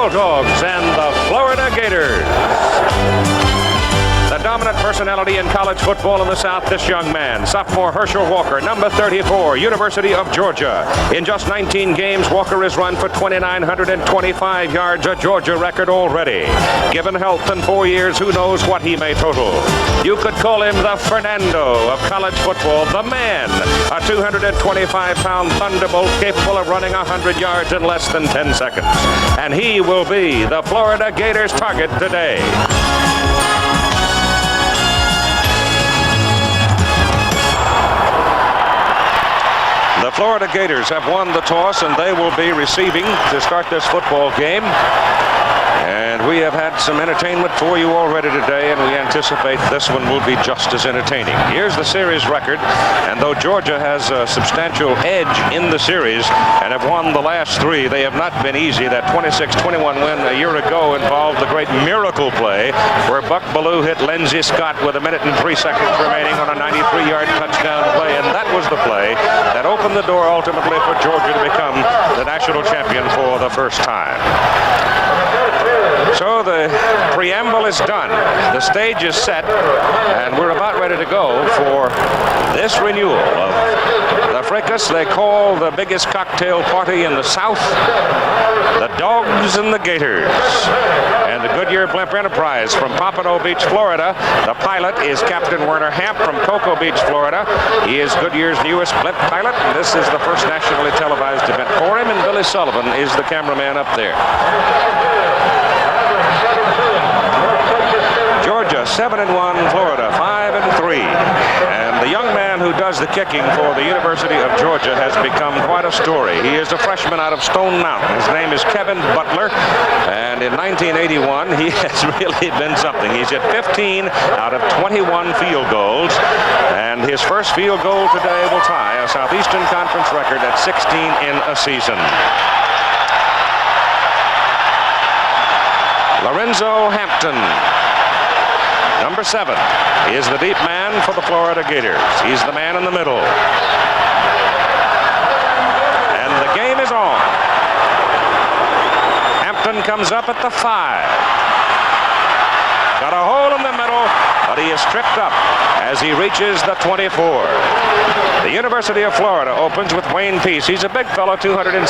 Bulldogs and the Florida Gators. The dominant personality in college football in the South, this young man, sophomore Herschel Walker, number 34, University of Georgia. In just 19 games, Walker has run for 2,925 yards, a Georgia record already. Given health in 4 years, who knows what he may total. You could call him the Fernando of college football, the man, a 225-pound thunderbolt capable of running 100 yards in less than 10 seconds. And he will be the Florida Gators' target today. The Florida Gators have won the toss, and they will be receiving to start this football game. And we have had some entertainment for you already today, and we anticipate this one will be just as entertaining. Here's the series record, and though Georgia has a substantial edge in the series and have won the last three, they have not been easy. That 26-21 win a year ago involved the great miracle play where Buck Ballou hit Lindsey Scott with 1 minute and 3 seconds remaining on a 93-yard touchdown play, and that was the play that opened the door ultimately for Georgia to become the national champion for the first time. So the preamble is done. The stage is set, and we're about ready to go for this renewal of the fracas they call the biggest cocktail party in the South, the Dogs and the Gators. And the Goodyear Blimp Enterprise from Pompano Beach, Florida. The pilot is Captain Werner Hamp from Cocoa Beach, Florida. He is Goodyear's newest blimp pilot, and this is the first nationally televised event for him, and Billy Sullivan is the cameraman up there. Georgia 7-1, Florida 5-3, and the young man who does the kicking for the University of Georgia has become quite a story. He is a freshman out of Stone Mountain. His name is Kevin Butler, and in 1981 he has really been something. He's hit 15 out of 21 field goals, and his first field goal today will tie a Southeastern Conference record at 16 in a season. Lorenzo Hampton, number 7, is the deep man for the Florida Gators. He's the man in the middle. And the game is on. Hampton comes up at the 5. Got a hole in the middle, but he is tripped up as he reaches the 24. The University of Florida opens with Wayne Peace. He's a big fellow, 217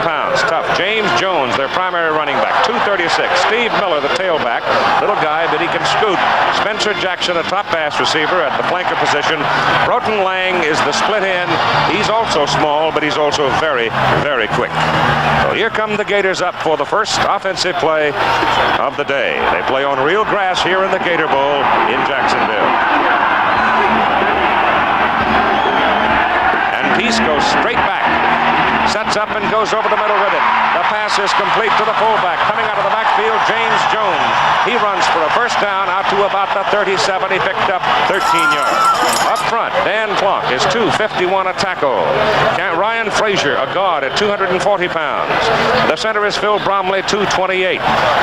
pounds. Tough. James Jones, their primary running back, 236. Steve Miller, the tailback. Little guy, but he can scoot. Spencer Jackson, a top pass receiver at the flanker position. Broughton Lang is the split end. He's also small, but he's also very, very quick. So here come the Gators up for the first offensive play of the day. They play on real grass here in the Gator Bowl in Jacksonville. Peace goes straight back, sets up and goes over the middle with it. The pass is complete to the fullback. Coming out of the backfield, James Jones. He runs for a first down out to about the 37. He picked up 13 yards. Up front, Dan Plonk is 251 a tackle. Ryan Frazier, a guard at 240 pounds. The center is Phil Bromley, 228.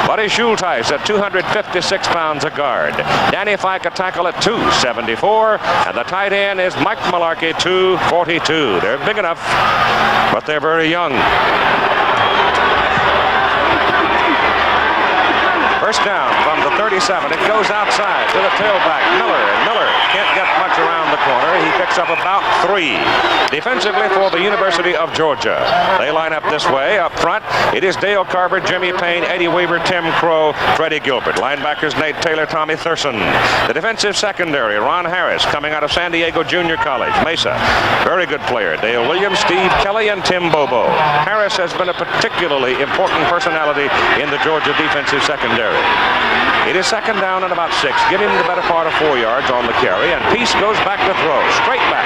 Buddy Schulteis at 256 pounds a guard. Danny Fike, a tackle at 274. And the tight end is Mike Malarkey, 242. They're big enough, but they're very young. First down from the 37. It goes outside to the tailback, Miller. And Miller can't get much around the corner. He picks up about 3. Defensively for the University of Georgia. They line up this way. Up front, it is Dale Carver, Jimmy Payne, Eddie Weaver, Tim Crow, Freddie Gilbert. Linebackers Nate Taylor, Tommy Thurston. The defensive secondary, Ron Harris, coming out of San Diego Junior College, Mesa. Very good player. Dale Williams, Steve Kelly, and Tim Bobo. Harris has been a particularly important personality in the Georgia defensive secondary. It is second down and about 6. Give him the better part of 4 yards on the carry, and Peace goes back to throw. Straight back.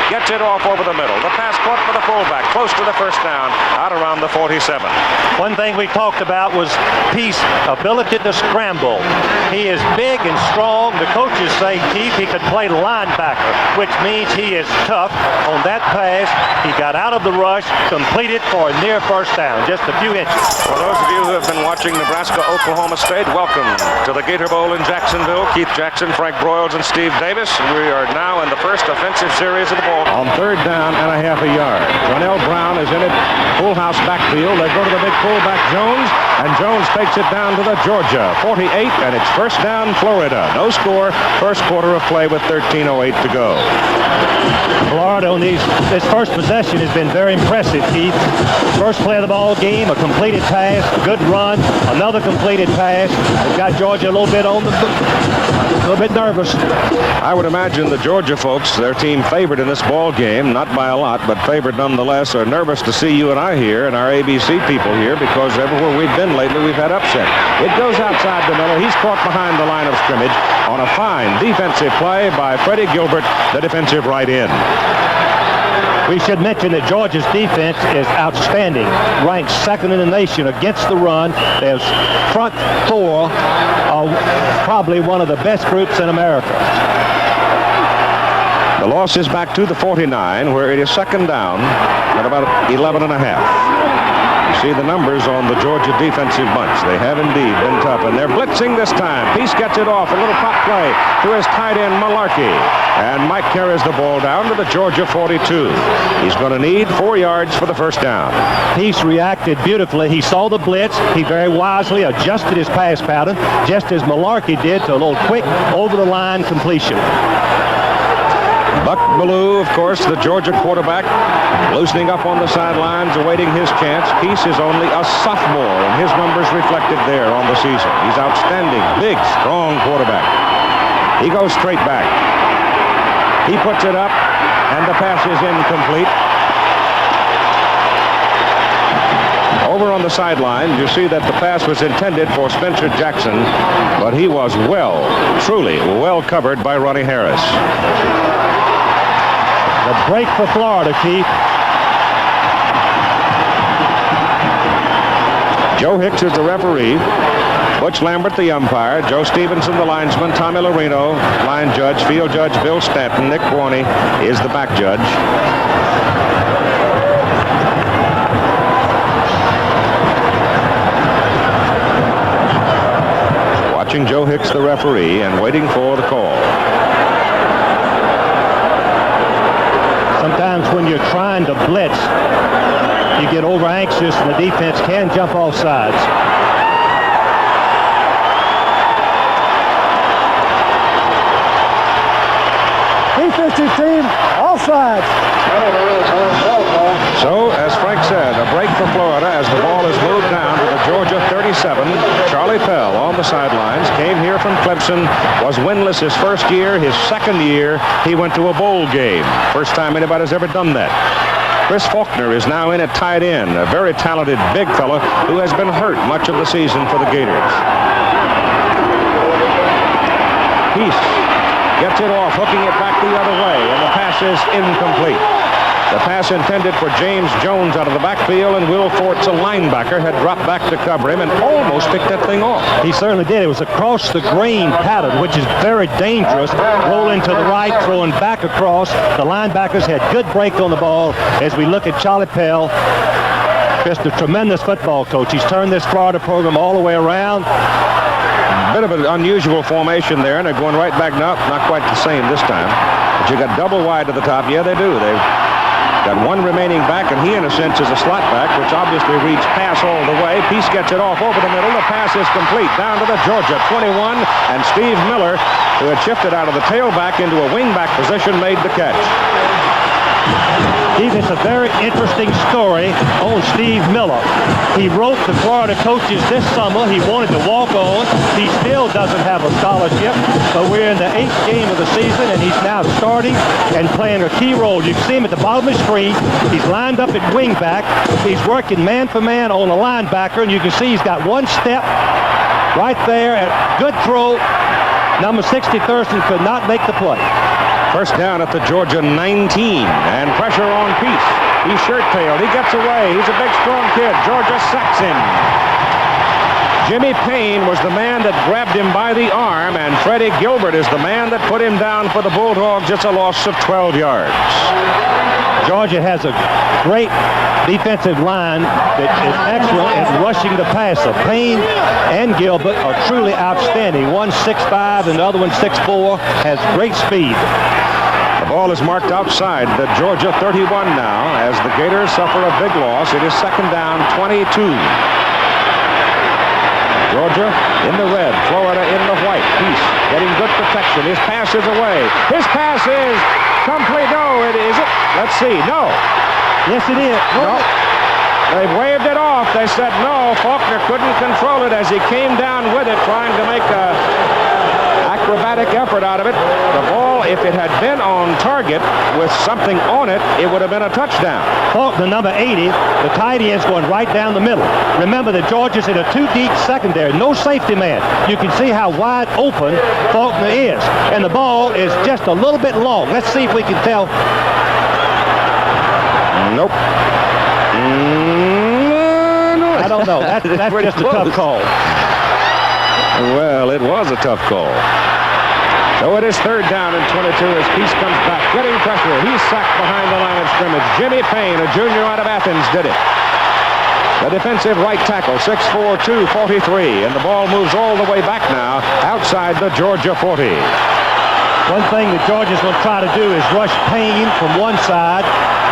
Gets it off over the middle. The pass caught for the fullback, close to the first down, out around the 47. One thing we talked about was Peace's ability to scramble. He is big and strong. The coaches say, Keith, he could play linebacker, which means he is tough. On that pass, he got out of the rush, completed for a near first down, just a few inches. For those of you who have been watching Nebraska-Oklahoma State, welcome to the Gator Bowl in Jacksonville. Keith Jackson, Frank Broyles, and Steve Davis. We are now in the first offensive series of the ball ball on 3rd down and a half a yard. Jonell Brown is in it, full house backfield. They go to the big fullback Jones, and Jones takes it down to the Georgia 48, and it's 1st down Florida. No score, 1st quarter of play with 13:08 to go. Florida on this first possession has been very impressive, Keith. First play of the ball game, a completed pass, good run, another completed pass. They've got Georgia a little bit nervous. I would imagine the Georgia folks, their team favored in this ball game, not by a lot, but favored nonetheless, are nervous to see you and I here and our ABC people here, because everywhere we've been lately, we've had upset. It goes outside to Miller. He's caught behind the line of scrimmage on a fine defensive play by Freddie Gilbert, the defensive right end. We should mention that Georgia's defense is outstanding, ranked 2nd in the nation against the run. Their front 4 are probably one of the best groups in America. The loss is back to the 49, where it is 2nd down at about 11 and a half. See the numbers on the Georgia defensive bunch. They have indeed been tough, and they're blitzing this time. Peace gets it off, a little pop play to his tight end Malarkey, and Mike carries the ball down to the Georgia 42. He's going to need 4 yards for the 1st down. Peace reacted beautifully. He saw the blitz. He very wisely adjusted his pass pattern, just as Malarkey did, to a little quick over-the-line completion. Buck Bellew, of course, the Georgia quarterback, loosening up on the sidelines, awaiting his chance. Peace is only a sophomore, and his numbers reflected there on the season. He's outstanding, big, strong quarterback. He goes straight back. He puts it up, and the pass is incomplete. Over on the sideline, you see that the pass was intended for Spencer Jackson, but he was truly well covered by Ronnie Harris. A break for Florida, Keith. Joe Hicks is the referee. Butch Lambert, the umpire. Joe Stevenson, the linesman. Tommy Larino, line judge. Field judge Bill Stanton. Nick Warney is the back judge. Watching Joe Hicks, the referee, and waiting for the call. Sometimes when you're trying to blitz, you get over anxious and the defense can jump off sides. Defensive team, offsides. So, as Frank said, a break for Florida as the ball is moved down to the Georgia 37. Charlie Pell on the sidelines, came here from Clemson, was winless his first year. His 2nd year, he went to a bowl game. First time anybody's ever done that. Chris Faulkner is now in at tight end, a very talented big fella who has been hurt much of the season for the Gators. Peace gets it off, hooking it back the other way, and the pass is incomplete. The pass intended for James Jones out of the backfield, and Will Forts, a linebacker, had dropped back to cover him and almost picked that thing off. He certainly did. It was across the green pattern, which is very dangerous. Rolling to the right, throwing back across. The linebackers had good break on the ball. As we look at Charlie Pell, just a tremendous football coach. He's turned this Florida program all the way around. Bit of an unusual formation there, and they're going right back. No, not quite the same this time. But you got double wide to the top. Yeah, they do. They've got one remaining back, and he, in a sense, is a slot back, which obviously reads pass all the way. Peace gets it off over the middle. The pass is complete down to the Georgia 21, and Steve Miller, who had shifted out of the tailback into a wingback position, made the catch. Steve, it's a very interesting story on Steve Miller. He wrote the Florida coaches this summer. He wanted to walk on. He still doesn't have a scholarship, but we're in the 8th game of the season, and he's now starting and playing a key role. You can see him at the bottom of the screen. He's lined up at wingback. He's working man for man on a linebacker, and you can see he's got one step right there. Good throw. Number 60, Thurston, could not make the play. First down at the Georgia 19, and pressure on Peace. He's shirt-tailed. He gets away. He's a big, strong kid. Georgia sacks him. Jimmy Payne was the man that grabbed him by the arm, and Freddie Gilbert is the man that put him down for the Bulldogs. It's a loss of 12 yards. Georgia has a great defensive line that is excellent at rushing the passer. Payne and Gilbert are truly outstanding. One 6'5", and the other one 6'4", has great speed. The ball is marked outside the Georgia 31 now as the Gators suffer a big loss. It is second down, 22. Georgia in the red, Florida in the white. Peace getting good protection. His pass is away. His pass is complete. No, it is it. Let's see. No. Yes, it is. No. They waved it off. They said no. Faulkner couldn't control it as he came down with it, trying to make a acrobatic effort out of it. The ball, if it had been on target with something on it, it would have been a touchdown. Faulkner, number 80, the tight end's going right down the middle. Remember, the Georgia's in a two-deep secondary, no safety man. You can see how wide open Faulkner is, and the ball is just a little bit long. Let's see if we can tell. Nope. I don't know. That's just a tough call. Well, it was a tough call. So it is third down and 22 as Peace comes back, getting pressure. He's sacked behind the line of scrimmage. Jimmy Payne, a junior out of Athens, did it. The defensive right tackle, 6'4", 243, and the ball moves all the way back now outside the Georgia 40. One thing the Georgians will try to do is rush Payne from one side,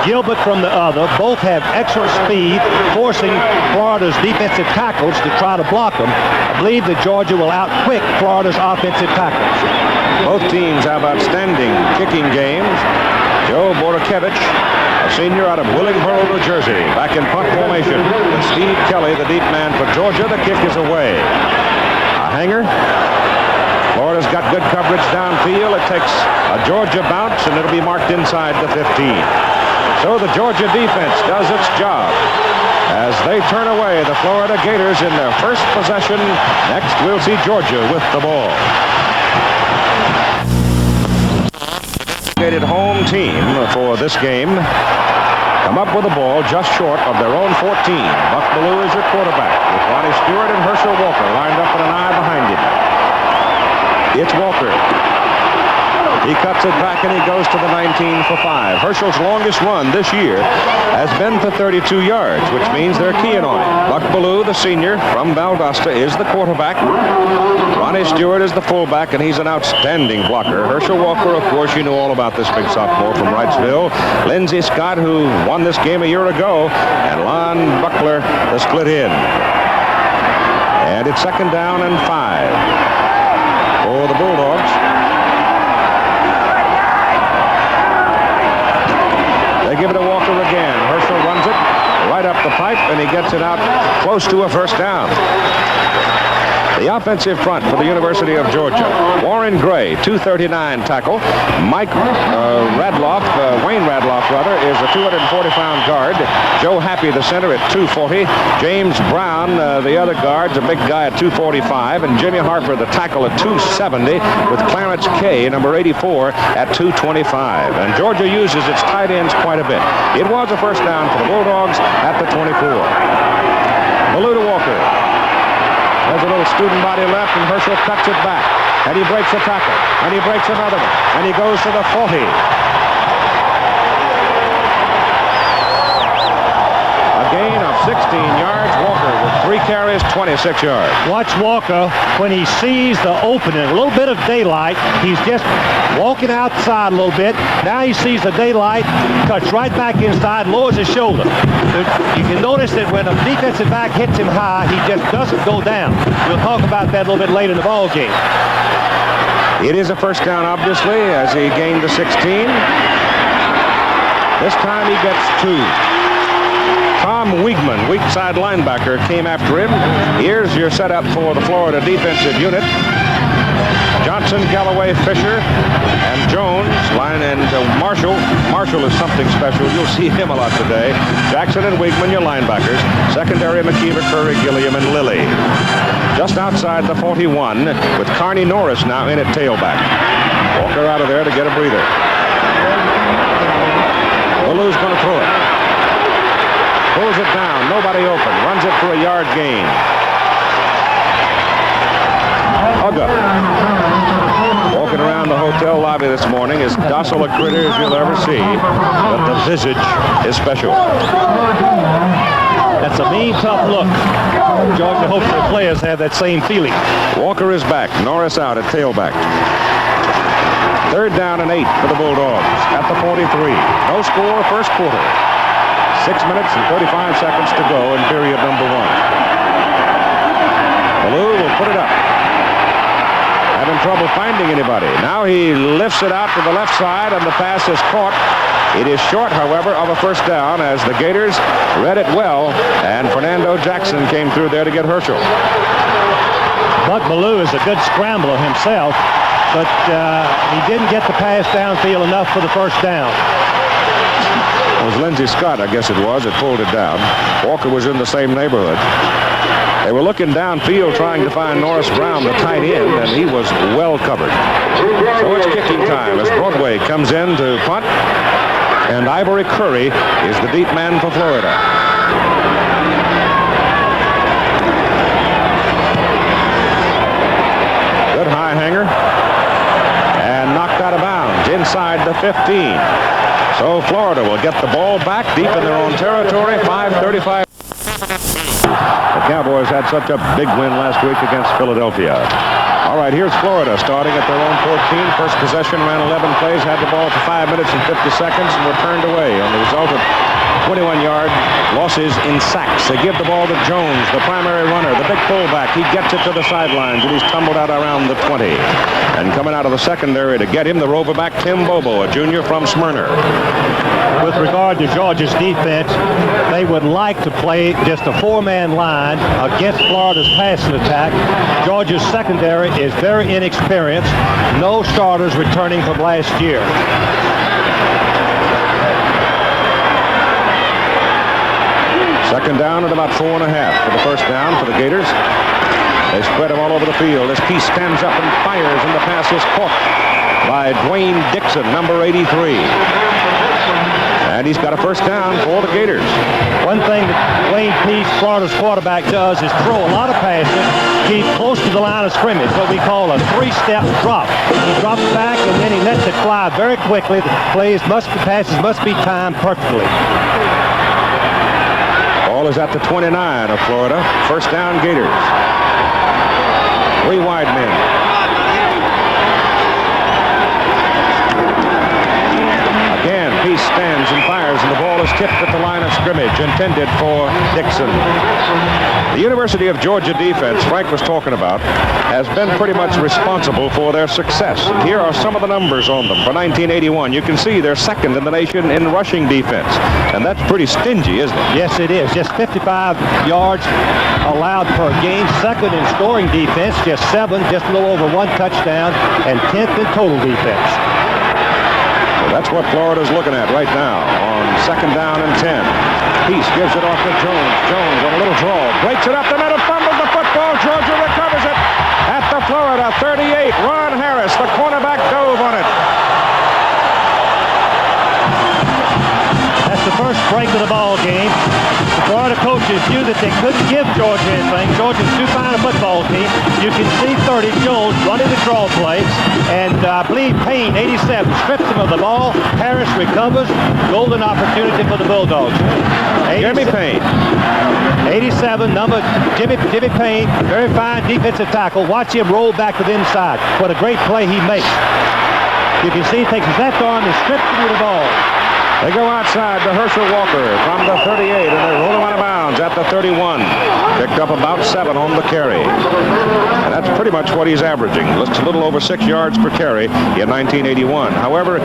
Gilbert from the other. Both have excellent speed, forcing Florida's defensive tackles to try to block them. I believe that Georgia will outquick Florida's offensive tackles. Both teams have outstanding kicking games. Joe Borukevich, a senior out of Willingboro, New Jersey, back in punt formation. And Steve Kelly, the deep man for Georgia. The kick is away. A hanger. Florida's got good coverage downfield. It takes a Georgia bounce, and it'll be marked inside the 15. So the Georgia defense does its job as they turn away the Florida Gators in their first possession. Next, we'll see Georgia with the ball. Home team for this game come up with a ball just short of their own 14. Buck Bellew is your quarterback with Ronnie Stewart and Herschel Walker lined up in an eye behind him. It's Walker. He cuts it back and he goes to the 19 for 5. Herschel's longest run this year has been for 32 yards, which means they're keying on it. Buck Bellew, the senior from Valdosta, is the quarterback. Ronnie Stewart is the fullback, and he's an outstanding blocker. Herschel Walker, of course, you know all about this big sophomore from Wrightsville. Lindsey Scott, who won this game a year ago, and Lon Buckler, the split end. And it's second down and 5 for the Bulldogs. They give it to Walker again. Herschel runs it right up the pipe, and he gets it out close to a first down. The offensive front for the University of Georgia. Warren Gray, 239 tackle. Mike Wayne Radloff, is a 240-pound guard. Joe Happy, the center, at 240. James Brown, the other guard's a big guy at 245. And Jimmy Harper, the tackle, at 270, with Clarence Kay, number 84, at 225. And Georgia uses its tight ends quite a bit. It was a first down for the Bulldogs at the 24. Bellew to Walker. There's a little student body left, and Herschel cuts it back. And he breaks a tackle. And he breaks another one. And he goes to the 40. A gain of 16 yards. Walker with 3 carries, 26 yards. Watch Walker when he sees the opening. A little bit of daylight. He's just walking outside a little bit. Now he sees the daylight, cuts right back inside, lowers his shoulder. You can notice that when a defensive back hits him high, he just doesn't go down. We'll talk about that a little bit later in the ball game. It is a first down, obviously, as he gained the 16. This time he gets 2. Tom Wiegman, weak side linebacker, came after him. Here's your setup for the Florida defensive unit. Johnson, Galloway, Fisher, and Jones, and Marshall. Marshall is something special. You'll see him a lot today. Jackson and Wiegman, your linebackers. Secondary, McKeever, Curry, Gilliam, and Lilly. Just outside the 41, with Carney Norris now in at tailback. Walker out of there to get a breather. Bellew's going to throw it. Pulls it down. Nobody open. Runs it for a yard gain. Hugga. Walking around the hotel lobby this morning as docile a critter as you'll ever see, but the visage is special. That's a mean, tough look. Georgia hopes their players have that same feeling. Walker is back. Norris out at tailback. 3rd down and 8 for the Bulldogs at the 43. No score, first quarter. 6 minutes and 35 seconds to go in period number 1. Ballou will put it up. Having trouble finding anybody. Now he lifts it out to the left side, and the pass is caught. It is short, however, of a first down as the Gators read it well, and Fernando Jackson came through there to get Herschel. Buck Ballou is a good scrambler himself, but he didn't get the pass downfield enough for the first down. It was Lindsey Scott, I guess it was, that pulled it down. Walker was in the same neighborhood. They were looking downfield trying to find Norris Brown, the tight end, and he was well covered. So it's kicking time as Broadway comes in to punt, and Ivory Curry is the deep man for Florida. Good high hanger, and knocked out of bounds inside the 15. So Florida will get the ball back deep in their own territory, 5:35. The Cowboys had such a big win last week against Philadelphia. All right, here's Florida starting at their own 14. First possession, ran 11 plays, had the ball for 5 minutes and 50 seconds, and were turned away on the result of 21-yard losses in sacks. They give the ball to Jones, the primary runner, the big fullback. He gets it to the sidelines, and he's tumbled out around the 20. And coming out of the secondary to get him, the roverback Tim Bobo, a junior from Smyrna. With regard to Georgia's defense, they would like to play just a 4-man line against Florida's passing attack. Georgia's secondary is very inexperienced. No starters returning from last year. Second down at about 4.5 for the first down for the Gators. They spread him all over the field as Peace stands up and fires, and the pass is caught by Dwayne Dixon, number 83. And he's got a first down for the Gators. One thing that Dwayne Peace, Florida's quarterback, does is throw a lot of passes, keep close to the line of scrimmage, what we call a 3-step drop. He drops back and then he lets it fly very quickly. The passes must be timed perfectly. Ball is at the 29 of Florida. First down, Gators. 3 wide men. Again, Peace stands and fires, and the ball is tipped at the line of scrimmage, intended for Dixon. The University of Georgia defense, Frank was talking about, has been pretty much responsible for their success. And here are some of the numbers on them for 1981. You can see they're second in the nation in rushing defense, and that's pretty stingy, isn't it? Yes, it is. Just 55 yards allowed per game. Second in scoring defense, just 7, just a little over 1 touchdown, and 10th in total defense. That's what Florida's looking at right now on second down and 10. Peace gives it off to Jones. Jones on a little draw. Breaks it up the middle. Fumbles the football. Georgia recovers it at the Florida 38. Ron Harris, the cornerback, dove on it. That's the first break of the ball game. The Florida coaches knew that they couldn't give Georgia anything. Georgia's too fine a football team. You can see 30 Jones running the draw play, and I believe Payne, 87, strips him of the ball. Harris recovers. Golden opportunity for the Bulldogs. Jimmy Payne. 87, number Jimmy Payne, very fine defensive tackle. Watch him roll back to the inside. What a great play he makes. You can see he takes his left arm and strips him of the ball. They go outside to Herschel Walker from the 38, and they roll him out of bounds at the 31. Picked up about 7 on the carry. And that's pretty much what he's averaging. Just a little over 6 yards per carry in 1981. However,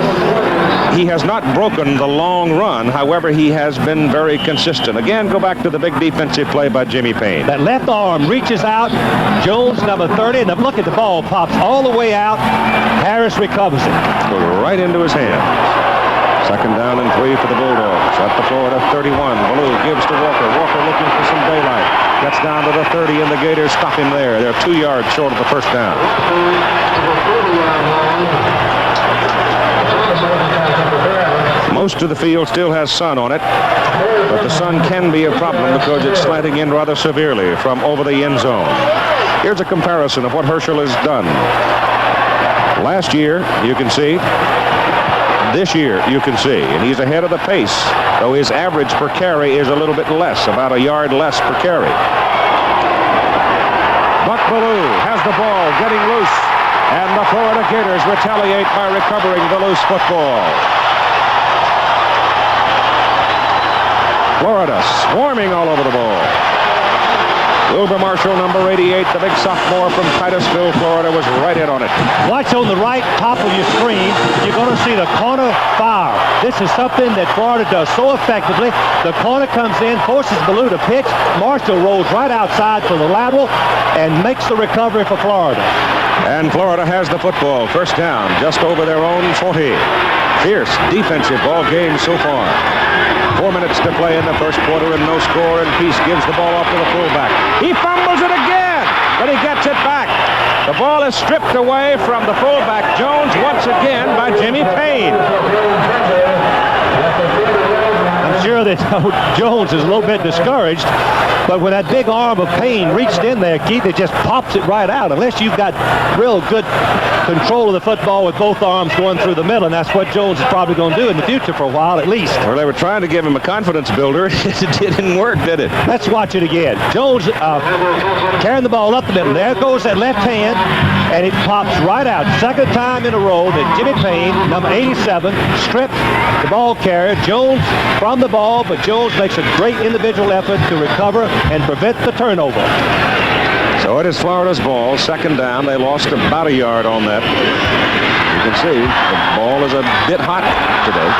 he has not broken the long run. However, he has been very consistent. Again, go back to the big defensive play by Jimmy Payne. That left arm reaches out. Jones, number 30, and look at the ball pops all the way out. Harris recovers it. Goes right into his hand. Second down and 3 for the Bulldogs at the Florida 31. Ballou gives to Walker. Walker looking for some daylight. Gets down to the 30, and the Gators stop him there. They're 2 yards short of the first down. Most of the field still has sun on it, but the sun can be a problem because it's slanting in rather severely from over the end zone. Here's a comparison of what Herschel has done. Last year, you can see. This year, you can see, and he's ahead of the pace, though his average per carry is a little bit less, about a yard less per carry. Buck Ballou has the ball, getting loose. And the Florida Gators retaliate by recovering the loose football. Florida swarming all over the ball. Wilbur Marshall, number 88, the big sophomore from Titusville, Florida, was right in on it. Watch on the right top of your screen. You're going to see the corner fire. This is something that Florida does so effectively. The corner comes in, forces Ballou to pitch. Marshall rolls right outside for the lateral and makes the recovery for Florida. And Florida has the football. First down, just over their own 40. Fierce defensive ball game so far. 4 minutes to play in the first quarter and no score, and Peace gives the ball off to the fullback. He fumbles it again, but he gets it back. The ball is stripped away from the fullback, Jones, once again by Jimmy Payne. I'm sure that Jones is a little bit discouraged, but when that big arm of Payne reached in there, Keith, it just pops it right out, unless you've got real good control of the football with both arms going through the middle, and that's what Jones is probably going to do in the future for a while at least. Well, they were trying to give him a confidence builder. It didn't work, did it? Let's watch it again. Jones carrying the ball up the middle. There goes that left hand, and it pops right out. Second time in a row that Jimmy Payne, number 87, stripped the ball carrier. Jones from the ball, but Jones makes a great individual effort to recover and prevent the turnover. So it is Florida's ball. Second down. They lost about a yard on that. You can see the ball is a bit hot today.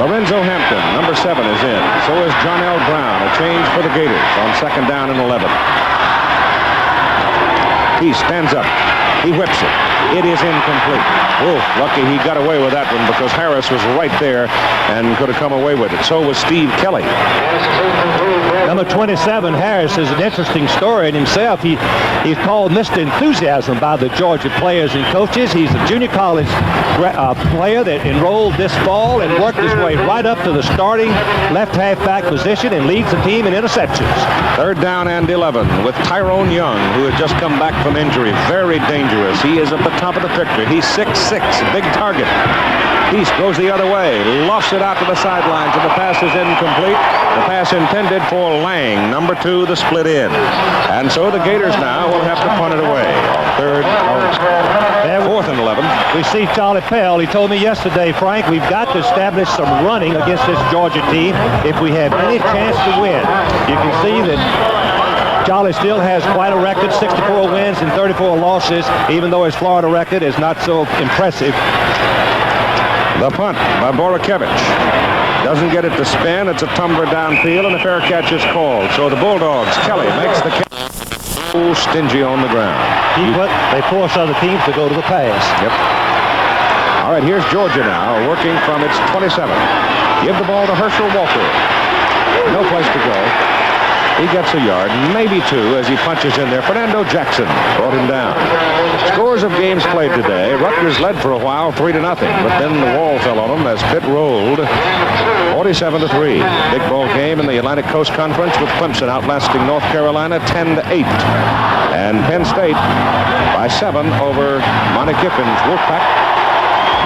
Lorenzo Hampton, number 7, is in. So is John L. Brown. A change for the Gators on second down and 11. He stands up. He whips it. It is incomplete. Oh, lucky he got away with that one because Harris was right there and could have come away with it. So was Steve Kelly. Number 27, Harris, is an interesting story in himself. He's called Mr. Enthusiasm by the Georgia players and coaches. He's a junior college player that enrolled this fall and worked his way right up to the starting left halfback position and leads the team in interceptions. Third down and 11 with Tyrone Young, who had just come back from injury. Very dangerous. He is at the top of the picture. He's 6'6", a big target. Peace goes the other way, lofts it out to the sidelines, and the pass is incomplete. The pass intended for Lang, number 2, the split in. And so the Gators now will have to punt it away. Fourth and 11. We see Charlie Pell. He told me yesterday, Frank, we've got to establish some running against this Georgia team if we have any chance to win. You can see that Charlie still has quite a record, 64 wins and 34 losses, even though his Florida record is not so impressive. The punt by Borakevich. Doesn't get it to spin. It's a tumbler downfield, and a fair catch is called. So the Bulldogs, Kelly makes the catch. Stingy on the ground. They force other teams to go to the pass. Yep. All right, here's Georgia now, working from its 27. Give the ball to Herschel Walker. No place to go. He gets a yard, maybe 2, as he punches in there. Fernando Jackson brought him down. Scores of games played today. Rutgers led for a while, 3-0, but then the wall fell on them as Pitt rolled 47-3. Big ball game in the Atlantic Coast Conference with Clemson outlasting North Carolina 10-8. And Penn State by 7 over Monty Kiffin's Wolfpack.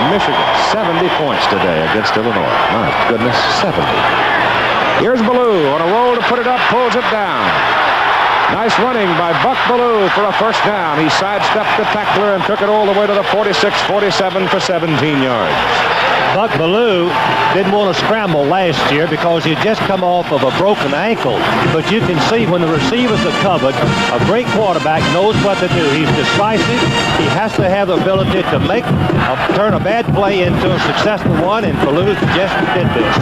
Michigan, 70 points today against Illinois. My goodness, 70. Here's Ballou on a roll to put it up, pulls it down. Nice running by Buck Ballou for a first down. He sidestepped the tackler and took it all the way to the 46-47 for 17 yards. Buck Ballou didn't want to scramble last year because he had just come off of a broken ankle. But you can see when the receivers are covered, a great quarterback knows what to do. He's decisive. He has to have the ability to turn a bad play into a successful one, and Ballou just did this.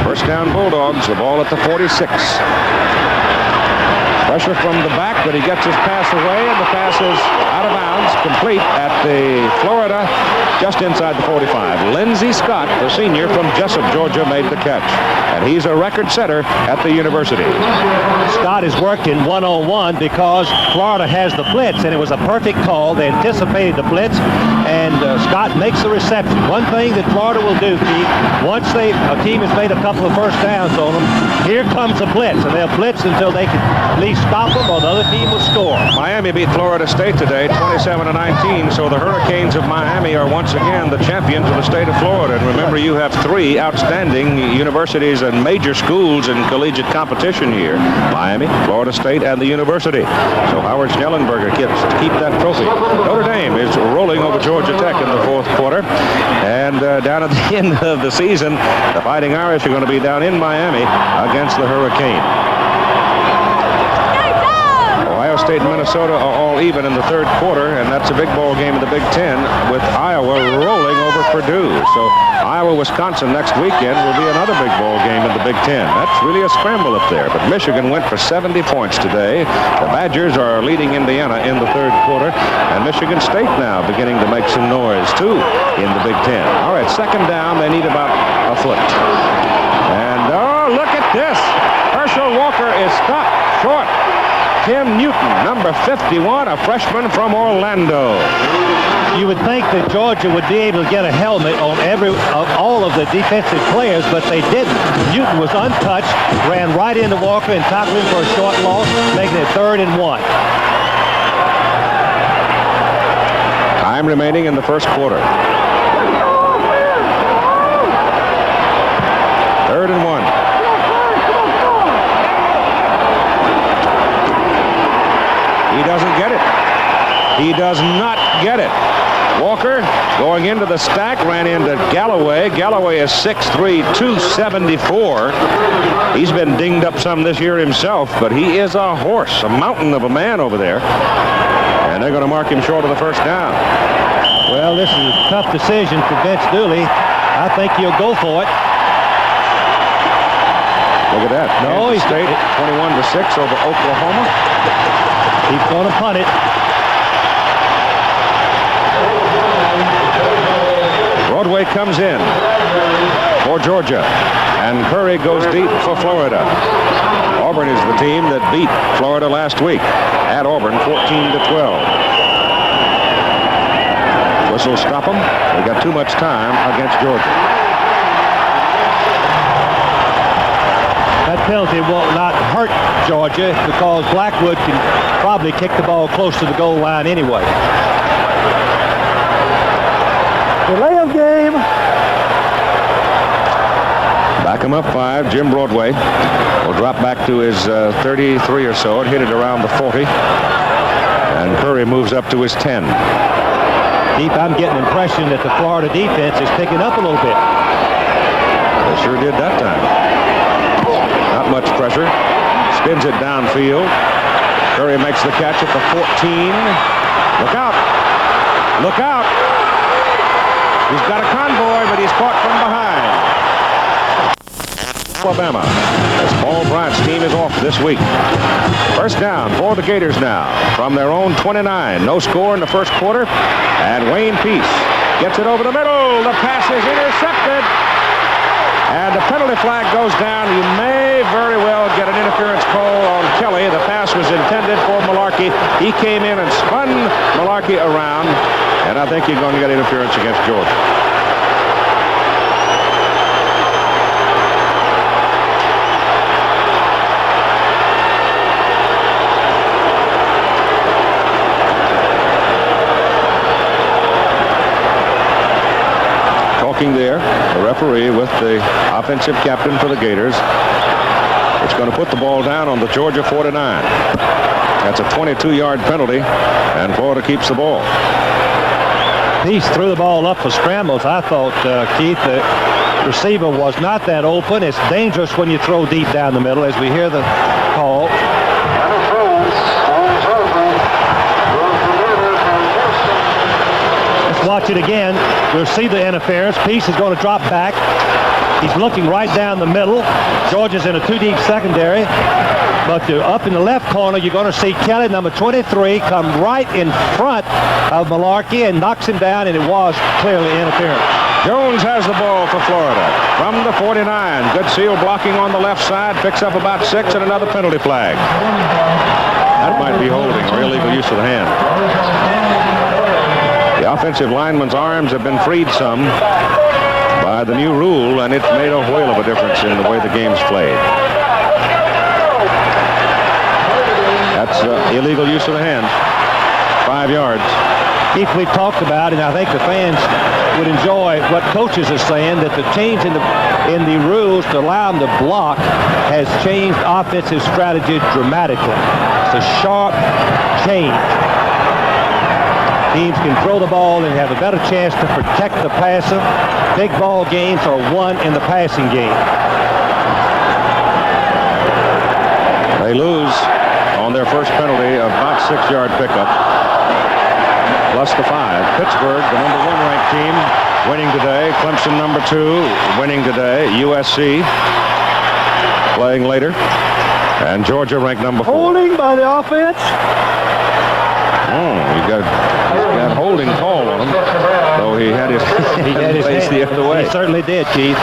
First down Bulldogs, the ball at the 46. Pressure from the back, but he gets his pass away, and the pass is out of bounds, complete at the Florida, just inside the 45. Lindsey Scott, the senior from Jessup, Georgia, made the catch. And he's a record setter at the university. Scott is working one-on-one because Florida has the blitz, and it was a perfect call. They anticipated the blitz, and Scott makes the reception. One thing that Florida will do, Pete, once a team has made a couple of first downs on them, here comes a blitz, and they'll blitz until they can at least stop them or the other team will score. Miami beat Florida State today, 27-19. So the Hurricanes of Miami are once again the champions of the state of Florida. And remember, you have 3 outstanding universities and major schools in collegiate competition here: Miami, Florida State, and the university. So Howard Schnellenberger gets to keep that trophy. Notre Dame is rolling over Georgia Tech in the 4th quarter. And down at the end of the season, the Fighting Irish are going to be down in Miami against the Hurricane. Ohio State and Minnesota are all even in the 3rd quarter, and that's a big ball game in the Big Ten with Iowa rolling over Purdue. So Iowa-Wisconsin next weekend will be another big ball game in the Big Ten. That's really a scramble up there. But Michigan went for 70 points today. The Badgers are leading Indiana in the 3rd quarter, and Michigan State now beginning to make some noise, too, in the Big Ten. All right, 2nd down. They need about a foot. And, oh, look at this. Herschel Walker is stopped short. Tim Newton, number 51, a freshman from Orlando. You would think that Georgia would be able to get a helmet on all of the defensive players, but they didn't. Newton was untouched, ran right into Walker and tackled him for a short loss, making it 3rd and 1. Time remaining in the 1st quarter. 3rd and 1. He doesn't get it. He does not get it. Walker going into the stack, ran into Galloway. Galloway is 6'3", 274. He's been dinged up some this year himself, but he is a horse, a mountain of a man over there. And they're going to mark him short of the 1st down. Well, this is a tough decision for Vince Dooley. I think he'll go for it. Look at that. No, he's State 21-6 over Oklahoma. He's going to punt it. Broadway comes in for Georgia, and Curry goes deep for Florida. Auburn is the team that beat Florida last week at Auburn, 14-12. Whistle stop them. They got too much time against Georgia. That penalty will not hurt Georgia because Blackwood can probably kick the ball close to the goal line anyway. Delay of game. Back him up 5. Jim Broadway will drop back to his 33 or so and hit it around the 40. And Curry moves up to his 10. Keith, I'm getting the impression that the Florida defense is picking up a little bit. They sure did that time. Not much pressure. Spins it downfield. Curry makes the catch at the 14. Look out. Look out. He's got a convoy, but he's caught from behind. Alabama, as Paul Bryant's team is off this week. 1st down for the Gators now from their own 29. No score in the 1st quarter. And Wayne Peace gets it over the middle. The pass is intercepted. And the penalty flag goes down. You may very well get an interference call on Kelly. The pass was intended for Malarkey. He came in and spun Malarkey around. And I think you're going to get interference against Georgia. Talking there, the referee with the offensive captain for the Gators. It's going to put the ball down on the Georgia 49. That's a 22-yard penalty, and Florida keeps the ball. Peace threw the ball up for scrambles. I thought, Keith, the receiver was not that open. It's dangerous when you throw deep down the middle, as we hear the call. Let's watch it again. We'll see the interference. Peace is going to drop back. He's looking right down the middle. Georgia's in a 2-deep secondary. But up in the left corner, you're going to see Kelly, number 23, come right in front of Malarkey and knocks him down, and it was clearly interference. Jones has the ball for Florida from the 49. Good seal blocking on the left side. Picks up about 6 and another penalty flag. That might be holding or illegal use of the hand. The offensive lineman's arms have been freed some by the new rule, and it's made a whale of a difference in the way the game's played. That's illegal use of the hands. 5 yards. Keith, we've talked about, and I think the fans would enjoy what coaches are saying, that the change in the rules to allow them to block has changed offensive strategy dramatically. It's a sharp change. Teams can throw the ball and have a better chance to protect the passer. Big ball games are won in the passing game. They lose on their first penalty of about 6-yard pickup. Plus the 5. Pittsburgh, the number 1 ranked team, winning today. Clemson, number 2, winning today. USC playing later. And Georgia ranked number 4. Holding by the offense. Oh, he's got holding call on him. Though he had his face the other way. He certainly did, Keith.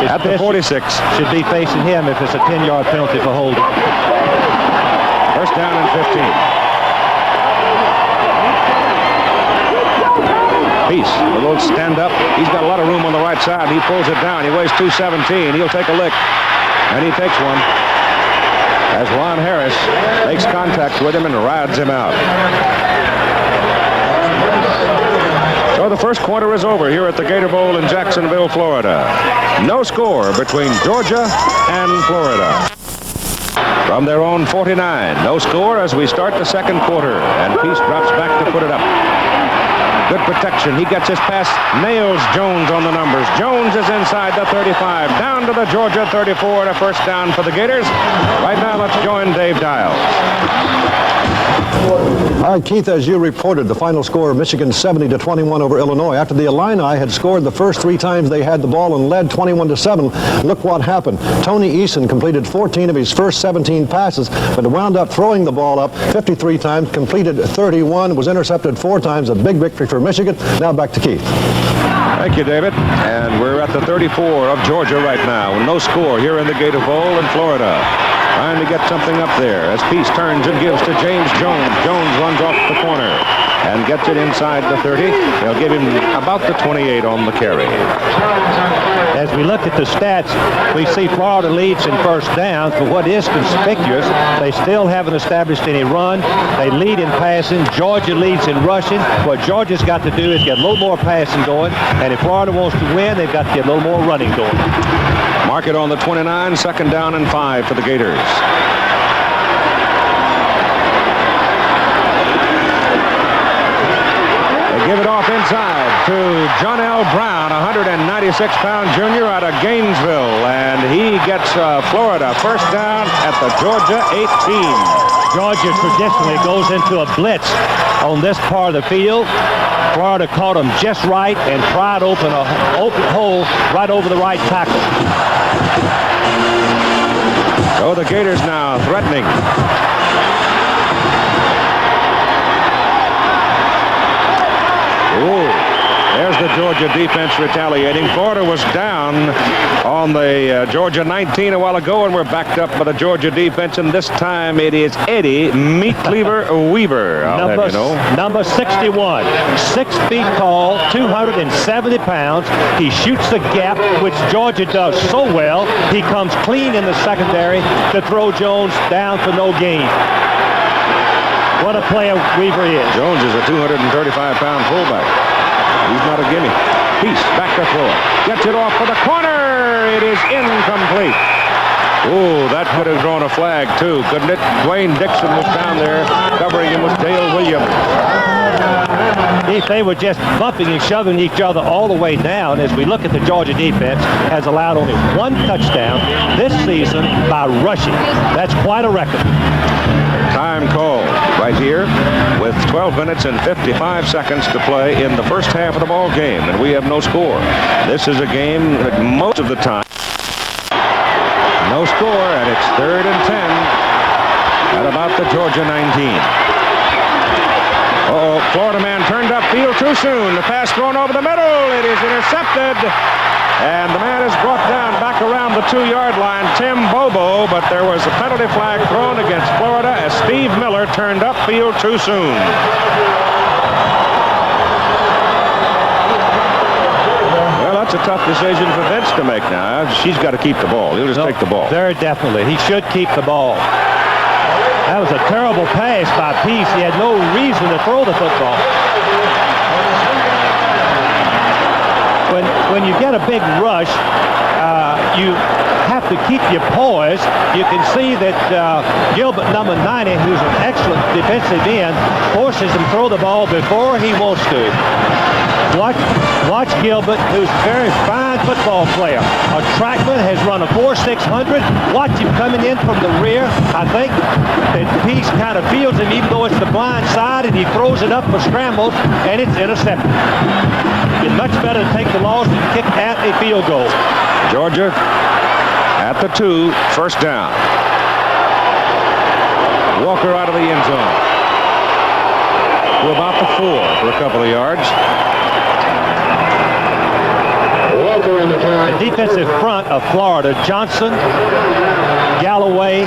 At the 46. Should be facing him if it's a 10-yard penalty for holding. First down and 15. Peace, a little stand up. He's got a lot of room on the right side. He pulls it down. He weighs 217. He'll take a lick. And he takes one. As Ron Harris makes contact with him and rides him out. So the first quarter is over here at the Gator Bowl in Jacksonville, Florida. No score between Georgia and Florida. From their own 49, no score as we start the second quarter. And Peace drops back to put it up. Good protection. He gets his pass, nails Jones on the numbers. Jones is inside the 35, down to the Georgia 34, and a first down for the Gators. Right now, let's join Dave Dials. All right, Keith, as you reported, the final score of Michigan 70-21 over Illinois. After the Illini had scored the first 3 times they had the ball and led 21-7, look what happened. Tony Eason completed 14 of his first 17 passes, but wound up throwing the ball up 53 times, completed 31, was intercepted 4 times, a big victory for Michigan. Now back to Keith. Thank you, David. And we're at the 34 of Georgia right now. No score here in the Gator Bowl in Florida. Trying to get something up there as Peace turns and gives to James Jones. Jones runs off the corner and gets it inside the 30. They'll give him about the 28 on the carry. As we look at the stats, we see Florida leads in first downs, but what is conspicuous, they still haven't established any run. They lead in passing. Georgia leads in rushing. What Georgia's got to do is get a little more passing going, and if Florida wants to win, they've got to get a little more running going. Mark it on the 29, second down and 5 for the Gators. They give it off inside to John L. Brown, 196-pound junior out of Gainesville, and he gets Florida first down at the Georgia 18. Georgia traditionally goes into a blitz on this part of the field. Florida caught him just right and pried open a open hole right over the right tackle. So the Gators now threatening. Ooh, there's the Georgia defense retaliating. Florida was down on the Georgia 19 a while ago, and we're backed up by the Georgia defense, and this time it is Eddie Meat Cleaver Weaver. I'll have you know. Number 61, 6 feet tall, 270 pounds. He shoots the gap, which Georgia does so well. He comes clean in the secondary to throw Jones down for no gain. What a player Weaver is. Jones is a 235-pound fullback. He's not a gimme. Peace, back to throw it. Gets it off for the corner. It is incomplete. Ooh, that could have drawn a flag, too, couldn't it? Dwayne Dixon was down there. Covering him was Dale Williams. If they were just bumping and shoving each other all the way down, as we look at the Georgia defense, has allowed only 1 touchdown this season by rushing. That's quite a record. Time called right here with 12 minutes and 55 seconds to play in the first half of the ball game, and we have no score. This is a game that most of the time, no score, and it's 3rd and 10 at about the Georgia 19. Uh-oh, Florida man turned upfield too soon. The pass thrown over the middle. It is intercepted. And the man is brought down back around the 2-yard line, Tim Bobo, but there was a penalty flag thrown against Florida as Steve Miller turned upfield too soon. Well, that's a tough decision for Vince to make now. She's got to keep the ball. He'll just take the ball. Very definitely. He should keep the ball. That was a terrible pass by Peace. He had no reason to throw the football. When you get a big rush, you have to keep your poise. You can see that Gilbert, number 90, who's an excellent defensive end, forces him to throw the ball before he wants to. Watch Gilbert, who's a very fine football player. A trackman, has run a 4.600. Watch him coming in from the rear. I think that Peace kind of feels him, even though it's the blind side, and he throws it up for scrambles, and it's intercepted. It's much better to take the loss and kick at a field goal. Georgia at the 2, first down. Walker out of the end zone. To about the 4 for a couple of yards. The defensive front of Florida, Johnson, Galloway,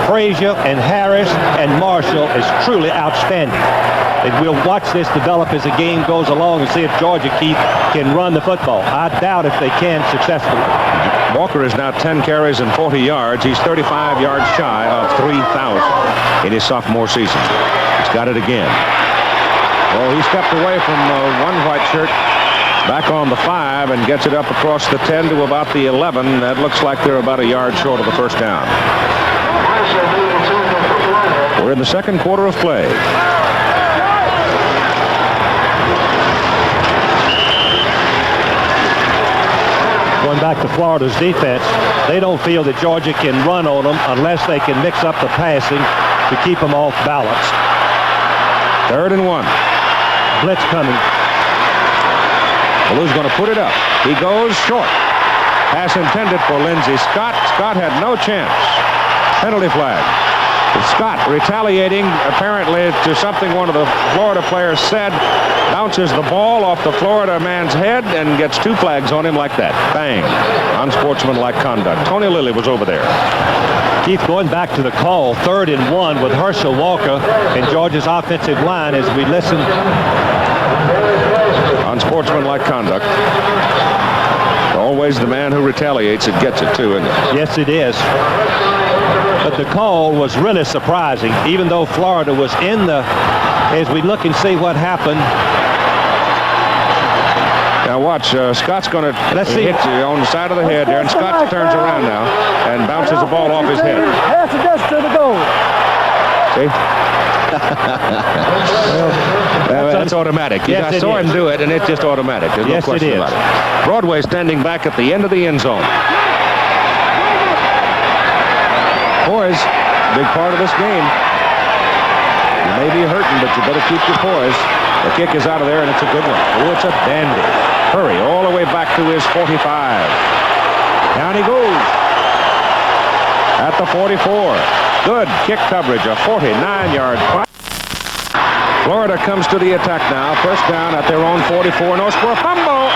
Frazier, and Harris, and Marshall is truly outstanding. And we'll watch this develop as the game goes along and see if Georgia can run the football. I doubt if they can successfully. Walker is now 10 carries and 40 yards. He's 35 yards shy of 3,000 in his sophomore season. He's got it again. Oh, he stepped away from one white shirt. Back on the 5 and gets it up across the 10 to about the 11. That looks like they're about a yard short of the first down. We're in the second quarter of play. Going back to Florida's defense, they don't feel that Georgia can run on them unless they can mix up the passing to keep them off balance. 3rd and 1. Blitz coming. Ballew's going to put it up. He goes short. Pass intended for Lindsey Scott. Scott had no chance. Penalty flag. Scott retaliating apparently to something one of the Florida players said. Bounces the ball off the Florida man's head and gets 2 flags on him like that. Bang. Unsportsmanlike conduct. Tony Lilly was over there. Keith, going back to the call, 3rd and 1 with Herschel Walker and Georgia's offensive line as we listen. Unsportsmanlike conduct. Always the man who retaliates, it gets it too, isn't it? Yes, it is. But the call was really surprising, even though Florida was in the, as we look and see what happened. Now watch, Scott's going to hit you on the side of the head there, and Scott turns around now and bounces the ball off his head. Pass it just to the goal. See? That's automatic. Yes, I saw him do it, and it's just automatic. There's no question about it. Broadway standing back at the end of the end zone. Poise, big part of this game. You may be hurting, but you better keep your poise. The kick is out of there, and it's a good one. Oh, it's a dandy. Hurry all the way back to his 45. Down he goes. At the 44. Good kick coverage, a 49-yard punt. Florida comes to the attack now. First down at their own 44. No score. Fumble.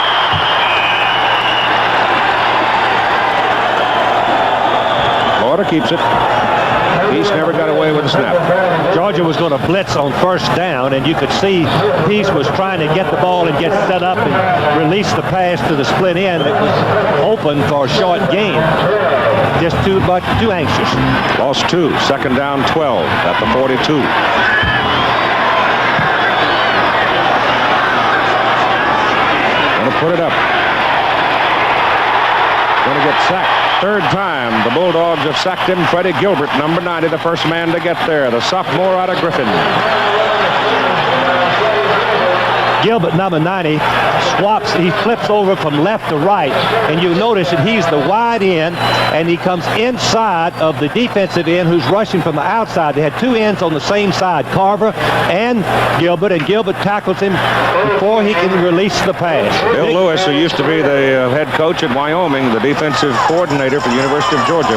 Florida keeps it. Peace never got away with a snap. Georgia was going to blitz on first down, and you could see Peace was trying to get the ball and get set up and release the pass to the split end that was open for a short gain. Just too anxious. Lost 2. Second down 12 at the 42. Going to put it up. Going to get sacked. 3rd time the Bulldogs have sacked him. Freddie Gilbert, number 90, the first man to get there. The sophomore out of Griffin. Gilbert, number 90, swaps. He flips over from left to right, and you notice that he's the wide end, and he comes inside of the defensive end who's rushing from the outside. They had 2 ends on the same side, Carver and Gilbert tackles him before he can release the pass. Bill Lewis, who used to be the head coach at Wyoming, the defensive coordinator for the University of Georgia,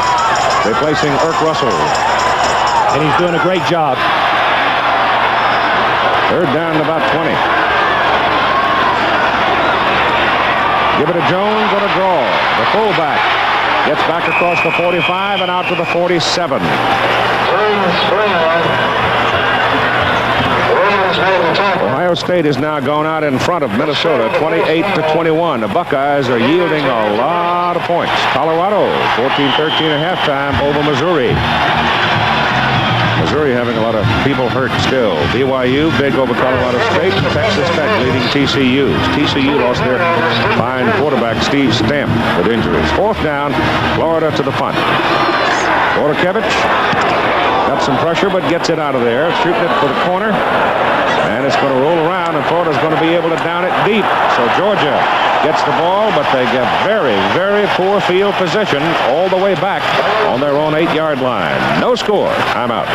replacing Irk Russell. And he's doing a great job. 3rd down about 20. Give it to Jones on a draw. The fullback gets back across the 45 and out to the 47. Ohio State is now gone out in front of Minnesota, 28-21. The Buckeyes are yielding a lot of points. Colorado, 14-13 at halftime over Missouri. Missouri having a lot of people hurt still. BYU big over Colorado State. Texas Tech leading TCU. TCU lost their fine quarterback Steve Stamp with injuries. 4th down, Florida to the punt. Bortakevich got some pressure but gets it out of there. Shooting it for the corner. And it's going to roll around, and Florida's going to be able to down it deep. So Georgia gets the ball, but they get very, very poor field position all the way back on their own 8-yard line. No score. Timeout.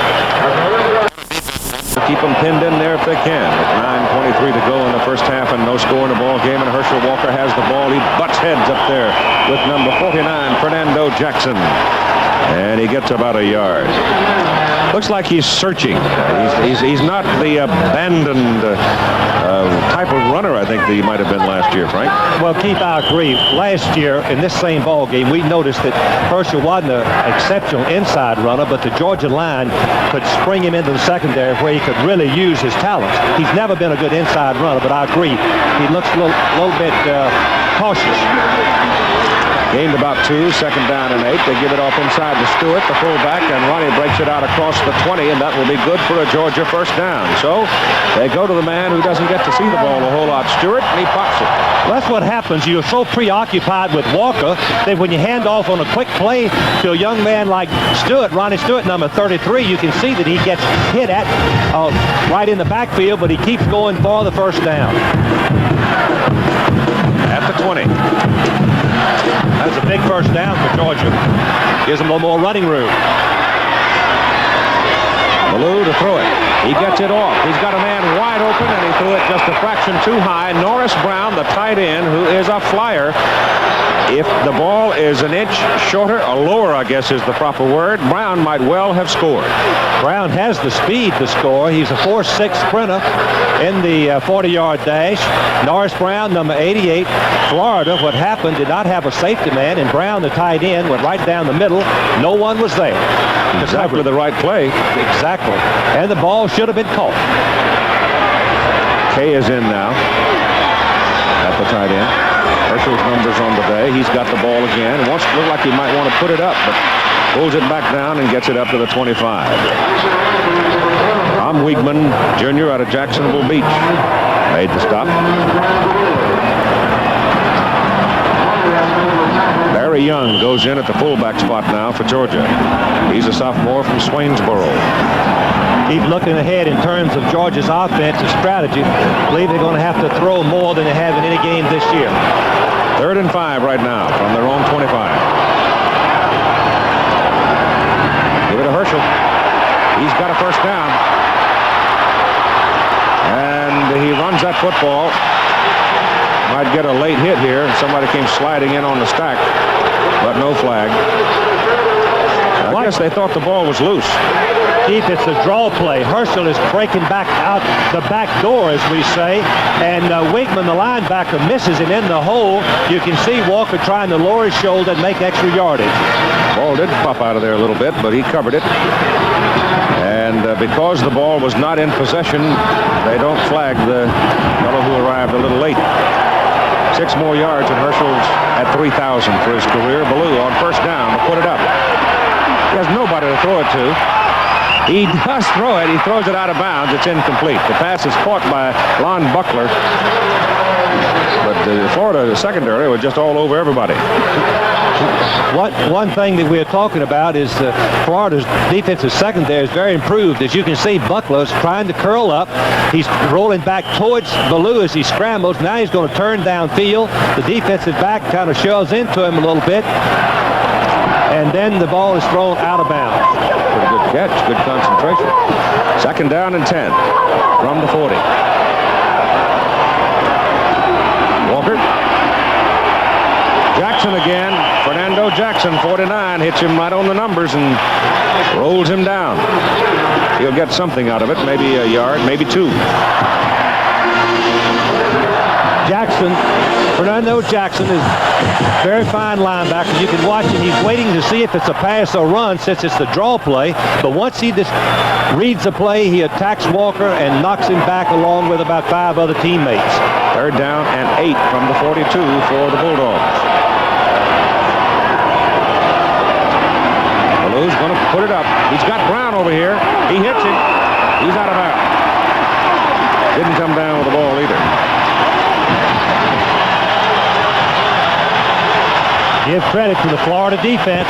Keep them pinned in there if they can. With 9:23 to go in the first half and no score in the ball game, and Herschel Walker has the ball. He butts heads up there with number 49, Fernando Jackson. And he gets about a yard. Looks like he's searching. He's not the abandoned type of runner I think that he might have been last year, Frank. Well, Keith, I agree. Last year in this same ball game, we noticed that Herschel wasn't an exceptional inside runner, but the Georgia line could spring him into the secondary where he could really use his talents. He's never been a good inside runner, but I agree. He looks a little bit cautious. Gained about 2, 2nd down and 8. They give it off inside to Stewart, the fullback, and Ronnie breaks it out across the 20, and that will be good for a Georgia first down. So they go to the man who doesn't get to see the ball a whole lot, Stewart, and he pops it. Well, that's what happens. You're so preoccupied with Walker that when you hand off on a quick play to a young man like Stewart, Ronnie Stewart, number 33, you can see that he gets hit at right in the backfield, but he keeps going for the first down. At the 20. That's a big first down for Georgia. Gives them a little more running room. Ballou to throw it. He gets it off. He's got a man wide open, and he threw it just a fraction too high. Norris Brown, the tight end, who is a flyer. If the ball is an inch shorter, or lower, I guess is the proper word, Brown might well have scored. Brown has the speed to score. He's a 4.6 sprinter in the 40-yard dash. Norris Brown, number 88, Florida. What happened, did not have a safety man, and Brown, the tight end, went right down the middle. No one was there. Exactly the right play. Exactly. And the ball should have been caught. Kay is in now at the tight end. Herschel's numbers on the day. He's got the ball again. It wants to look like he might want to put it up, but pulls it back down and gets it up to the 25. Tom Wiegman, Jr. out of Jacksonville Beach, made the stop. Barry Young goes in at the fullback spot now for Georgia. He's a sophomore from Swainsboro. Keep looking ahead in terms of Georgia's offensive strategy. I believe they're going to have to throw more than they have in any game this year. 3rd and 5 right now from their own 25. Give it to Herschel. He's got a first down. And he runs that football. Might get a late hit here. Somebody came sliding in on the stack, but no flag. I guess they thought the ball was loose. Keith, it's a draw play. Herschel is breaking back out the back door, as we say, and Wiegman, the linebacker, misses him in the hole. You can see Walker trying to lower his shoulder and make extra yardage. Ball did pop out of there a little bit, but he covered it. And because the ball was not in possession, they don't flag the fellow who arrived a little late. 6 more yards, and Herschel's at 3,000 for his career. Ballou on first down to put it up. He has nobody to throw it to. He does throw it. He throws it out of bounds. It's incomplete. The pass is caught by Lon Buckler. But the Florida secondary was just all over everybody. One thing that we're talking about is Florida's defensive secondary is very improved. As you can see, Buckler's trying to curl up. He's rolling back towards Ballou as he scrambles. Now he's going to turn downfield. The defensive back kind of shoves into him a little bit. And then the ball is thrown out of bounds. Pretty good catch, good concentration. 2nd down and 10 from the 40. Walker. Jackson again. Fernando Jackson, 49, hits him right on the numbers and rolls him down. He'll get something out of it, maybe a yard, maybe 2. Fernando Jackson is a very fine linebacker. You can watch him. He's waiting to see if it's a pass or run since it's the draw play. But once he just reads the play, he attacks Walker and knocks him back along with about 5 other teammates. 3rd down and 8 from the 42 for the Bulldogs. Ballou Who's going to put it up? He's got Brown over here. He hits it. He's out of bounds. Didn't come down with the ball either. Give credit to the Florida defense.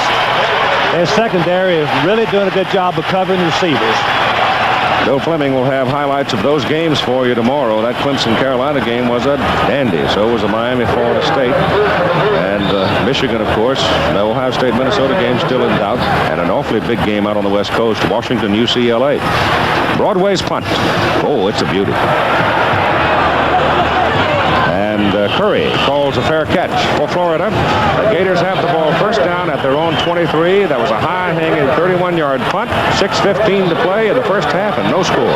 Their secondary is really doing a good job of covering receivers. Bill Fleming will have highlights of those games for you tomorrow. That Clemson-Carolina game was a dandy. So was the Miami-Florida State. And Michigan, of course. The Ohio State-Minnesota game still in doubt. And an awfully big game out on the West Coast. Washington-UCLA. Broadway's punt. Oh, it's a beauty. And Curry calls a fair catch for Florida. The Gators have the ball first down at their own 23. That was a high-hanging 31-yard punt. 6:15 to play in the first half and no score.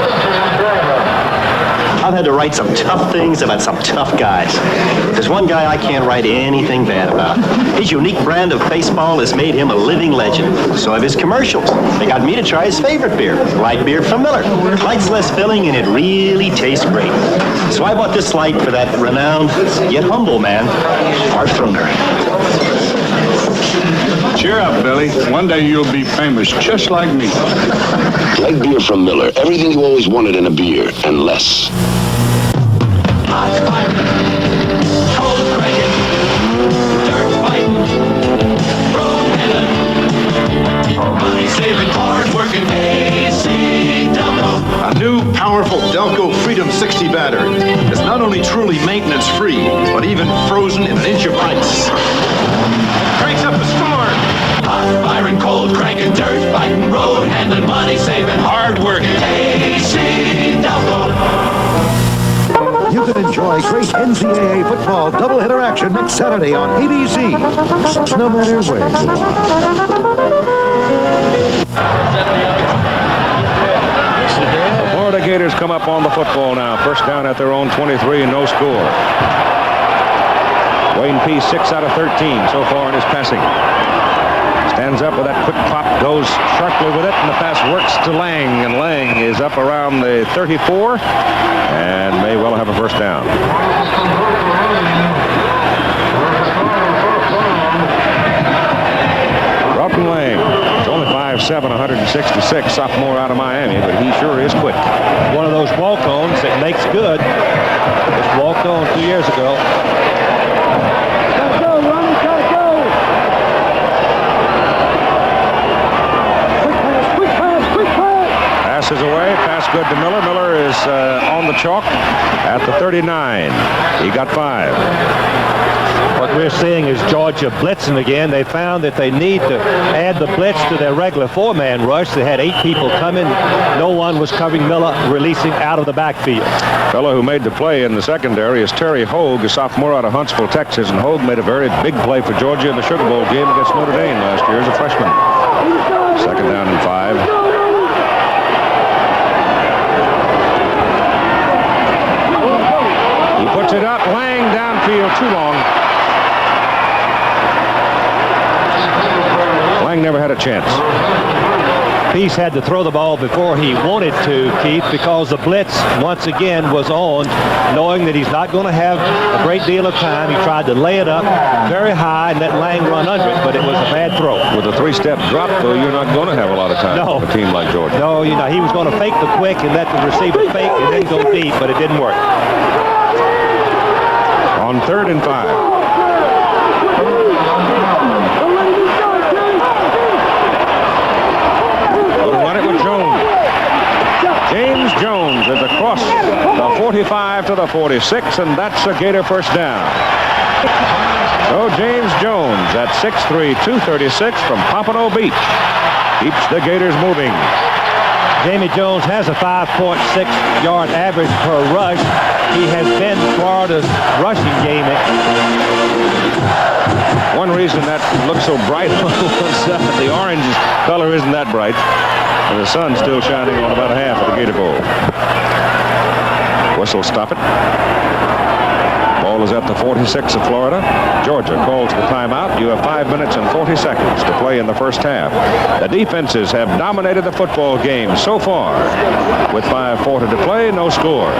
I've had to write some tough things about some tough guys. There's one guy I can't write anything bad about. His unique brand of baseball has made him a living legend. So have his commercials. They got me to try his favorite beer, light beer from Miller. Light's less filling and it really tastes great. So I bought this light for that renowned yet humble man, Art Thrumner. Cheer up, Billy. One day you'll be famous just like me. Light beer from Miller. Everything you always wanted in a beer, and less. Hot fire, cold cranking, dirt fighting, road heading, money saving, hard working, AC Delco. A new, powerful Delco Freedom 60 battery is not only truly maintenance free, but even frozen in an inch of ice. Cranks up the storm. Hot firing, cold cranking, dirt fighting, road handling, money saving, hard working, AC Delco. You can enjoy great NCAA football doubleheader action next Saturday on ABC. No matter where you are. The Florida Gators come up on the football now. First down at their own 23 and no score. Wayne Peace 6 out of 13 so far in his passing. Stands up with that quick pop, goes sharply with it, and the pass works to Lang, and Lang is up around the 34 and may well have a first down. Broughton Lang is only 5'7", 166, sophomore out of Miami, but he sure is quick. One of those walk-ons that makes good. Just walked on 2 years ago. Passes away, pass good to Miller. Miller is on the chalk at the 39. He got 5. What we're seeing is Georgia blitzing again. They found that they need to add the blitz to their regular 4-man rush. They had 8 people coming. No one was covering Miller, releasing out of the backfield. Fellow who made the play in the secondary is Terry Hogue, a sophomore out of Huntsville, Texas. And Hogue made a very big play for Georgia in the Sugar Bowl game against Notre Dame last year as a freshman. Second down and 5. Puts it up, Lang downfield, too long. Lang never had a chance. Peace had to throw the ball before he wanted to, Keith, because the blitz once again was on, knowing that he's not going to have a great deal of time. He tried to lay it up very high and let Lang run under it, but it was a bad throw. With a 3-step drop, though, you're not going to have a lot of time for a team like Georgia. No, you know, he was going to fake the quick and let the receiver fake and then go deep, but it didn't work. On 3rd and 5. We'll run it with Jones. James Jones is across the 45 to the 46, and that's a Gator first down. So James Jones at 6'3", 236 from Pompano Beach keeps the Gators moving. Jamie Jones has a 5.6-yard average per rush. He has been Florida's rushing game. One reason that looks so bright was the orange color isn't that bright, and the sun's still shining on about half of the Gator Bowl. Whistle stop it. Ball is at the 46 of Florida. Georgia calls the timeout. You have 5 minutes and 40 seconds to play in the first half. The defenses have dominated the football game so far. With 5:40 to play, no score.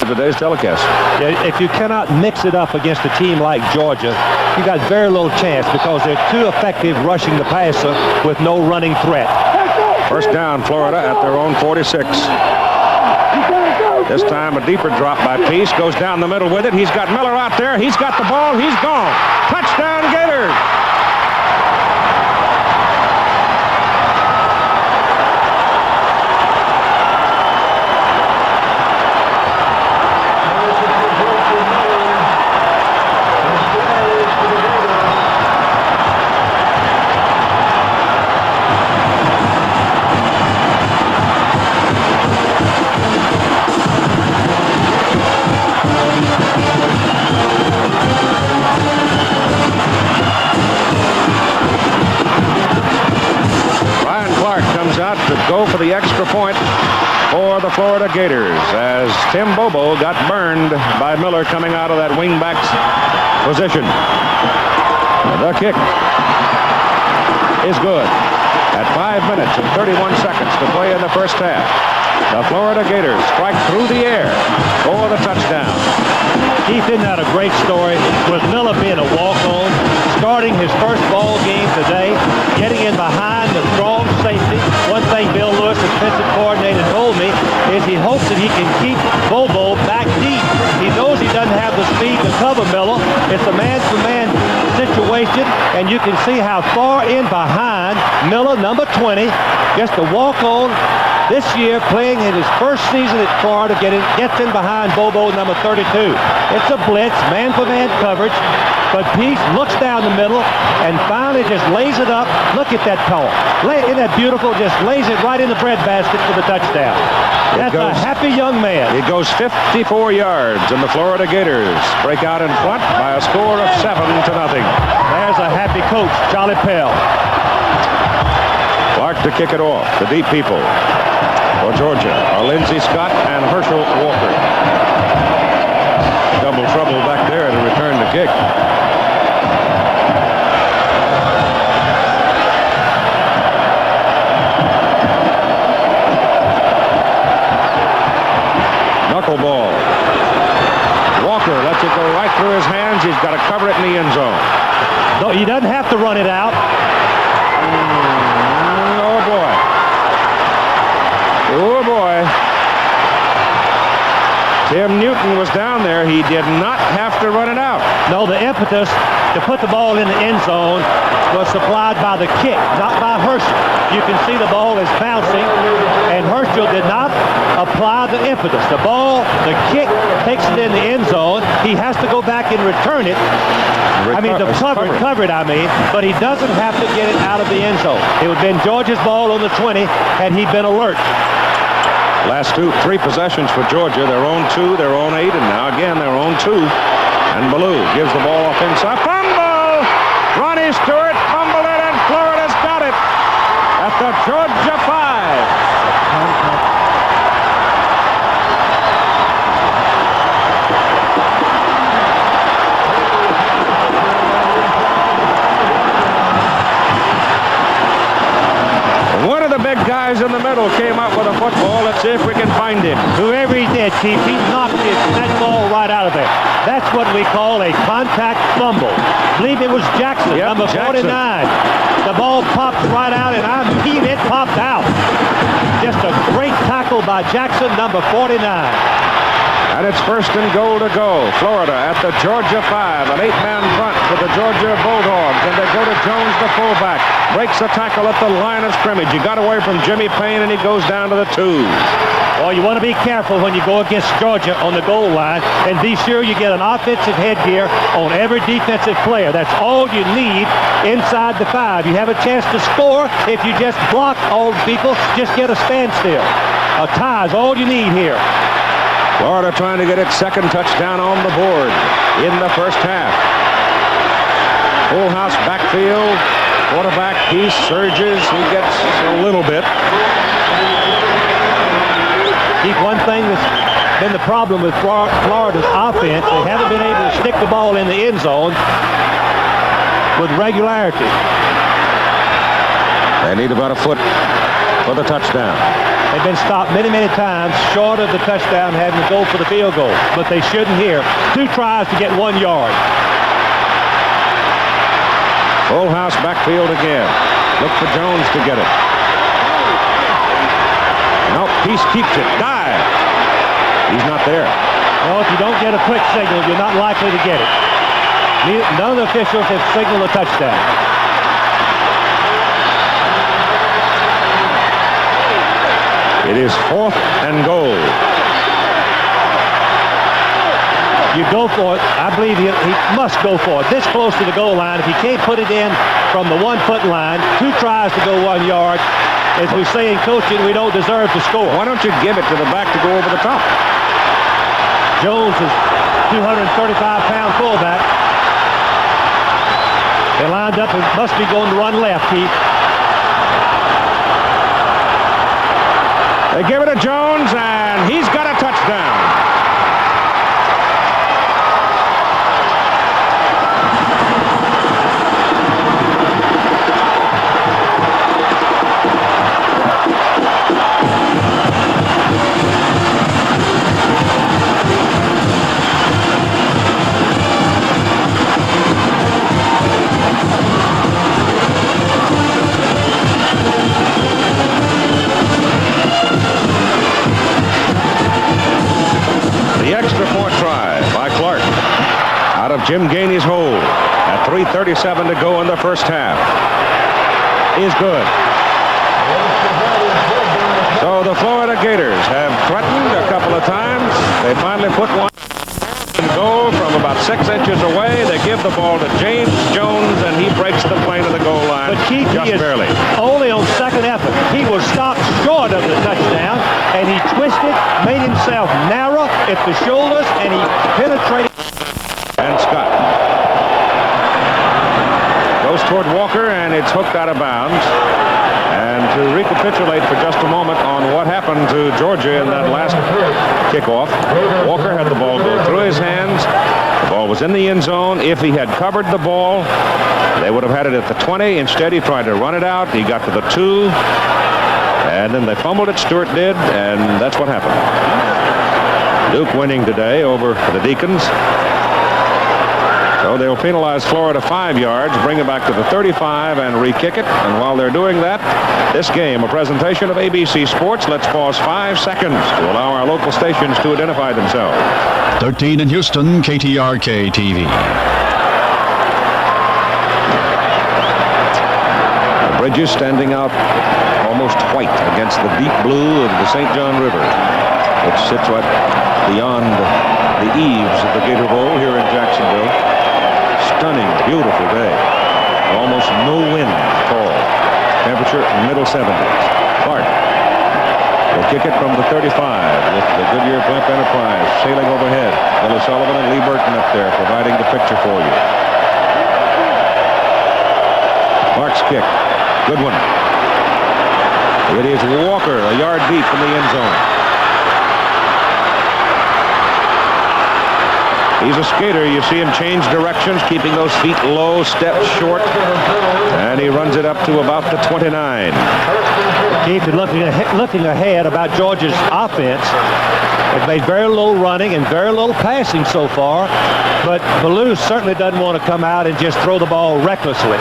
Today today's telecast. Yeah, if you cannot mix it up against a team like Georgia, you got very little chance because they're too effective rushing the passer with no running threat. First down, Florida at their own 46. This time a deeper drop by Peace. Goes down the middle with it. He's got Miller out there. He's got the ball. He's gone. Touchdown, Gators. Go for the extra point for the Florida Gators as Tim Bobo got burned by Miller coming out of that wingback's position. The kick is good at 5 minutes and 31 seconds to play in the first half. The Florida Gators strike through the air for the touchdown. Keith, isn't that a great story? With Miller being a walk-on, starting his first ball game today, getting in behind the strong safety. One thing Bill Lewis, the defensive coordinator, told me is he hopes that he can keep Bobo back deep. He knows he doesn't have the speed to cover Miller. It's a man-to-man situation, and you can see how far in behind Miller, number 20, just a walk-on this year, playing in his first season at Florida, gets in behind Bobo, number 32. It's a blitz, man-for-man coverage, but Peace looks down the middle and finally just lays it up. Look at that call. Isn't that beautiful? Just lays it right in the breadbasket for the touchdown. That's a happy young man. He goes 54 yards, and the Florida Gators break out in front by a score of 7-0. There's a happy coach, Charlie Pell. Clark to kick it off. The deep people for Georgia are Lindsey Scott and Herschel Walker. Double trouble back there to return the kick. Knuckleball. Walker lets it go right through his hands. He's got to cover it in the end zone. No, he doesn't have to run it out. Oh, boy. Oh, boy. Tim Newton was down there. He did not have to run it out. No, the impetus to put the ball in the end zone was supplied by the kick, not by Herschel. You can see the ball is bouncing, and Herschel did not apply the impetus. The ball, the kick takes it in the end zone. He has to go back and return it. Cover it, but he doesn't have to get it out of the end zone. It would have been Georgia's ball on the 20 had he been alert. Last three possessions for Georgia, their own 2, their own 8, and now again their own 2. And Ballou gives the ball off inside. Fumble! Ronnie Stewart fumbled it, and Florida's got it at the Georgia 5. One of the big guys in the middle came up with a football. Let's see if we can find him. Whoever he did, Chief, he knocked that ball right out of there. That's what we call a contact fumble. I believe it was Jackson, number 49. The ball popped right out, and I mean it popped out. Just a great tackle by Jackson, number 49. And it's first and goal to go. Florida at the Georgia 5, an 8-man front for the Georgia Bulldogs. And they go to Jones, the fullback. Breaks the tackle at the line of scrimmage. He got away from Jimmy Payne, and he goes down to the 2. Well, you want to be careful when you go against Georgia on the goal line, and be sure you get an offensive headgear on every defensive player. That's all you need inside the 5. You have a chance to score if you just block all people, just get a standstill. A tie is all you need here. Florida trying to get its second touchdown on the board in the first half. Full house backfield. Quarterback, he surges. He gets a little bit. Keep one thing that's been the problem with Florida's offense. They haven't been able to stick the ball in the end zone with regularity. They need about a foot for the touchdown. They've been stopped many, many times short of the touchdown, having to go for the field goal. But they shouldn't here. 2 tries to get 1 yard. Full house backfield again. Look for Jones to get it. Nope, Peace keeps it. Dive. He's not there. Well, if you don't get a quick signal, you're not likely to get it. None of the officials have signaled a touchdown. It is 4th and goal. You go for it. I believe he must go for it. This close to the goal line. If he can't put it in from the 1-foot line, 2 tries to go 1 yard. As we say in coaching, we don't deserve to score. Why don't you give it to the back to go over the top? Jones is 235-pound fullback. They lined up and must be going to run left, Keith. They give it to Jones, and he's got a touchdown. Jim Gainey's hold at 3:37 to go in the first half is good. So the Florida Gators have threatened a couple of times. They finally put one in goal from about 6 inches away. They give the ball to James Jones, and he breaks the plane of the goal line. But Keith, just barely. Only on second effort. He was stopped short of the touchdown, and he twisted, made himself narrow at the shoulders, and he penetrated. And Scott goes toward Walker, and it's hooked out of bounds. And to recapitulate for just a moment on what happened to Georgia in that last kickoff, Walker had the ball go through his hands. The ball was in the end zone. If he had covered the ball, they would have had it at the 20. Instead, he tried to run it out. He got to the 2, and then they fumbled it. Stewart did, and that's what happened. Duke winning today over the Deacons. So they'll penalize Florida 5 yards, bring it back to the 35, and re-kick it. And while they're doing that, this game, a presentation of ABC Sports. Let's pause 5 seconds to allow our local stations to identify themselves. 13 in Houston, KTRK TV. The bridges standing out almost white against the deep blue of the St. John River, which sits right beyond the eaves of the Gator Bowl here in Jacksonville. Stunning, beautiful day. Almost no wind at all. Temperature middle 70s. Clark will kick it from the 35 with the Goodyear Blimp Enterprise sailing overhead. Billy Sullivan and Lee Burton up there providing the picture for you. Clark's kick. Good one. It is Walker, a yard deep in the end zone. He's a skater. You see him change directions, keeping those feet low, steps short, and he runs it up to about the 29. Keith, looking ahead about Georgia's offense, they've made very little running and very little passing so far, but Ballou certainly doesn't want to come out and just throw the ball recklessly.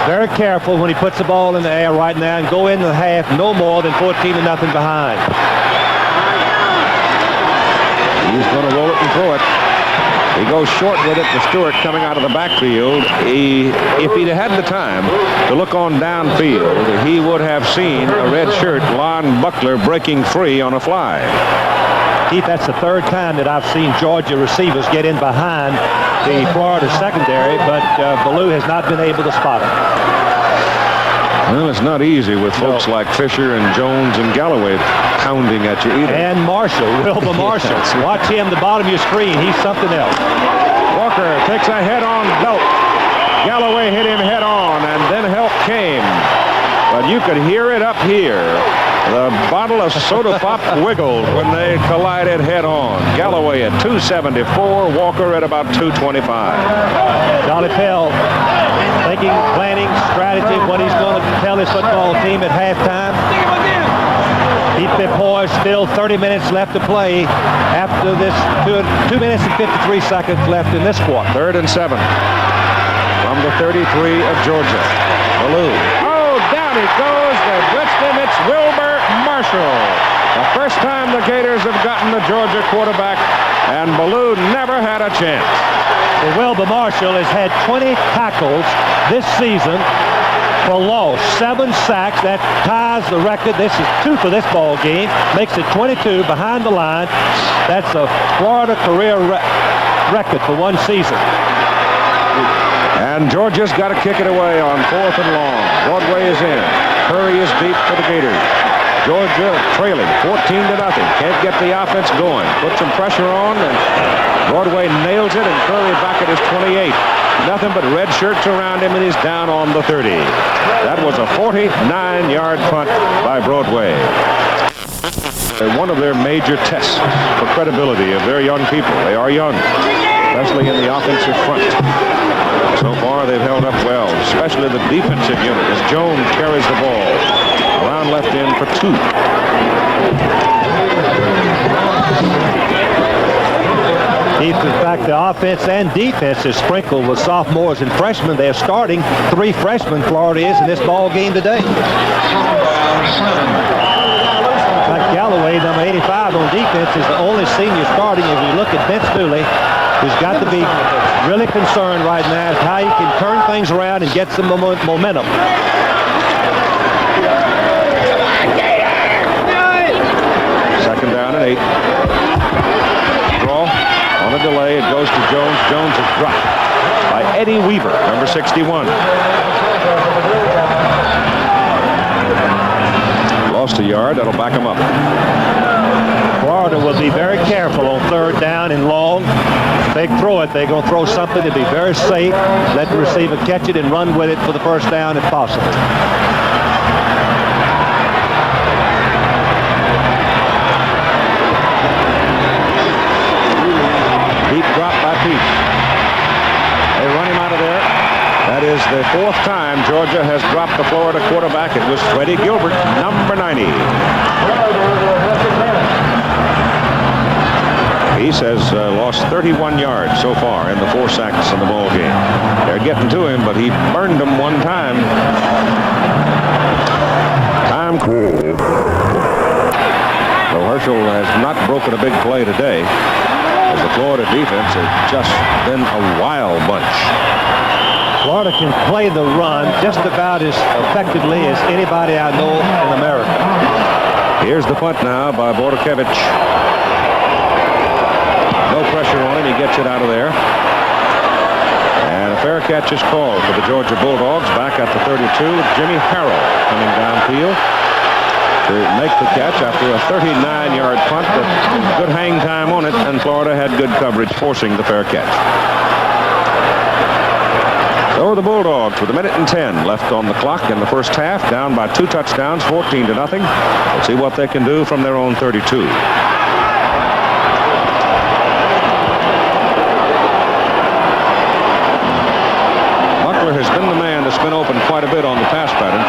Very careful when he puts the ball in the air right now and go into the half no more than 14-0 behind. He's going to roll it and throw it. He goes short with it to Stewart coming out of the backfield. If he'd had the time to look on downfield, he would have seen a red shirt, Lon Buckler, breaking free on a fly. Keith, that's the third time that I've seen Georgia receivers get in behind the Florida secondary, but Ballou has not been able to spot it. Well, it's not easy with folks like Fisher and Jones and Galloway pounding at you either. And Marshall, Wilbur Marshall. Yes. Watch him, the bottom of your screen. He's something else. Walker takes a head-on belt. Galloway hit him head-on, and then help came. But you could hear it up here. The bottle of soda pop wiggled when they collided head-on. Galloway at 274, Walker at about 225. Dolly Pell thinking, planning, strategy, what he's going to tell his football team at halftime. Keep it poised. Still 30 minutes left to play after this 2 minutes and 53 seconds left in this quarter. 3rd and 7 from the 33 of Georgia. Ballou. Oh, down he goes. They blitzed him. It's Wilbur Marshall. The first time the Gators have gotten the Georgia quarterback, and Ballou never had a chance. Well, Wilbur Marshall has had 20 tackles this season for loss. 7 sacks. That ties the record. This is 2 for this ball game. Makes it 22 behind the line. That's a Florida career record for one season. And Georgia's got to kick it away on 4th and long. Broadway is in. Curry is deep for the Gators. Georgia trailing 14-0. Can't get the offense going. Put some pressure on, and Broadway nails it, and Curry back at his 28. Nothing but red shirts around him, and he's down on the 30. That was a 49-yard punt by Broadway. One of their major tests for credibility of their young people. They are young, especially in the offensive front. So far, they've held up well, especially the defensive unit as Jones carries the ball. Around left in for 2. In fact, the offense and defense is sprinkled with sophomores and freshmen. They're starting 3 freshmen, Florida is, in this ball game today. In fact, Galloway, number 85 on defense, is the only senior starting. If you look at Vince Dooley, who's got to be really concerned right now as how he can turn things around and get some momentum. Second down and 8. Draw on a delay. It goes to Jones. Jones is dropped by Eddie Weaver, number 61. Lost a yard. That'll back him up. Florida will be very careful on 3rd down and long. If they throw it, they're going to throw something to be very safe. Let the receiver catch it and run with it for the first down if possible. Deep drop by Pete. They run him out of there. That is the 4th time Georgia has dropped the Florida quarterback. It was Freddie Gilbert, number 90. Peace has lost 31 yards so far in the 4 sacks in the ball game. They're getting to him, but he burned them one time. Time cool. So Herschel has not broken a big play today, as the Florida defense has just been a wild bunch. Florida can play the run just about as effectively as anybody I know in America. Here's the punt now by Bordakovich. No pressure on him. He gets it out of there. And a fair catch is called for the Georgia Bulldogs. Back at the 32, Jimmy Harrell coming downfield to make the catch after a 39-yard punt. But good hang time on it, and Florida had good coverage, forcing the fair catch. So the Bulldogs with 1:10 left on the clock in the first half, down by 2 touchdowns, 14-0. Let's see what they can do from their own 32. Has been the man that's been open quite a bit on the pass pattern.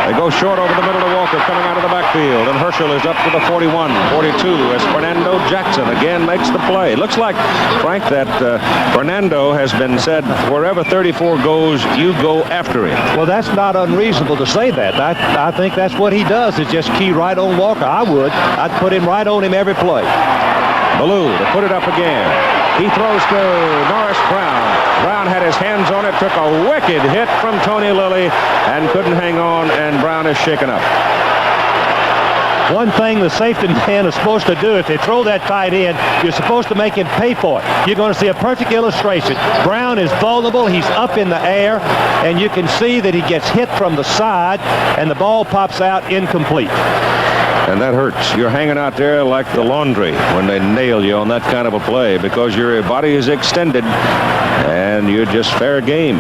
They go short over the middle to Walker coming out of the backfield, and Herschel is up to the 41, 42 as Fernando Jackson again makes the play. Looks like, Frank, that Fernando has been said, wherever 34 goes, you go after him. Well, that's not unreasonable to say that. I think that's what he does, is just key right on Walker. I'd put him right on him every play. Ballou to put it up again. He throws to Norris Brown. Brown had his hands on it, took a wicked hit from Tony Lilly, and couldn't hang on, and Brown is shaken up. One thing the safety man is supposed to do, if they throw that tight end, you're supposed to make him pay for it. You're going to see a perfect illustration. Brown is vulnerable. He's up in the air, and you can see that he gets hit from the side, and the ball pops out incomplete. And that hurts. You're hanging out there like the laundry when they nail you on that kind of a play, because your body is extended and you're just fair game.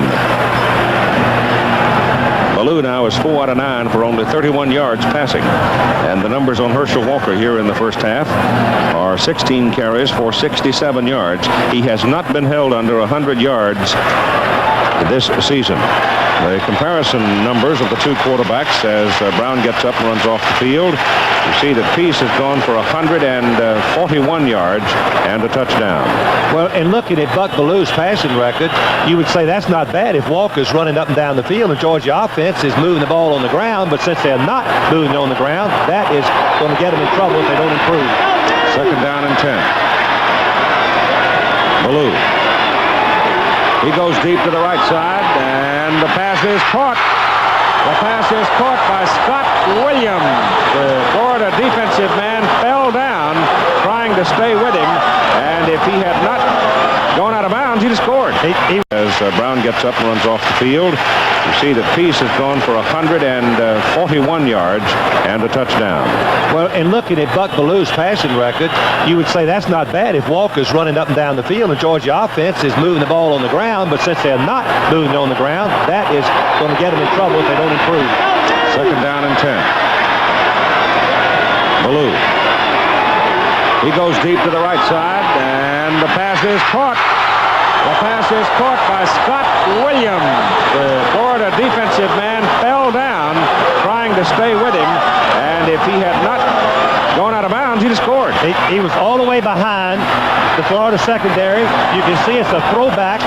Ballou now is 4 out of 9 for only 31 yards passing. And the numbers on Herschel Walker here in the first half are 16 carries for 67 yards. He has not been held under 100 yards this season. The comparison numbers of the two quarterbacks as Brown gets up and runs off the field. You see that Peace has gone for 141 yards and a touchdown. Well, and looking at Buck Ballew's passing record, you would say that's not bad if Walker's running up and down the field and Georgia offense is moving the ball on the ground. But since they're not moving on the ground, that is going to get them in trouble if they don't improve. Second down and 10. Ballew. He goes deep to the right side, and the pass is caught. The pass is caught by Scott Williams. The Florida defensive man fell down trying to stay with him, and if he had not gone out of bounds, he'd have scored. As Brown gets up and runs off the field, you see that Peace has gone for 141 yards and a touchdown. Well, and looking at Buck Ballew's passing record, you would say that's not bad if Walker's running up and down the field and Georgia offense is moving the ball on the ground. But since they're not moving on the ground, that is going to get them in trouble if they don't improve. Second down and 10. Ballew. He goes deep to the right side, and the pass is caught. The pass is caught by Scott Williams. The Florida defensive man fell down trying to stay with him, and if he had not gone out of bounds, he'd have scored. He was all the way behind the Florida secondary. You can see it's a throwback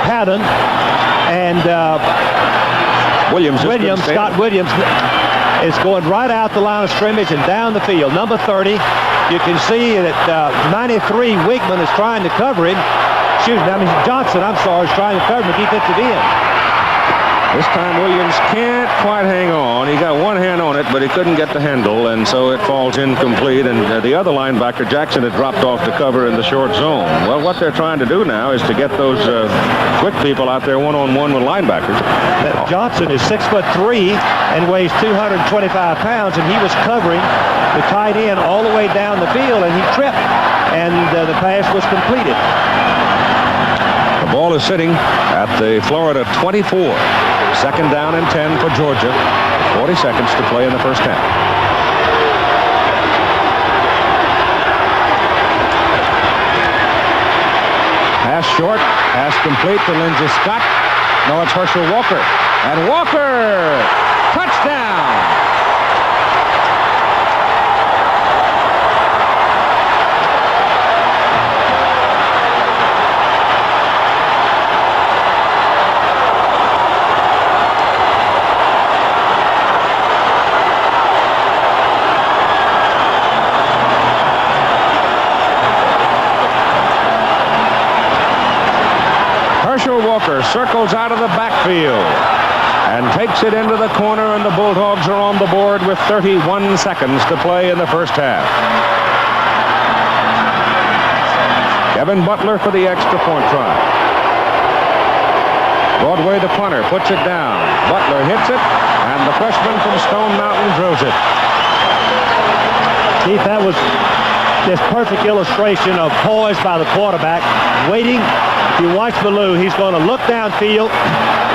pattern, and Scott Williams is going right out the line of scrimmage and down the field. Number 30, you can see that 93 Wigman is trying to cover him. Johnson, is trying to cover him defensive end. This time Williams can't quite hang on. He got one hand on it, but he couldn't get the handle, and so it falls incomplete. And the other linebacker, Jackson, had dropped off to cover in the short zone. Well, what they're trying to do now is to get those quick people out there one-on-one with linebackers. Johnson is 6'3" and weighs 225 pounds, and he was covering the tight end all the way down the field, and he tripped, and the pass was completed. The ball is sitting at the Florida 24. Second down and 10 for Georgia. 40 seconds to play in the first half. Pass short. Pass complete to Lindsey Scott. No, it's Herschel Walker. And Walker! Touchdown! Walker circles out of the backfield and takes it into the corner, and the Bulldogs are on the board with 31 seconds to play in the first half. Kevin Butler for the extra point try. Broadway, the punter, puts it down. Butler hits it, and the freshman from Stone Mountain throws it. Keith, that was this perfect illustration of poise by the quarterback, waiting. If you watch Ballew, he's going to look downfield,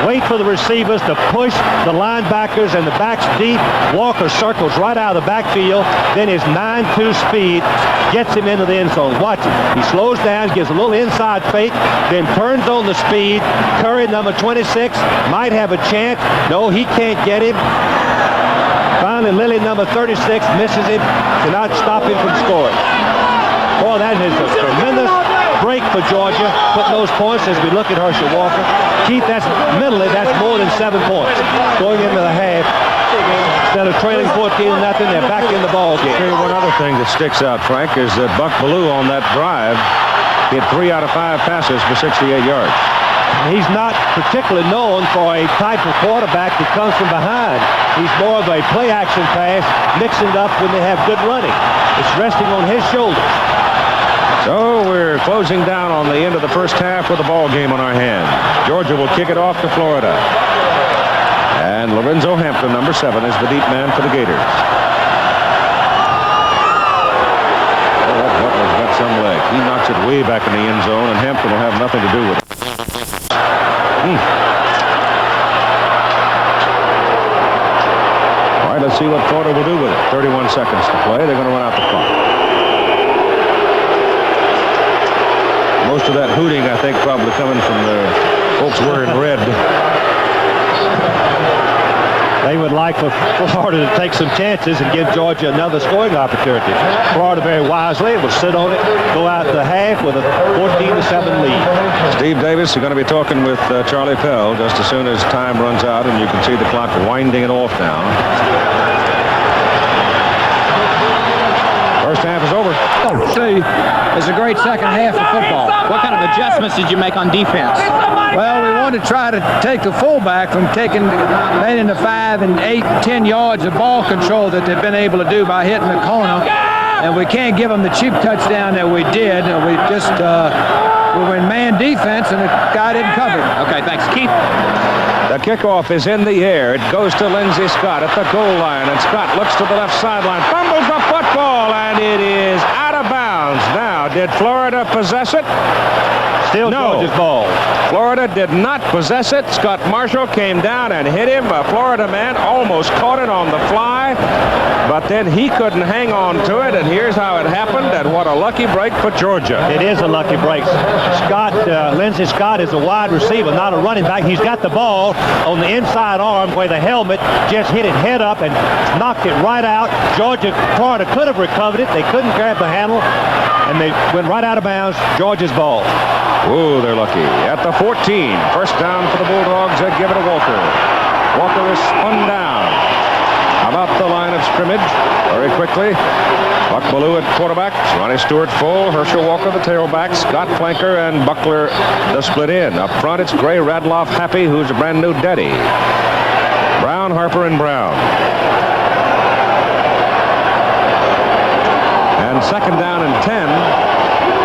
wait for the receivers to push the linebackers and the backs deep. Walker circles right out of the backfield. Then his 9.2 speed gets him into the end zone. Watch it. He slows down, gives a little inside fake, then turns on the speed. Curry, number 26, might have a chance. No, he can't get him. Finally, Lilly, number 36, misses him. Cannot stop him from scoring. Boy, that is a tremendous break for Georgia, putting those points as we look at Herschel Walker. Keith, that's more than 7 points. Going into the half, instead of trailing 14-0, they're back in the ball game. One other thing that sticks out, Frank, is that Buck Ballew on that drive hit 3 out of 5 passes for 68 yards. He's not particularly known for a type of quarterback that comes from behind. He's more of a play-action pass, mixing it up when they have good running. It's resting on his shoulders. So we're closing down on the end of the first half with a ball game on our hands. Georgia will kick it off to Florida. And Lorenzo Hampton, number 7, is the deep man for the Gators. Oh, that Butler's got some leg. He knocks it way back in the end zone, and Hampton will have nothing to do with it. All right, let's see what Florida will do with it. 31 seconds to play. They're going to run out the clock. Most of that hooting, I think, probably coming from the Folks wearing red. They would like for Florida to take some chances and give Georgia another scoring opportunity. Florida very wisely will sit on it, go out to the half with a 14-7 lead. Steve Davis is going to be talking with Charlie Pell just as soon as time runs out, and you can see the clock winding it off now. First half is over. See, it's a great second half of football. What kind of adjustments did you make on defense? Well, we wanted to try to take the fullback from gaining the 5 and 8, 10 yards of ball control that they've been able to do by hitting the corner. And we can't give them the cheap touchdown that we did. We just we were in man defense, and the guy didn't cover it. Okay, thanks, Keith. The kickoff is in the air. It goes to Lindsey Scott at the goal line, and Scott looks to the left sideline, fumbles the football, and it is out of bounds. Now, did Florida possess it? Still no. Georgia's ball. Florida did not possess it. Scott Marshall came down and hit him. A Florida man almost caught it on the fly, but then he couldn't hang on to it, and here's how it happened, and what a lucky break for Georgia. It is a lucky break. Lindsey Scott is a wide receiver, not a running back. He's got the ball on the inside arm where the helmet just hit it head up and knocked it right out. Florida could have recovered it. They couldn't grab the handle, and they went right out of bounds. Georgia's ball. Ooh, they're lucky. At the 14, first down for the Bulldogs. They give it to Walker. Walker is spun down about the line of scrimmage very quickly. Buck Ballou at quarterback. Ronnie Stewart full. Herschel Walker the tailback. Scott Flanker and Buckler the split in. Up front, it's Gray Radloff Happy, who's a brand new daddy. Brown, Harper, and Brown. And second down and 10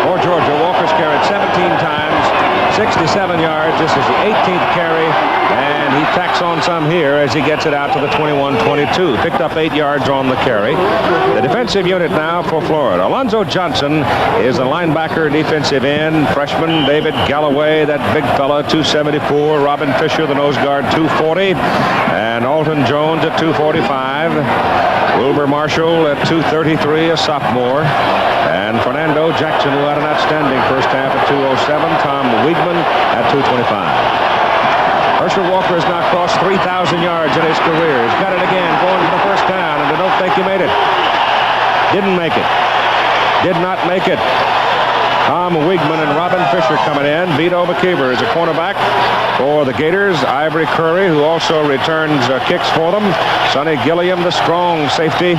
for Georgia. Walker's carried 17 times, 67 yards. This is the 18th carry, and he tacks on some here as he gets it out to the 21-22. Picked up 8 yards on the carry. The defensive unit now for Florida. Alonzo Johnson is a linebacker, defensive end. Freshman David Galloway, that big fella, 274. Robin Fisher, the nose guard, 240. And Alton Jones at 245. Wilbur Marshall at 233, a sophomore. And Fernando Jackson, who had an outstanding first half at 207. Tom Wiegman at 225. Herschel Walker has now crossed 3,000 yards in his career. He's got it again, going for the first down, and I don't think he made it. Didn't make it. Did not make it. Tom Wiegman and Robin Fisher coming in. Vito McKeever is a cornerback for the Gators. Ivory Curry, who also returns kicks for them. Sonny Gilliam, the strong safety.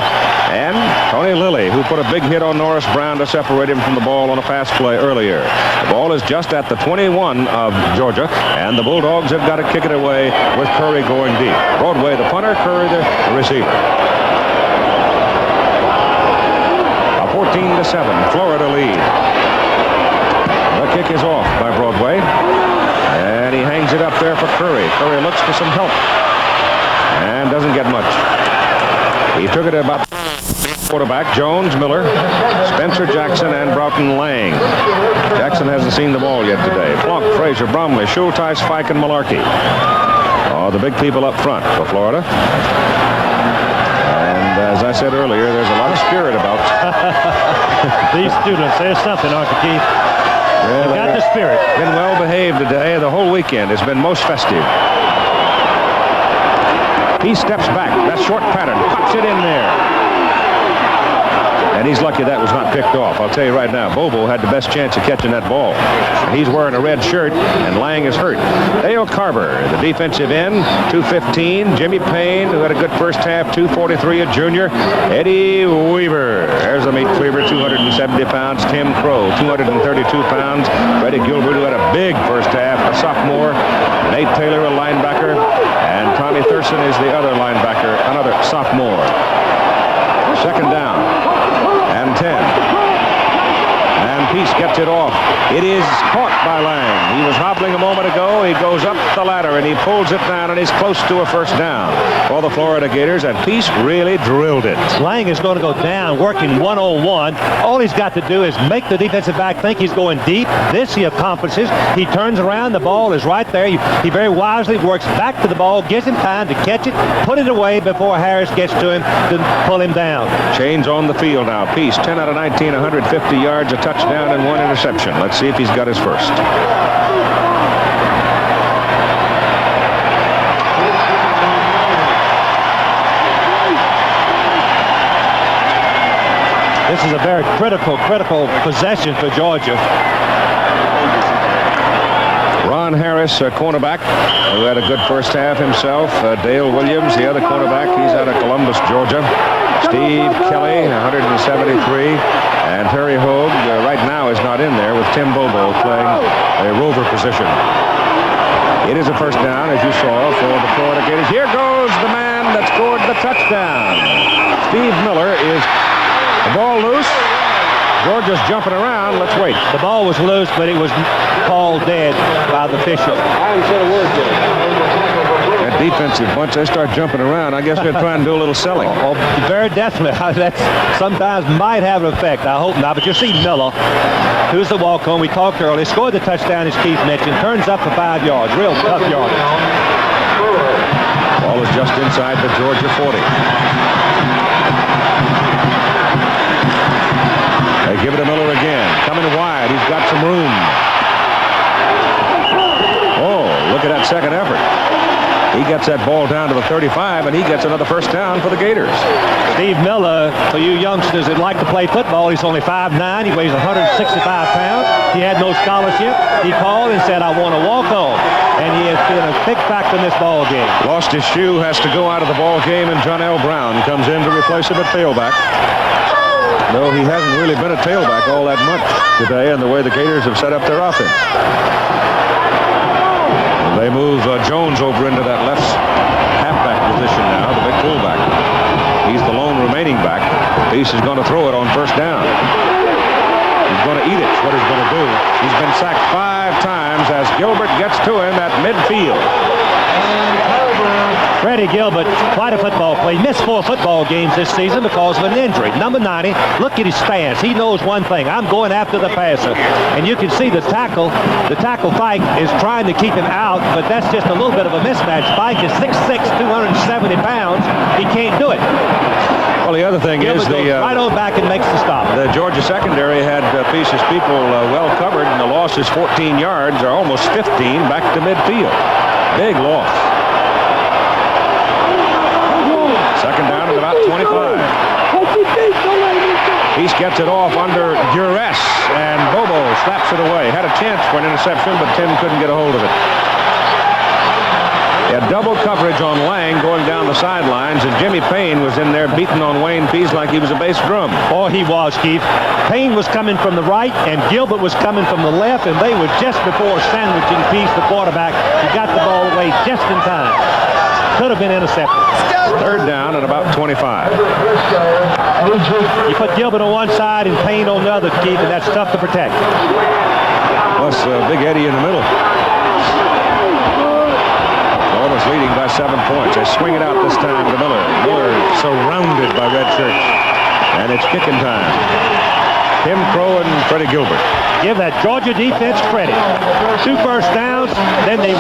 And Tony Lilly, who put a big hit on Norris Brown to separate him from the ball on a pass play earlier. The ball is just at the 21 of Georgia, and the Bulldogs have got to kick it away with Curry going deep. Broadway, the punter, Curry, the receiver. A 14-7, Florida lead. The kick is off by Broadway, and he hangs it up there for Curry. Curry looks for some help and doesn't get much. He took it about quarterback, Jones, Miller, Spencer Jackson, and Broughton Lang. Jackson hasn't seen the ball yet today. Plonk, Frazier, Bromley, Schulteis, Fike, and Malarkey. Oh, the big people up front for Florida. And as I said earlier, there's a lot of spirit about. These students, there's something, Uncle Keith. Yeah, they got the spirit. Been well behaved today. The whole weekend has been most festive. He steps back. That short pattern. Pops it in there. And he's lucky that was not picked off. I'll tell you right now, Bobo had the best chance of catching that ball. He's wearing a red shirt, and Lang is hurt. Dale Carver, the defensive end, 215. Jimmy Payne, who had a good first half, 243, a junior. Eddie Weaver, there's a meat cleaver, 270 pounds. Tim Crow, 232 pounds. Freddie Gilbert, who had a big first half, a sophomore. Nate Taylor, a linebacker. And Tommy Thurston is the other linebacker, another sophomore. Second down. And 10. And Peace gets it off. It is caught by Lang. He was hobbling a moment ago. He goes up the ladder and he pulls it down, and he's close to a first down for the Florida Gators, and Peace really drilled it. Lang is going to go down working one-on-one. All he's got to do is make the defensive back think he's going deep. This he accomplishes. He turns around. The ball is right there. He very wisely works back to the ball, gives him time to catch it, put it away before Harris gets to him to pull him down. Chains on the field now. Peace, 10 out of 19, 150 yards, a touchdown, and 1 interception. Let's see if he's got his first. This is a very critical possession for Georgia. Ron Harris, a cornerback, who had a good first half himself. Dale Williams, the other cornerback, he's out of Columbus, Georgia. Steve Kelly, 173. And Terry Hogue, right now, is not in there with Tim Bobo playing a rover position. It is a first down, as you saw, for the Florida Gators. Here goes the man that scored the touchdown. Steve Miller is the ball loose. Georgia's jumping around. Let's wait. The ball was loose, but it was called dead by the official. That defensive bunch, they start jumping around. I guess they're trying to do a little selling. Oh, very definitely. That sometimes might have an effect. I hope not. But you see Miller, who's the walk-on. We talked earlier. Scored the touchdown, as Keith mentioned. Turns up for 5 yards. Real tough yardage. Ball is just inside the Georgia 40. They give it to Miller again. Coming wide. He's got some room. Oh, look at that second effort. He gets that ball down to the 35, and he gets another first down for the Gators. Steve Miller, for you youngsters that like to play football, he's only 5'9". He weighs 165 pounds. He had no scholarship. He called and said, I want to walk on. And he has been a big factor in this ball game. Lost his shoe, has to go out of the ball game, and John L. Brown comes in to replace him at tailback. No, he hasn't really been a tailback all that much today, and the way the Gators have set up their offense. They move Jones over into that left halfback position now, the big fullback. He's the lone remaining back. Peace is going to throw it on first down. He's going to eat it. That's what he's going to do. He's been sacked 5 times as Gilbert gets to him at midfield. Freddie Gilbert, quite a football player. He missed 4 football games this season because of an injury. Number 90, look at his stance. He knows one thing. I'm going after the passer. And you can see the tackle Fike is trying to keep him out, but that's just a little bit of a mismatch. Fike is 6'6", 270 pounds. He can't do it. Well, the other thing Gilbert is the right on back and makes the stop. The Georgia secondary had Peace's people well covered, and the loss is 14 yards, or almost 15, back to midfield. Big loss. Second down at about 25. Peace gets it off under duress, and Bobo slaps it away. Had a chance for an interception, but Tim couldn't get a hold of it. He had double coverage on Lang going down the sidelines, and Jimmy Payne was in there beating on Wayne Peace like he was a bass drum. Oh, he was, Keith. Payne was coming from the right, and Gilbert was coming from the left, and they were just before sandwiching Peace, the quarterback. He got the ball away just in time. Could have been intercepted. Third down at about 25. You put Gilbert on one side and Payne on the other, Keith, and that's tough to protect. Plus Big Eddie in the middle. Florida's leading by 7 points. They swing it out this time to Miller. Miller surrounded by red shirts. And it's kicking time. Tim Crow and Freddie Gilbert. Give that Georgia defense credit. 2 first downs, then they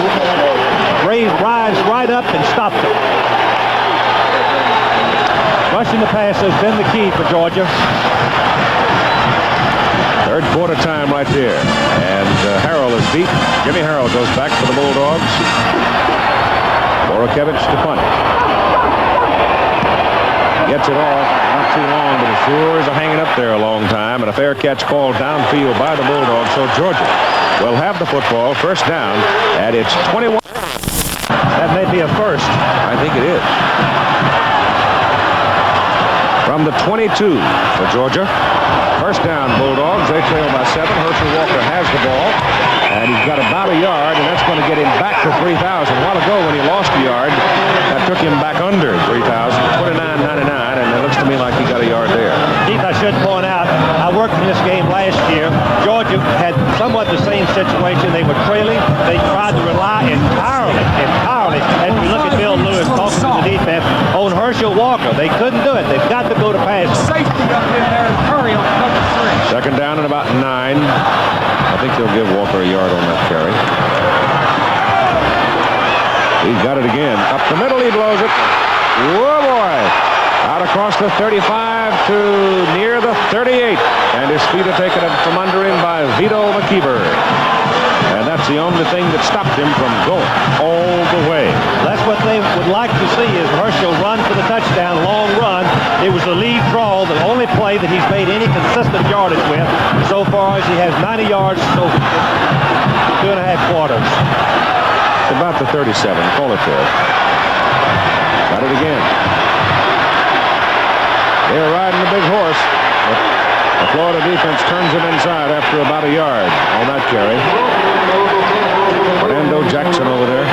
rise right up and stopped it. Rushing the pass has been the key for Georgia. Third quarter time right there. And Harrell is beat. Jimmy Harrell goes back for the Bulldogs. Borokevich to punt. Gets it off. Not too long, but it sure is hanging up there a long time. And a fair catch called downfield by the Bulldogs. So Georgia will have the football first down at its 21. That may be a first. I think it is. From the 22 for Georgia. First down, Bulldogs. They trail by 7. Herschel Walker has the ball. And he's got about a yard, and that's going to get him back to 3,000. A while ago when he lost a yard, that took him back under 3,000, 29.99, and it looks to me like he got a yard there. Keith, I should point out, I worked in this game last year. Georgia had somewhat the same situation. They were trailing. They tried to rely entirely, as we look at Bill Lewis talking to the defense, on Herschel Walker. They couldn't do it. They've got to go to pass. Safety got in there and hurry on number 3. Second down and about 9. I think they'll give Walker a yard on that carry. He's got it again. Up the middle, he blows it. Whoa, boy. Out across the 35 to near the 38. And his feet are taken from under him by Vito McKeever. And that's the only thing that stopped him from going all the way. That's what they would like to see is Herschel run for the touchdown, long run, It was the lead draw, the only play that he's made any consistent yardage with. So far as he has 90 yards, so 2.5 quarters. It's about the 37. Call it there. Got it again. They're riding the big horse. The Florida defense turns him inside after about a yard on that carry. Fernando Jackson over there.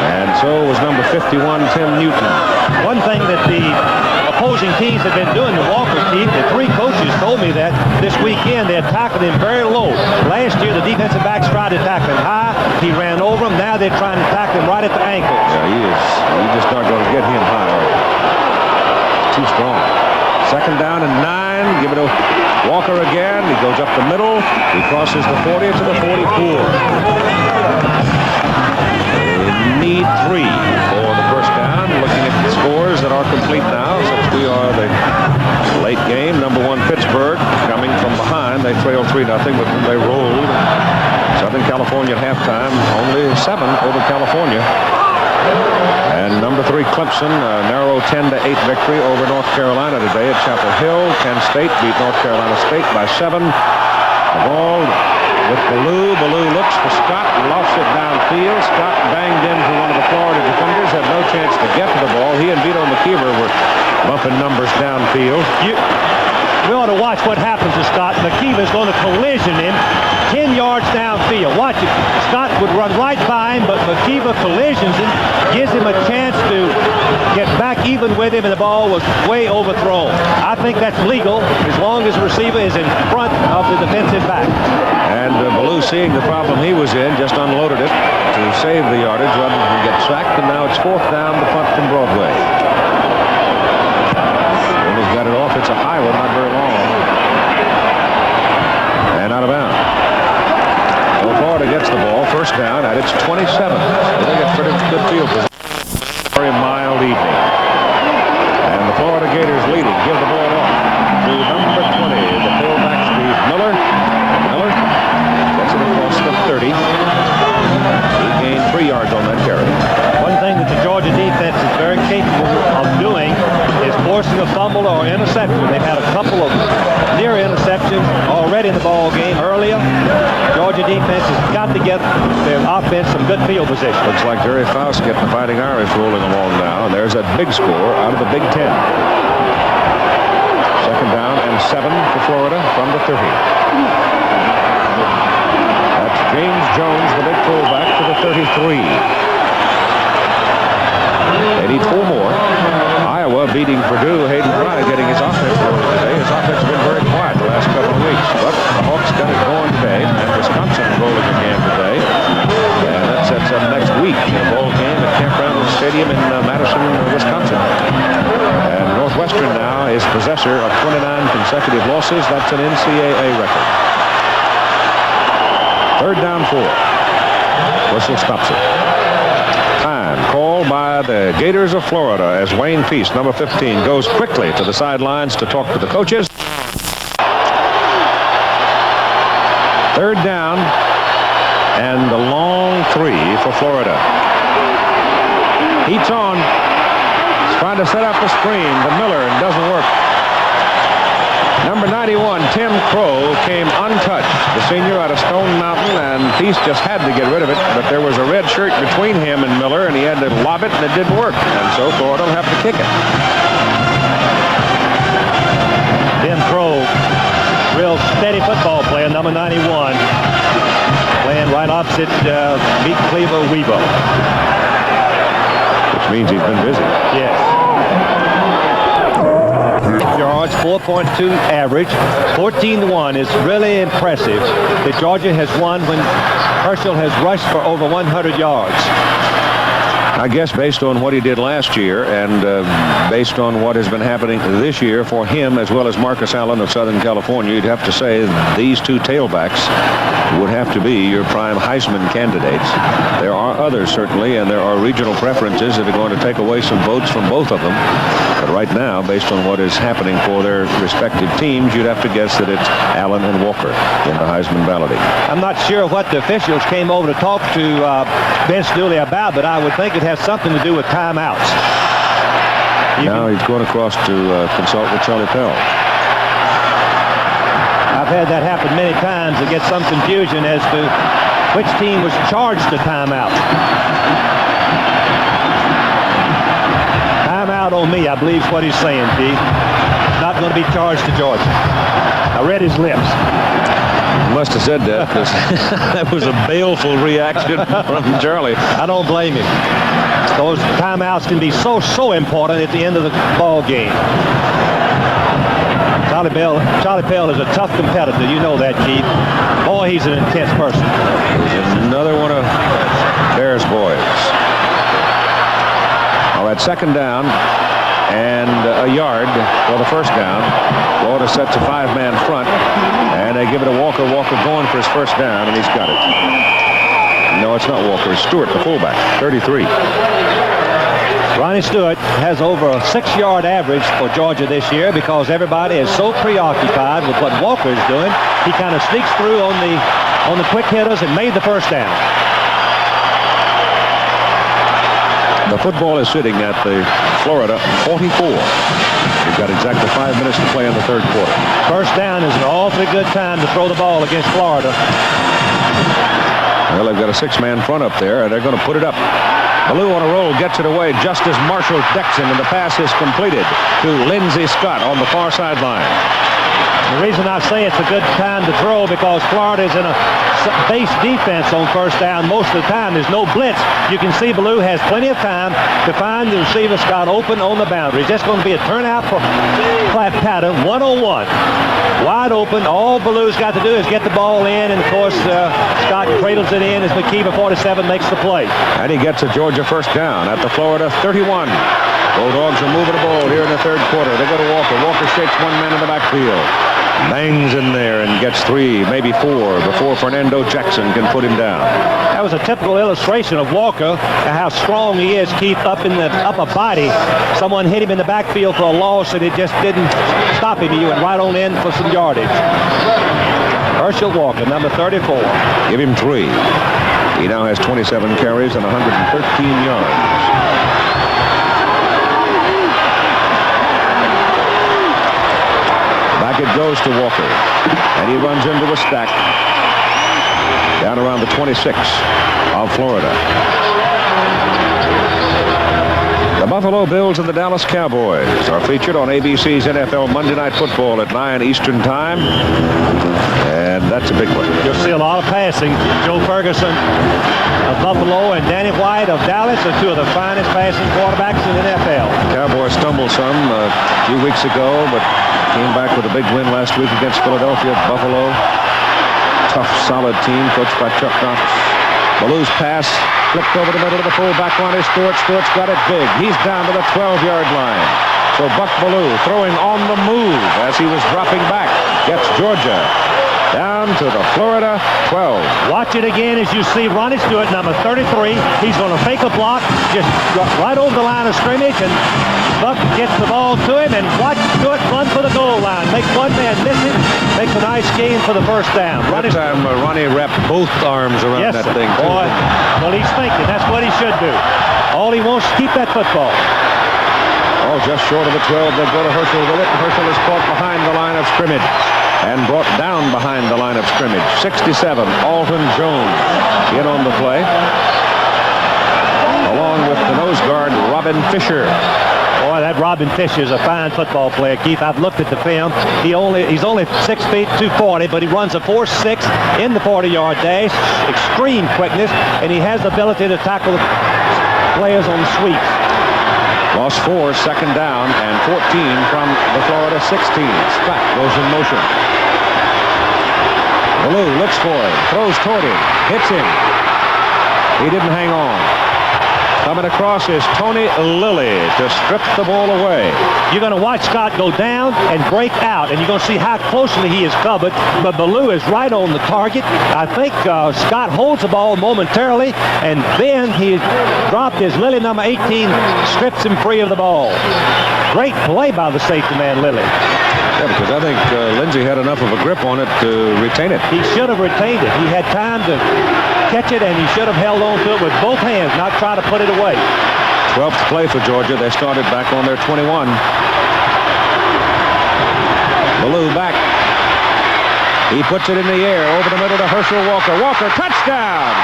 And so was number 51, Tim Newton. One thing that the opposing teams have been doing, the Walker team, the 3 coaches told me that this weekend they had tackled him very low. Last year, the defensive backs tried to tackle him high. He ran over him. Now they're trying to tackle him right at the ankles. Yeah, he is. You just not going to get him high. Too strong. Second down and 9. Give it to Walker again. He goes up the middle. He crosses the 40 to the 44. They need 3 for the first down. Looking at the scores that are complete now, since we are the late game. Number 1, Pittsburgh, coming from behind. They trailed 3-0, but then they rolled. Southern California at halftime, only 7 over California. And number 3, Clemson, a narrow 10-8 victory over North Carolina today at Chapel Hill. Penn State beat North Carolina State by 7. The ball with Ballou. Ballou looks for Scott, lost it downfield. Scott banged into one of the Florida defenders, had no chance to get to the ball. He and Vito McKeever were bumping numbers downfield. We ought to watch what happens to Scott. McKeever's going to collision him 10 yards downfield. Watch it. Scott would run right by him, but McKeever collisions him, gives him a chance to get back even with him, and the ball was way overthrown. I think that's legal as long as the receiver is in front of the defensive back. And Ballou, seeing the problem he was in, just unloaded it to save the yardage rather than get sacked, and now it's 4th down to punt from Broadway. And he's got it off. It's a high one, not very long. And out of bounds. So Florida gets the ball, first down at its 27. They get pretty good field position. Very mild evening. And the Florida Gators leading. Give the ball off to number 20, the fullback Steve Miller. Miller gets it across the 30. He gained 3 yards on that carry. One thing that the Georgia defense is very capable of doing is forcing a fumble or interception. They've had a couple of near interceptions already in the ball game earlier. Georgia defense has got to get their offense some good field position. Looks like Jerry Faust getting the Fighting Irish rolling along now. And there's that big score out of the Big Ten. Second down and 7 for Florida from the 30. That's James Jones, the big fullback, to the 33. They need 4 more. Iowa beating Purdue. Hayden Fry getting his offense going today. His offense has been very quiet the last couple of weeks. But the Hawks got it going today. And Wisconsin rolling again today. And that sets up next week in a ball game at Campground Stadium in Madison, Wisconsin. And Northwestern now is possessor of 29 consecutive losses. That's an NCAA record. Third down 4. Whistle stops it. Time called by the Gators of Florida as Wayne Feast, number 15, goes quickly to the sidelines to talk to the coaches. Third down and the long 3 for Florida. Heats on. He's trying to set up the screen to Miller and doesn't work. Number 91, Tim Crow, came untouched. The senior out of Stone Mountain, and Feast just had to get rid of it, but there was a red shirt between him and Miller, and he had to lob it, and it didn't work. And so Florida will have to kick it. Tim Crow, real steady football player, number 91, playing right opposite Meek Cleaver Weibo. Which means he's been busy. Yes. Yards, 4.2 average. 14-1 is really impressive that Georgia has won when Herschel has rushed for over 100 yards. I guess based on what he did last year and based on what has been happening this year for him as well as Marcus Allen of Southern California, you'd have to say these 2 tailbacks would have to be your prime Heisman candidates. There are others certainly, and there are regional preferences that are going to take away some votes from both of them. But right now, based on what is happening for their respective teams, you'd have to guess that it's Allen and Walker in the Heisman balloting. I'm not sure what the officials came over to talk to Vince Dooley about, but I would think it has something to do with timeouts. Now he's going across to consult with Charlie Pell. I've had that happen many times and get some confusion as to which team was charged the timeout. Timeout on me, I believe is what he's saying, Keith. Not going to be charged to Georgia. I read his lips. Must have said that because that was a baleful reaction from Charlie. I don't blame him. Those timeouts can be so important at the end of the ball game. Charlie Pell is a tough competitor. You know that, Keith. Boy, he's an intense person. Another one of Bears boys. All right, second down and a yard for the first down. Florida sets a 5-man front, and they give it to Walker. Walker going for his first down, and he's got it. No, it's not Walker. It's Stewart, the fullback, 33. Ronnie Stewart has over a 6-yard average for Georgia this year because everybody is so preoccupied with what Walker is doing. He kind of sneaks through on the quick hitters and made the first down. The football is sitting at the Florida 44. We've got exactly 5 minutes to play in the third quarter. First down is an awfully good time to throw the ball against Florida. Well, they've got a 6-man front up there, and they're going to put it up. Ballou on a roll, gets it away just as Marshall decks him, and the pass is completed to Lindsey Scott on the far sideline. The reason I say it's a good time to throw because Florida is in a base defense on first down most of the time. There's no blitz. You can see Ballou has plenty of time to find the receiver Scott open on the boundary. Just going to be a turnout for flat pattern, 1-on-1. Wide open. All Ballou's got to do is get the ball in, and of course Scott cradles it in as McKeever 47 makes the play. And he gets a Georgia first down at the Florida 31. Bulldogs are moving the ball here in the third quarter. They go to Walker. Walker shakes one man in the backfield. Bangs in there and gets 3, maybe 4 before Fernando Jackson can put him down. That was a typical illustration of Walker and how strong he is, Keith, up in the upper body. Someone hit him in the backfield for a loss, and it just didn't stop him. He went right on in for some yardage. Herschel Walker, number 34. Give him 3. He now has 27 carries and 113 yards. Back it goes to Walker, and he runs into a stack down around the 26 of Florida. The Buffalo Bills and the Dallas Cowboys are featured on ABC's NFL Monday Night Football at 9 Eastern Time, and that's a big one. You'll see a lot of passing. Joe Ferguson of Buffalo and Danny White of Dallas are two of the finest passing quarterbacks in the NFL. Cowboys stumbled some a few weeks ago, but came back with a big win last week against Philadelphia. Buffalo, tough, solid team coached by Chuck Knox. Ballou's pass flipped over the middle of the fullback line. Stewart. Stewart's got it big. He's down to the 12-yard line. So Buck Ballou throwing on the move as he was dropping back. Gets Georgia down to the Florida 12. Watch it again as you see Ronnie Stewart, number 33. He's going to fake a block just right over the line of scrimmage, and Buck gets the ball to him, and watch Stewart run for the goal line. Makes one man miss it. Makes a nice gain for the first down. That time Ronnie wrapped both arms around that thing. Boy. Well, he's thinking. That's what he should do. All he wants is keep that football. Oh, just short of the 12. They go to Herschel with it. Herschel is caught behind the line of scrimmage and brought down behind the line of scrimmage. 67, Alton Jones in on the play, along with the nose guard, Robin Fisher. Boy, that Robin Fisher is a fine football player, Keith. I've looked at the film. He's only 6 feet, 240, but he runs a 4.6 in the 40-yard dash. Extreme quickness, and he has the ability to tackle players on sweeps. Lost 4, second down, and 14 from the Florida 16. Scott goes in motion. Ballou looks for him, throws toward him, hits him. He didn't hang on. Coming across is Tony Lilly to strip the ball away. You're going to watch Scott go down and break out, and you're going to see how closely he is covered. But Ballou is right on the target. I think Scott holds the ball momentarily, and then he dropped his Lilly, number 18, strips him free of the ball. Great play by the safety man, Lilly. Yeah, because I think Lindsey had enough of a grip on it to retain it. He should have retained it. He had time to catch it, and he should have held on to it with both hands, not try to put it away. 12th play for Georgia. They started back on their 21. Ballou back. He puts it in the air over the middle to Herschel Walker. Walker, touchdown!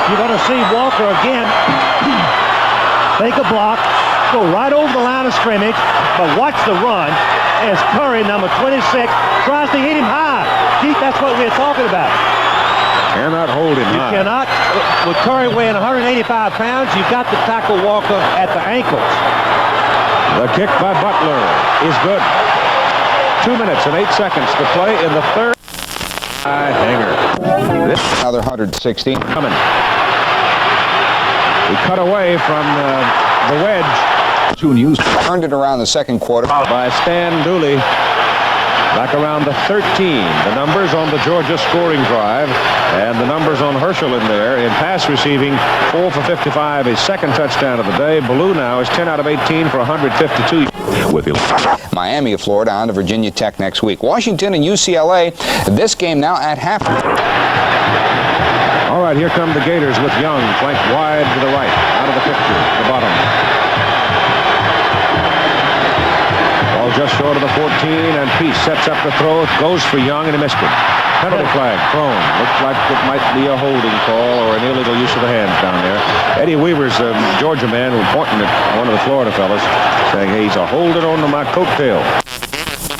You're going to see Walker again take a block, go right over the line of scrimmage, but watch the run as Curry, number 26, tries to hit him high. Keith, that's what we're talking about. Cannot hold him high. You cannot. With Curry weighing 185 pounds, you've got to tackle Walker at the ankles. The kick by Butler is good. 2 minutes and 8 seconds to play in the third. Hanger. Another 160. Coming. He cut away from the wedge. 2 News turned it around the second quarter. By Stan Dooley. Back around the 13. The numbers on the Georgia scoring drive and the numbers on Herschel in there. In pass receiving, 4 for 55, his second touchdown of the day. Ballou now is 10 out of 18 for 152. With Miami of Florida on to Virginia Tech next week. Washington and UCLA. This game now at half. All right, here come the Gators with Young flanked wide to the right, out of the picture, the bottom. Ball just short of the 14, and Peace sets up the throw, goes for Young, and he missed it. Penalty flag thrown. Looks like it might be a holding call or an illegal use of the hands down there. Eddie Weaver's a Georgia man who pointing at one of the Florida fellas, saying, hey, he's a holding on to my coattail.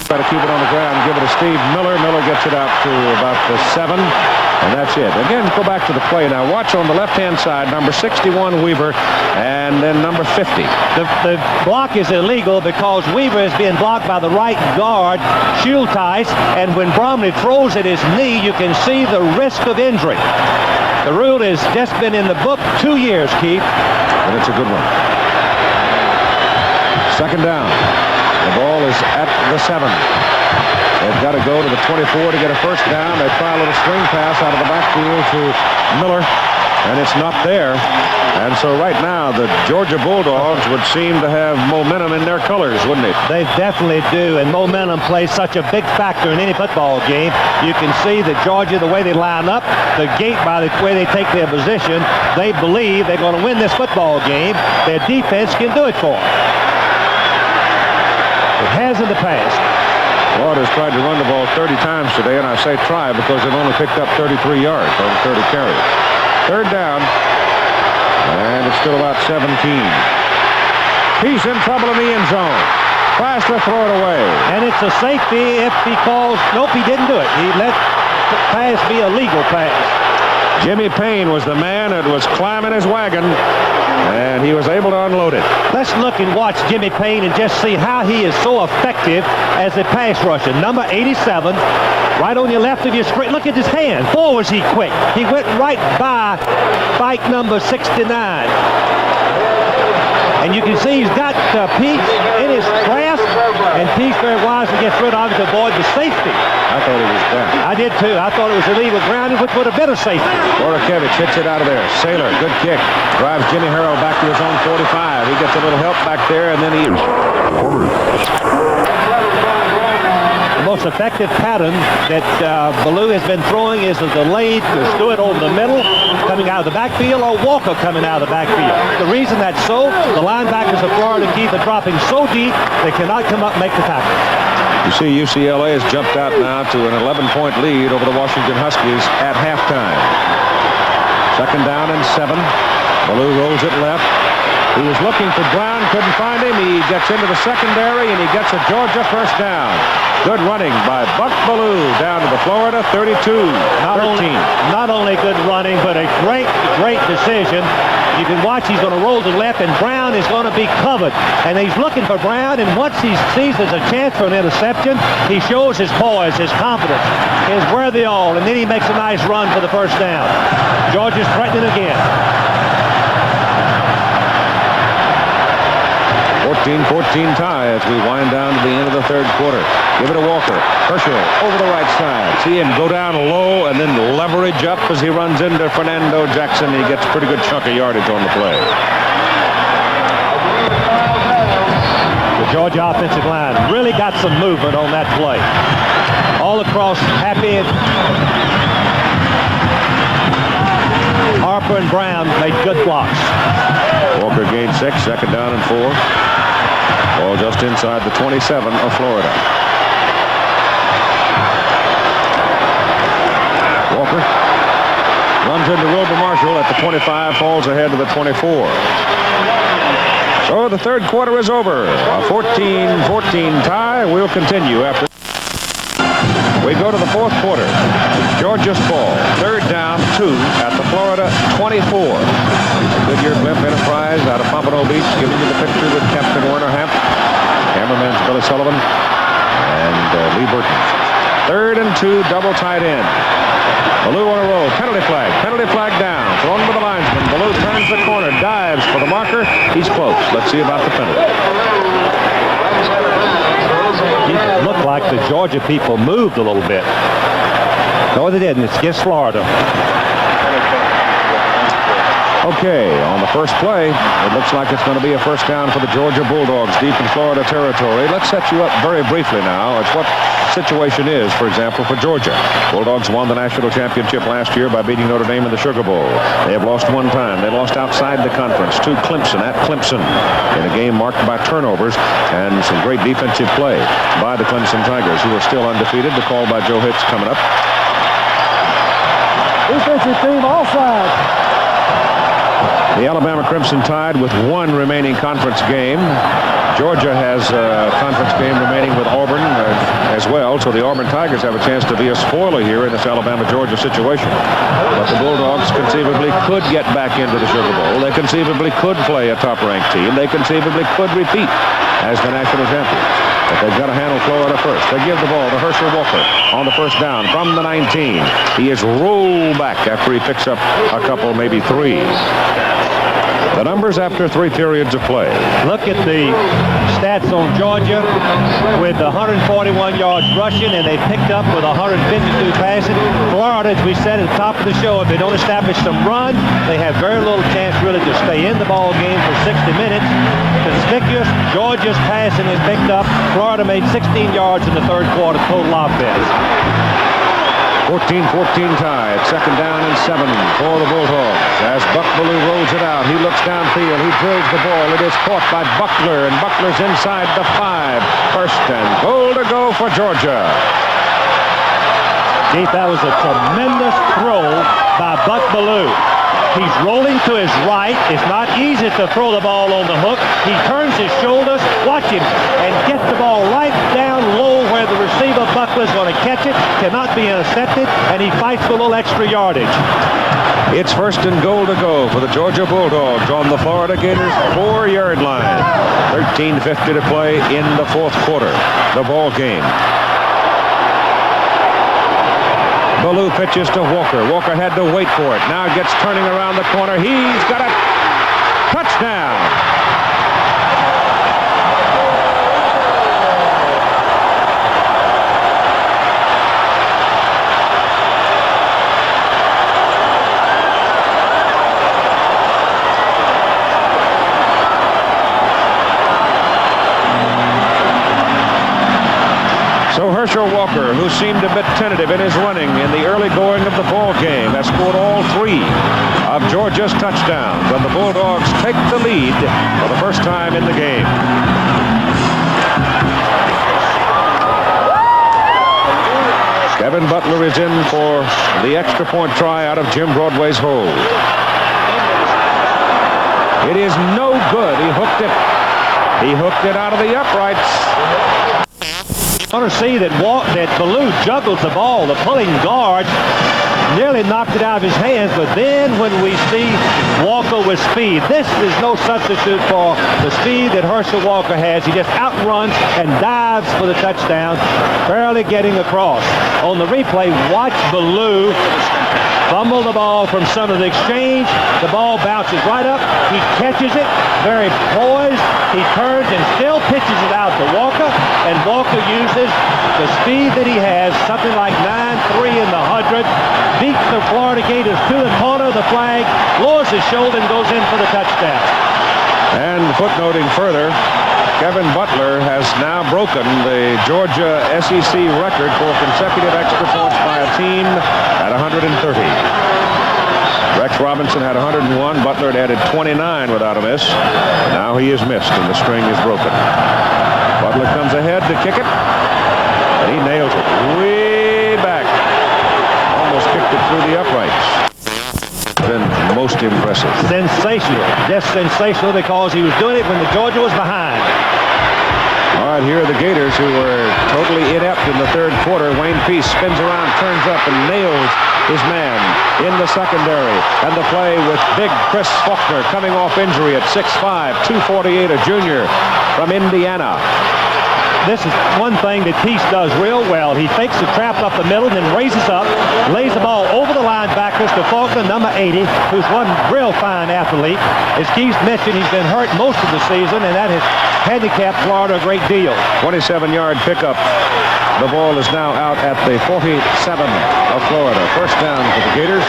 Try to keep it on the ground, give it to Steve Miller. Miller gets it out to about the 7, and that's it. Again, go back to the play. Now watch on the left-hand side, number 61, Weaver, and then number 50. The block is illegal because Weaver is being blocked by the right guard, Schulteis, and when Bromley throws at his knee, you can see the risk of injury. The rule has just been in the book 2 years, Keith. And it's a good one. Second down. The ball is at the 7. They've got to go to the 24 to get a first down. They try a little swing pass out of the backfield to Miller, and it's not there. And so right now, the Georgia Bulldogs would seem to have momentum in their colors, wouldn't it? They definitely do, and momentum plays such a big factor in any football game. You can see that Georgia, the way they line up, the gate by the way they take their position, they believe they're going to win this football game. Their defense can do it for them. It has in the past. Florida's tried to run the ball 30 times today, and I say try because they've only picked up 33 yards on 30 carries. Third down, and it's still about 17. He's in trouble in the end zone. Tries to throw it away. And it's a safety if he calls. Nope, he didn't do it. He let the pass be a legal pass. Jimmy Payne was the man that was climbing his wagon, and he was able to unload it. Let's look and watch Jimmy Payne and just see how he is so effective as a pass rusher. Number 87, right on your left of your screen. Look at his hand. Boy, was he quick. He went right by bike number 69. And you can see he's got Pete in his grasp, and Pete very wisely gets rid of it to avoid the safety. I thought it was down. I did too. I thought it was illegal grounding, which would have been a safety. Borokevich hits it out of there. Saylor, good kick. Drives Jimmy Harrell back to his own 45. He gets a little help back there, and then he... The most effective pattern that Ballou has been throwing is a delayed Stewart over the middle, coming out of the backfield, or Walker coming out of the backfield. The reason that's so, the linebackers of Florida keep it dropping so deep, they cannot come up and make the tackle. You see UCLA has jumped out now to an 11-point lead over the Washington Huskies at halftime. Second down and 7. Ballou rolls it left. He was looking for Brown, couldn't find him. He gets into the secondary, and he gets a Georgia first down. Good running by Buck Ballou down to the Florida 32-13. Not only good running, but a great decision. You can watch he's going to roll to the left, and Brown is going to be covered. And he's looking for Brown, and once he sees there's a chance for an interception, he shows his poise, his confidence, his wherewithal, and then he makes a nice run for the first down. Georgia's threatening again. 14-14 tie as we wind down to the end of the third quarter. Give it to Walker. Herschel over the right side. See him go down low and then leverage up as he runs into Fernando Jackson. He gets a pretty good chunk of yardage on the play. The Georgia offensive line really got some movement on that play. All across Happy and Harper and Brown made good blocks. Walker gained 6, second down and 4. Ball just inside the 27 of Florida. Walker runs into Wilbur Marshall at the 25, falls ahead to the 24. So the third quarter is over. A 14-14 tie. We'll continue after. We go to the fourth quarter. Georgia's ball. Third down, 2 at the Florida 24. Goodyear Blimp Enterprise out of Pompano Beach, giving you the picture with Captain Werner Hamp, cameraman's Billy Sullivan, and Lee Burton. Third and 2, double tight end. Ballou on a roll. Penalty flag down. Thrown to the linesman. Ballou turns the corner, dives for the marker. He's close. Let's see about the penalty. It looked like the Georgia people moved a little bit. No, they didn't. It's against Florida. Okay, on the first play, it looks like it's going to be a first down for the Georgia Bulldogs deep in Florida territory. Let's set you up very briefly now as what situation is, for example, for Georgia. Bulldogs won the national championship last year by beating Notre Dame in the Sugar Bowl. They have lost one time. They lost outside the conference to Clemson at Clemson in a game marked by turnovers and some great defensive play by the Clemson Tigers, who are still undefeated. The call by Joe Hitz coming up. Defensive team offside. The Alabama Crimson Tide with one remaining conference game. Georgia has a conference game remaining with Auburn as well, so the Auburn Tigers have a chance to be a spoiler here in this Alabama-Georgia situation. But the Bulldogs conceivably could get back into the Sugar Bowl. They conceivably could play a top-ranked team. They conceivably could repeat as the national champions. But they've got to handle Florida first. They give the ball to Herschel Walker on the first down from the 19. He is rolled back after he picks up a couple, maybe 3. The numbers after 3 periods of play. Look at the stats on Georgia with 141 yards rushing, and they picked up with 152 passing. Florida, as we said at the top of the show, if they don't establish some run, they have very little chance really to stay in the ball game for 60 minutes. Conspicuous, Georgia's passing is picked up. Florida made 16 yards in the third quarter total offense. 14-14 tie at second down and 7 for the Bulldogs. As Buck Ballou rolls it out, he looks downfield, he drills the ball. It is caught by Buckler, and Buckler's inside the 5. First and goal to go for Georgia. Keith, that was a tremendous throw by Buck Ballou. He's rolling to his right. It's not easy to throw the ball on the hook. He turns his shoulders, watch him, and get the ball right down low where the receiver, Buckler's going to catch it, cannot be intercepted, and he fights for a little extra yardage. It's first and goal to go for the Georgia Bulldogs on the Florida Gators 4-yard line. 13:50 to play in the fourth quarter. The ball game. Ballou pitches to Walker. Walker had to wait for it. Now gets turning around the corner. He's got a touchdown. So Herschel Walker, who seemed a bit tentative in his running in the early going of the ball game, has scored all 3 of Georgia's touchdowns, and the Bulldogs take the lead for the first time in the game. Kevin Butler is in for the extra point try out of Jim Broadway's hold. It is no good. He hooked it. He hooked it out of the uprights. I want to see that Ballou juggled the ball. The pulling guard nearly knocked it out of his hands, but then when we see Walker with speed, this is no substitute for the speed that Herschel Walker has. He just outruns and dives for the touchdown, barely getting across. On the replay, watch Ballou fumbled the ball from some of the exchange. The ball bounces right up. He catches it, very poised. He turns and still pitches it out to Walker, and Walker uses the speed that he has, something like 9.3 in the 100, beats the Florida Gators to the corner of the flag, lowers his shoulder, and goes in for the touchdown. And footnoting further, Kevin Butler has now broken the Georgia SEC record for consecutive extra points by a team at 130. Rex Robinson had 101. Butler had added 29 without a miss. Now he is missed, and the string is broken. Butler comes ahead to kick it, and he nails it way back. Almost kicked it through the uprights. Been most impressive. Sensational. Just sensational because he was doing it when the Georgia was behind. All right, here are the Gators, who were totally inept in the third quarter. Wayne Peace spins around, turns up, and nails his man in the secondary. And the play with big Chris Faulkner coming off injury at 6'5", 248, a junior from Indiana. This is one thing that Peace does real well. He fakes the trap up the middle and then raises up, lays the ball over the linebackers to Faulkner, number 80, who's one real fine athlete. As Keith mentioned, he's been hurt most of the season, and that has handicapped Florida a great deal. 27-yard pickup. The ball is now out at the 47 of Florida. First down for the Gators.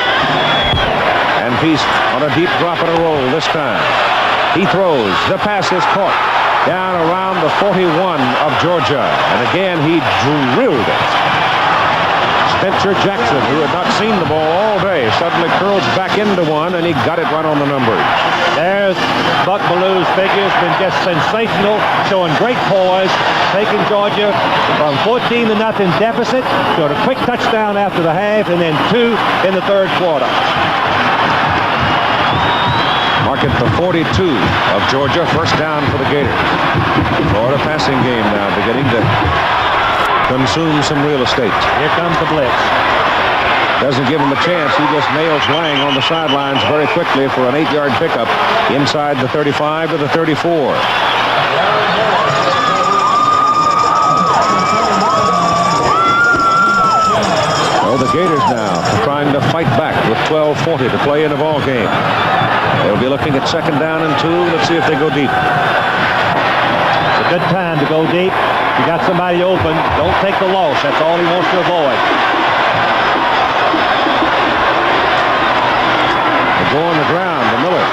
And Peace on a deep drop and a roll this time. He throws. The pass is caught down around the 41 of Georgia. And again, he drilled it. Spencer Jackson, who had not seen the ball all day, suddenly curls back into one, and he got it right on the numbers. There's Buck Ballew's figure. It's been just sensational, showing great poise, taking Georgia from 14-0 deficit to a quick touchdown after the half, and then 2 in the third quarter. Mark it the 42 of Georgia. First down for the Gators. Florida passing game now beginning to consume some real estate. Here comes the blitz. Doesn't give him a chance. He just nails Lang on the sidelines very quickly for an 8-yard pickup inside the 35 to the 34. Well, the Gators now trying to fight back with 12:40 to play in the ball game. They'll be looking at second down and 2. Let's see if they go deep. It's a good time to go deep. You got somebody open. Don't take the loss. That's all he wants to avoid. They go on the ground to Miller.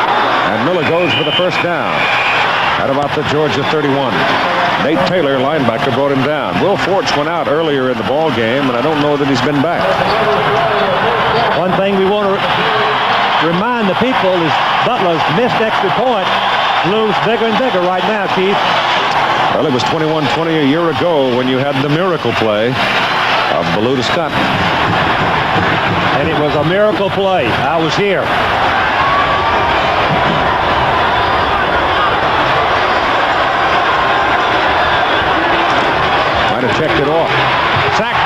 And Miller goes for the first down at about the Georgia 31. Nate Taylor, linebacker, brought him down. Will Forts went out earlier in the ball game, and I don't know that he's been back. One thing we want to remind the people is Butler's missed extra point looms bigger and bigger right now, Keith. Well, it was 21-20 a year ago when you had the miracle play of Ballou to Scott. And it was a miracle play. I was here. Might have checked it off. Sack.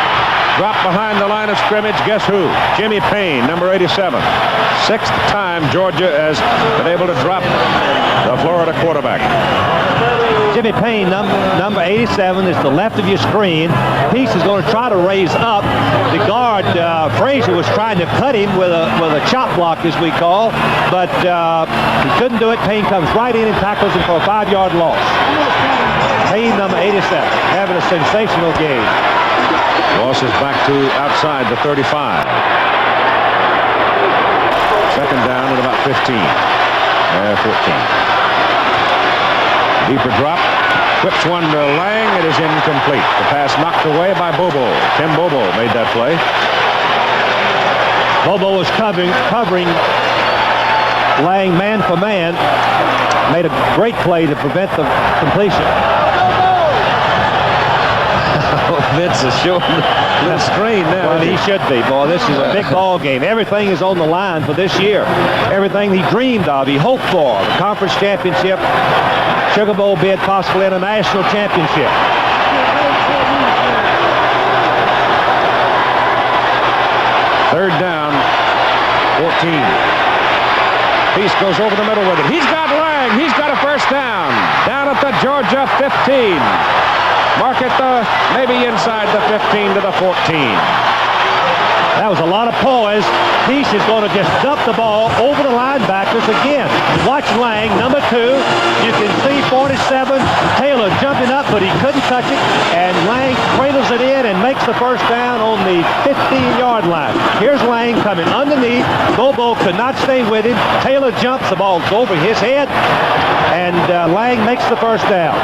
Dropped behind the line of scrimmage. Guess who? Jimmy Payne, number 87. Sixth time Georgia has been able to drop the Florida quarterback. Jimmy Payne, number 87, is the left of your screen. Peace is going to try to raise up. The guard, Frazier, was trying to cut him with a chop block, as we call, but he couldn't do it. Payne comes right in and tackles him for a 5-yard loss. Payne, number 87, having a sensational game. Loss is back to outside the 35. Second down at about 15. 14. Deeper drop. Whips one to Lang. It is incomplete. The pass knocked away by Bobo. Tim Bobo made that play. Bobo was covering Lang man for man. Made a great play to prevent the completion. Vince is showing the strain now. Well, he should be. Boy, this is a big ball game. Everything is on the line for this year. Everything he dreamed of, he hoped for. The conference championship, Sugar Bowl bid, possibly in a national championship. Third down, 14. Peace goes over the middle with it. He's got Lang. He's got a first down. Down at the Georgia 15. Mark it maybe inside the 15 to the 14. That was a lot of poise. Peace is going to just dump the ball over the linebackers again. Watch Lang, number 2. You can see 47, Taylor jumping up, but he couldn't touch it. And Lang cradles it in and makes the first down on the 15-yard line. Here's Lang coming underneath. Bobo could not stay with him. Taylor jumps, the ball over his head, and Lang makes the first down.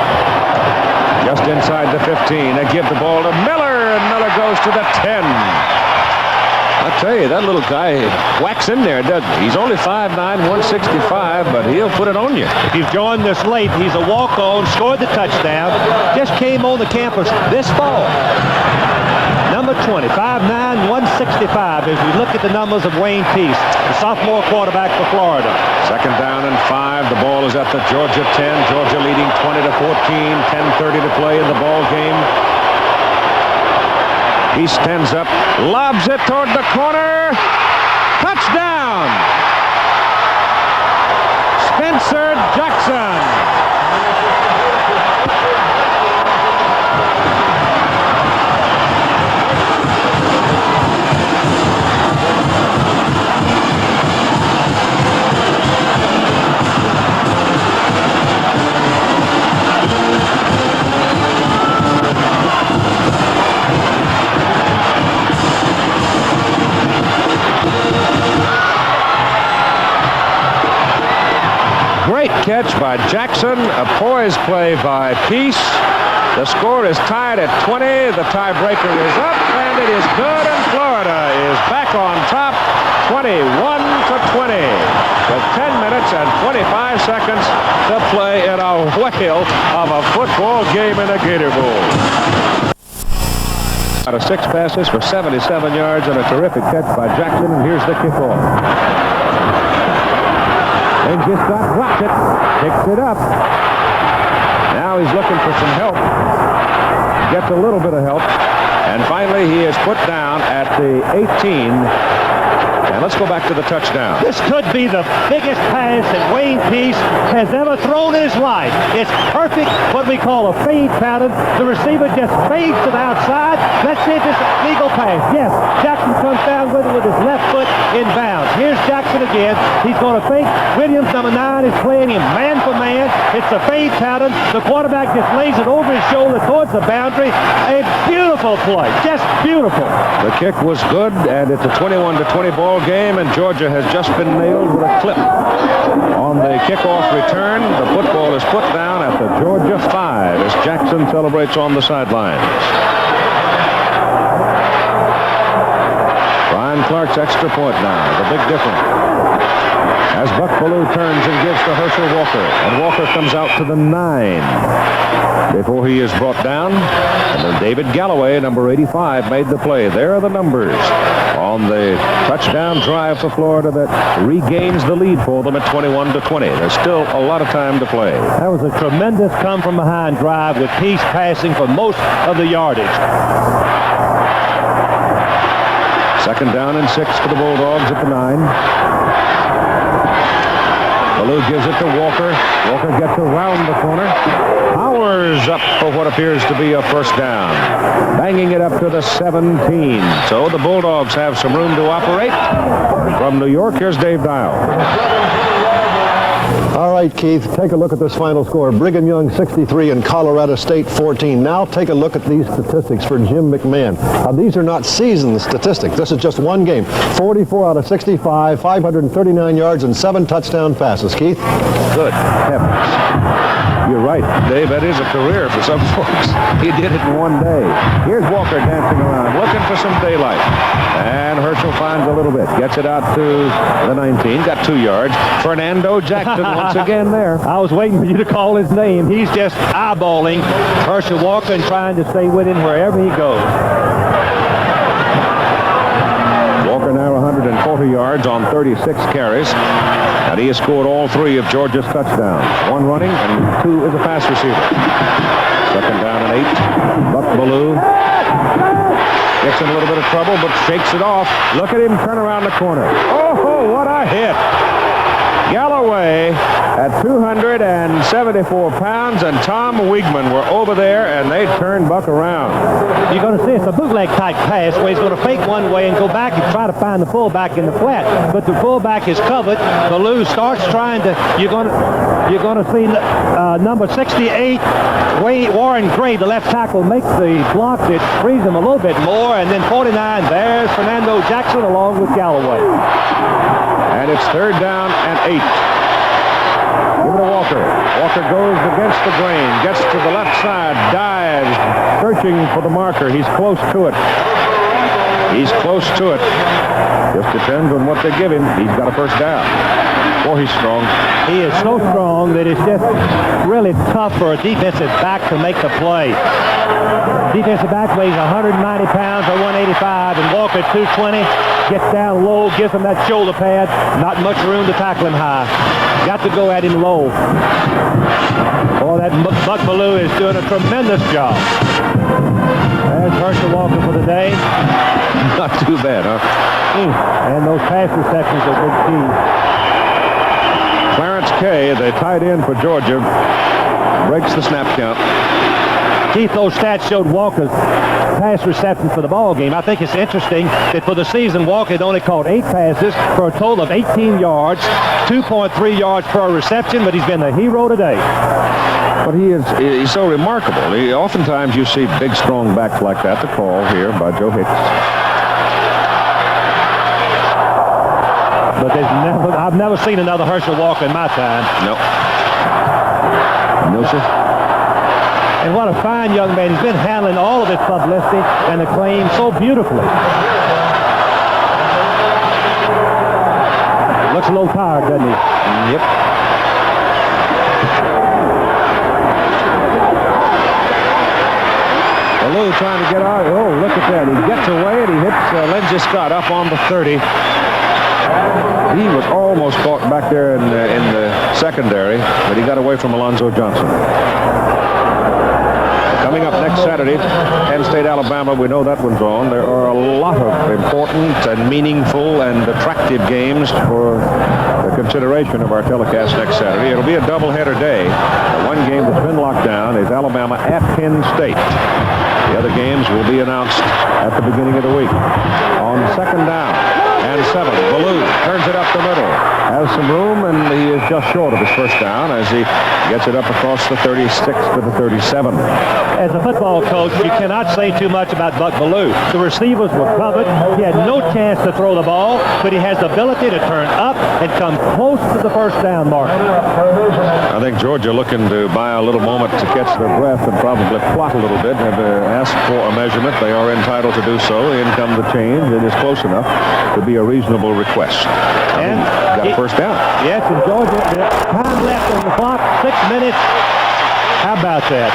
Just inside the 15, they give the ball to Miller, and Miller goes to the 10. I'll tell you, that little guy whacks in there, doesn't he? He's only 5'9", 165, but he'll put it on you. If you've joined us late, he's a walk-on, scored the touchdown, just came on the campus this fall. Number 20, 5'9", 165, as we look at the numbers of Wayne Peace, the sophomore quarterback for Florida. Second down and 5. The ball is at the Georgia 10. Georgia leading 20-14, 10:30 to play in the ball game. He stands up, lobs it toward the corner. Touchdown! Spencer Jackson. Great catch by Jackson, a poised play by Peace. The score is tied at 20. The tiebreaker is up, and it is good, and Florida is back on top, 21-20, with 10 minutes and 25 seconds to play in a whale of a football game in the Gator Bowl. Out of 6 passes for 77 yards and a terrific catch by Jackson, and here's the kickoff. And just drops it, picks it up. Now he's looking for some help. Gets a little bit of help. And finally he is put down at the 18. And let's go back to the touchdown. This could be the biggest pass that Wayne Peace has ever thrown in his life. It's perfect, what we call a fade pattern. The receiver just fades to the outside. Let's see if it's a legal pass. Yes, Jackson comes down with it with his left foot in bounds. Here's Jackson again. He's going to fake. Williams, number 9, is playing him man for man. It's a fade pattern. The quarterback just lays it over his shoulder towards the boundary. A beautiful play. Just beautiful. The kick was good, and it's a 21-20 ball game, and Georgia has just been nailed with a clip. On the kickoff return, the football is put down at the Georgia 5 as Jackson celebrates on the sidelines. Brian Clark's extra point now, the big difference. As Buck Ballou turns and gives to Herschel Walker, and Walker comes out to the 9 before he is brought down. And then David Galloway, number 85, made the play. There are the numbers on the touchdown drive for Florida that regains the lead for them at 21-20. There's still a lot of time to play. That was a tremendous come-from-behind drive with Peace passing for most of the yardage. Second down and 6 for the Bulldogs at the 9. Ballou gives it to Walker. Walker gets around the corner. Powers up for what appears to be a first down. Banging it up to the 17. So the Bulldogs have some room to operate. From New York, here's Dave Dial. All right, Keith, take a look at this final score. Brigham Young 63 and Colorado State 14. Now take a look at these statistics for Jim McMahon. Now, these are not season statistics. This is just one game. 44 out of 65, 539 yards, and 7 touchdown passes. Keith? Good heavens. You're right, Dave. That is a career for some folks. He did it in one day. Here's Walker dancing around, looking for some daylight. And Herschel finds a little bit. Gets it out to the 19. Got 2 yards. Fernando Jackson once again there. I was waiting for you to call his name. He's just eyeballing Herschel Walker and trying to stay with him wherever he goes. Walker now 140 yards on 36 carries. And he has scored all 3 of Georgia's touchdowns. 1 running and 2 as a pass receiver. Second down and 8. Buck Ballou gets in a little bit of trouble, but shakes it off. Look at him turn around the corner. Oh, what a hit. Galloway at 274 pounds, and Tom Wiegman were over there, and they turned Buck around. You're going to see it's a bootleg type pass where he's going to fake one way and go back and try to find the fullback in the flat. But the fullback is covered. Ballou starts trying to. You're going to see number 68, Warren Gray, the left tackle, makes the block that frees him a little bit more, and then 49. There's Fernando Jackson along with Galloway. And it's 3rd down and 8. Give it to Walker. Walker goes against the grain, gets to the left side, dives, searching for the marker. He's close to it. He's close to it. Just depends on what they give him. He's got a first down. Boy, he's strong. He is so strong that it's just really tough for a defensive back to make the play. Defensive back weighs 190 pounds or 185, and Walker 220. Gets down low, gives him that shoulder pad. Not much room to tackle him high. Got to go at him low. Oh, that Buck Ballou is doing a tremendous job. There's Herschel Walker for the day. Not too bad, huh? And those pass receptions are big key. Clarence Kay, the tight end for Georgia, breaks the snap count. Keith, those stats showed Walker's pass reception for the ball game. I think it's interesting that for the season, Walker had only caught 8 passes for a total of 18 yards, 2.3 yards per reception, but he's been the hero today. But he's so remarkable. Oftentimes you see big, strong backs like that. The call here by Joe Hicks. But I've never seen another Herschel Walker in my time. No. No, sir. And what a fine young man. He's been handling all of his publicity and acclaim so beautifully. Looks a little tired, doesn't he? Yep. Ballou trying to get out. Oh, look at that. He gets away and he hits Lindsey Scott up on the 30. He was almost caught back there in the secondary, but he got away from Alonzo Johnson. Coming up next Saturday, Penn State, Alabama, we know that one's on. There are a lot of important and meaningful and attractive games for the consideration of our telecast next Saturday. It'll be a doubleheader day. The one game that's been locked down is Alabama at Penn State. The other games will be announced at the beginning of the week. On 2nd down and 7, Ballou turns it up the middle. Has some room, and he is just short of his first down as he gets it up across the 36 to the 37. As a football coach, you cannot say too much about Buck Ballou. The receivers were covered. He had no chance to throw the ball, but he has the ability to turn up and come close to the first down mark. I think Georgia looking to buy a little moment to catch their breath and probably plot a little bit. Have asked for a measurement. They are entitled to do so. In come the change. It is close enough to be a reasonable request. And got a first down. Yes, in Georgia, time left on the clock, 6 minutes. How about that?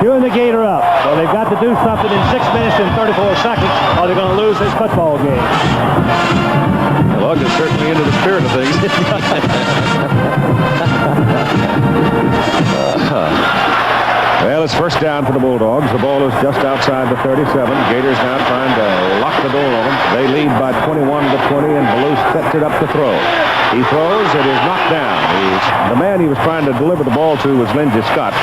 Doing the Gator up. So they've got to do something in 6 minutes and 34 seconds, or they're going to lose this football game. Well, it's certainly into the spirit of things. Well, it's first down for the Bulldogs. The ball is just outside the 37. Gators now trying to lock the door on them. They lead by 21 to 20, and Ballou sets it up to throw. He throws. It is knocked down. The man he was trying to deliver the ball to was Lindsey Scott,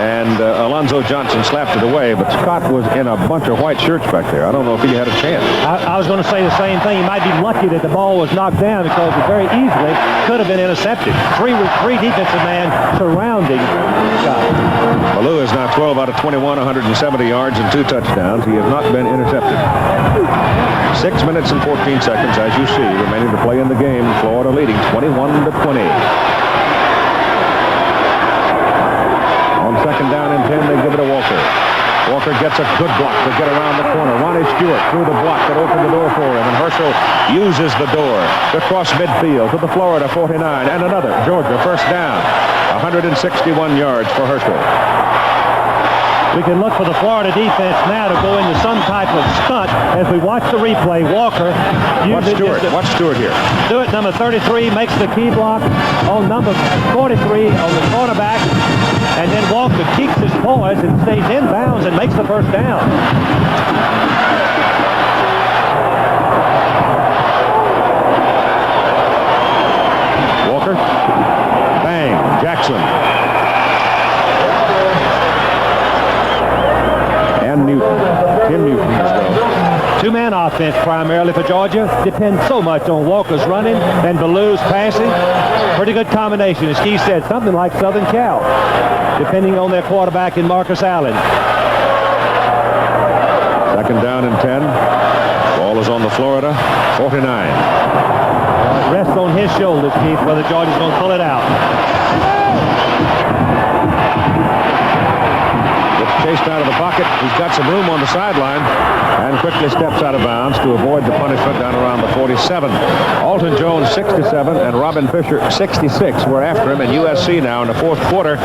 and Alonzo Johnson slapped it away, but Scott was in a bunch of white shirts back there. I don't know if he had a chance. I was going to say the same thing. He might be lucky that the ball was knocked down because it very easily could have been intercepted. Three defensive men surrounding Scott. Ballou is now 12 out of 21, 170 yards and 2 touchdowns. He has not been intercepted. 6 minutes and 14 seconds, as you see, remaining to play in the game. Florida leading 21 to 20. On 2nd down and 10, they give it to Walker. Walker gets a good block to get around the corner. Ronnie Stewart through the block that opened the door for him, and Herschel uses the door to cross midfield to the Florida 49, and another Georgia first down. 161 yards for Herschel. We can look for the Florida defense now to go into some type of stunt as we watch the replay. Walker. Watch Stewart here. Stewart, number 33, makes the key block on number 43 on the cornerback. And then Walker keeps his poise and stays in bounds and makes the first down. Walker Newton. Tim Newton as well. Two-man offense primarily for Georgia. Depends so much on Walker's running and Ballou's passing. Pretty good combination, as Keith said, something like Southern Cal, depending on their quarterback in Marcus Allen. Second down and 10. Ball is on the Florida 49. It rests on his shoulders, Keith, whether Georgia's going to pull it out. Gets chased out of the pocket. He's got some room on the sideline and quickly steps out of bounds to avoid the punishment down around the 47. Alton Jones, 67, and Robin Fisher, 66, were after him, and USC now in the fourth quarter,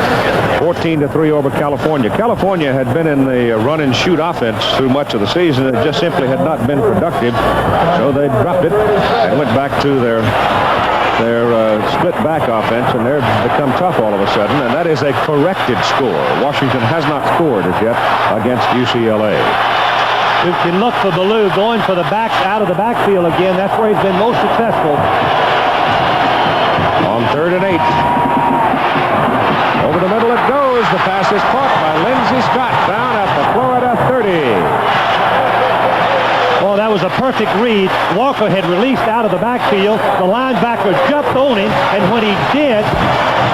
14-3 over California. California had been in the run-and-shoot offense through much of the season. It just simply had not been productive, so they dropped it and went back to their split back offense, and they've become tough all of a sudden, and that is a corrected score. Washington has not scored as yet against UCLA. You can look for Ballou going for the back, out of the backfield again. That's where he's been most successful. On 3rd and 8. Over the middle it goes. The pass is caught by Lindsey Scott down at the Florida 30. Well, that was a perfect read. Walker had released out of the backfield. The linebacker jumped on him, and when he did,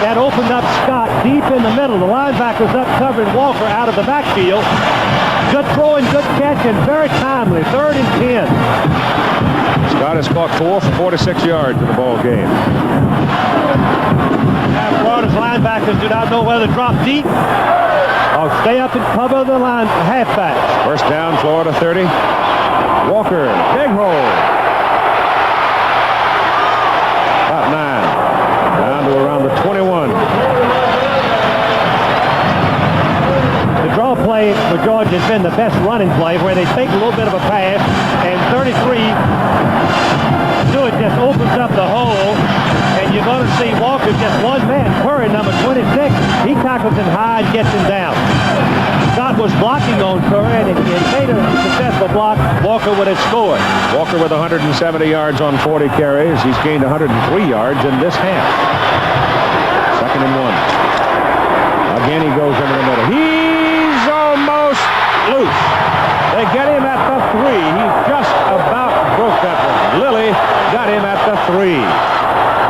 that opened up Scott deep in the middle. The linebacker's up covering Walker out of the backfield. Good throw and good catch, and very timely. 3rd and 10. Scott has caught 4 for 46 yards in the ball game. Now, Florida's linebackers do not know whether to drop deep or stay up and cover the line halfback. First down, Florida 30. Walker, big hole. About 9. Down to around the 21. The draw play for Georgia has been the best running play, where they take a little bit of a pass, and 33 Stewart just opens up the hole, and you're going to see Walker just one man. Curry, number 26, he tackles him high and gets him down. Scott was blocking on Curry, and if he had made a successful block, Walker would have scored. Walker with 170 yards on 40 carries. He's gained 103 yards in this half. 2nd and 1. Again, he goes into the middle. He's almost loose. They get him at the 3. He just about broke that one. Lilly got him at the 3.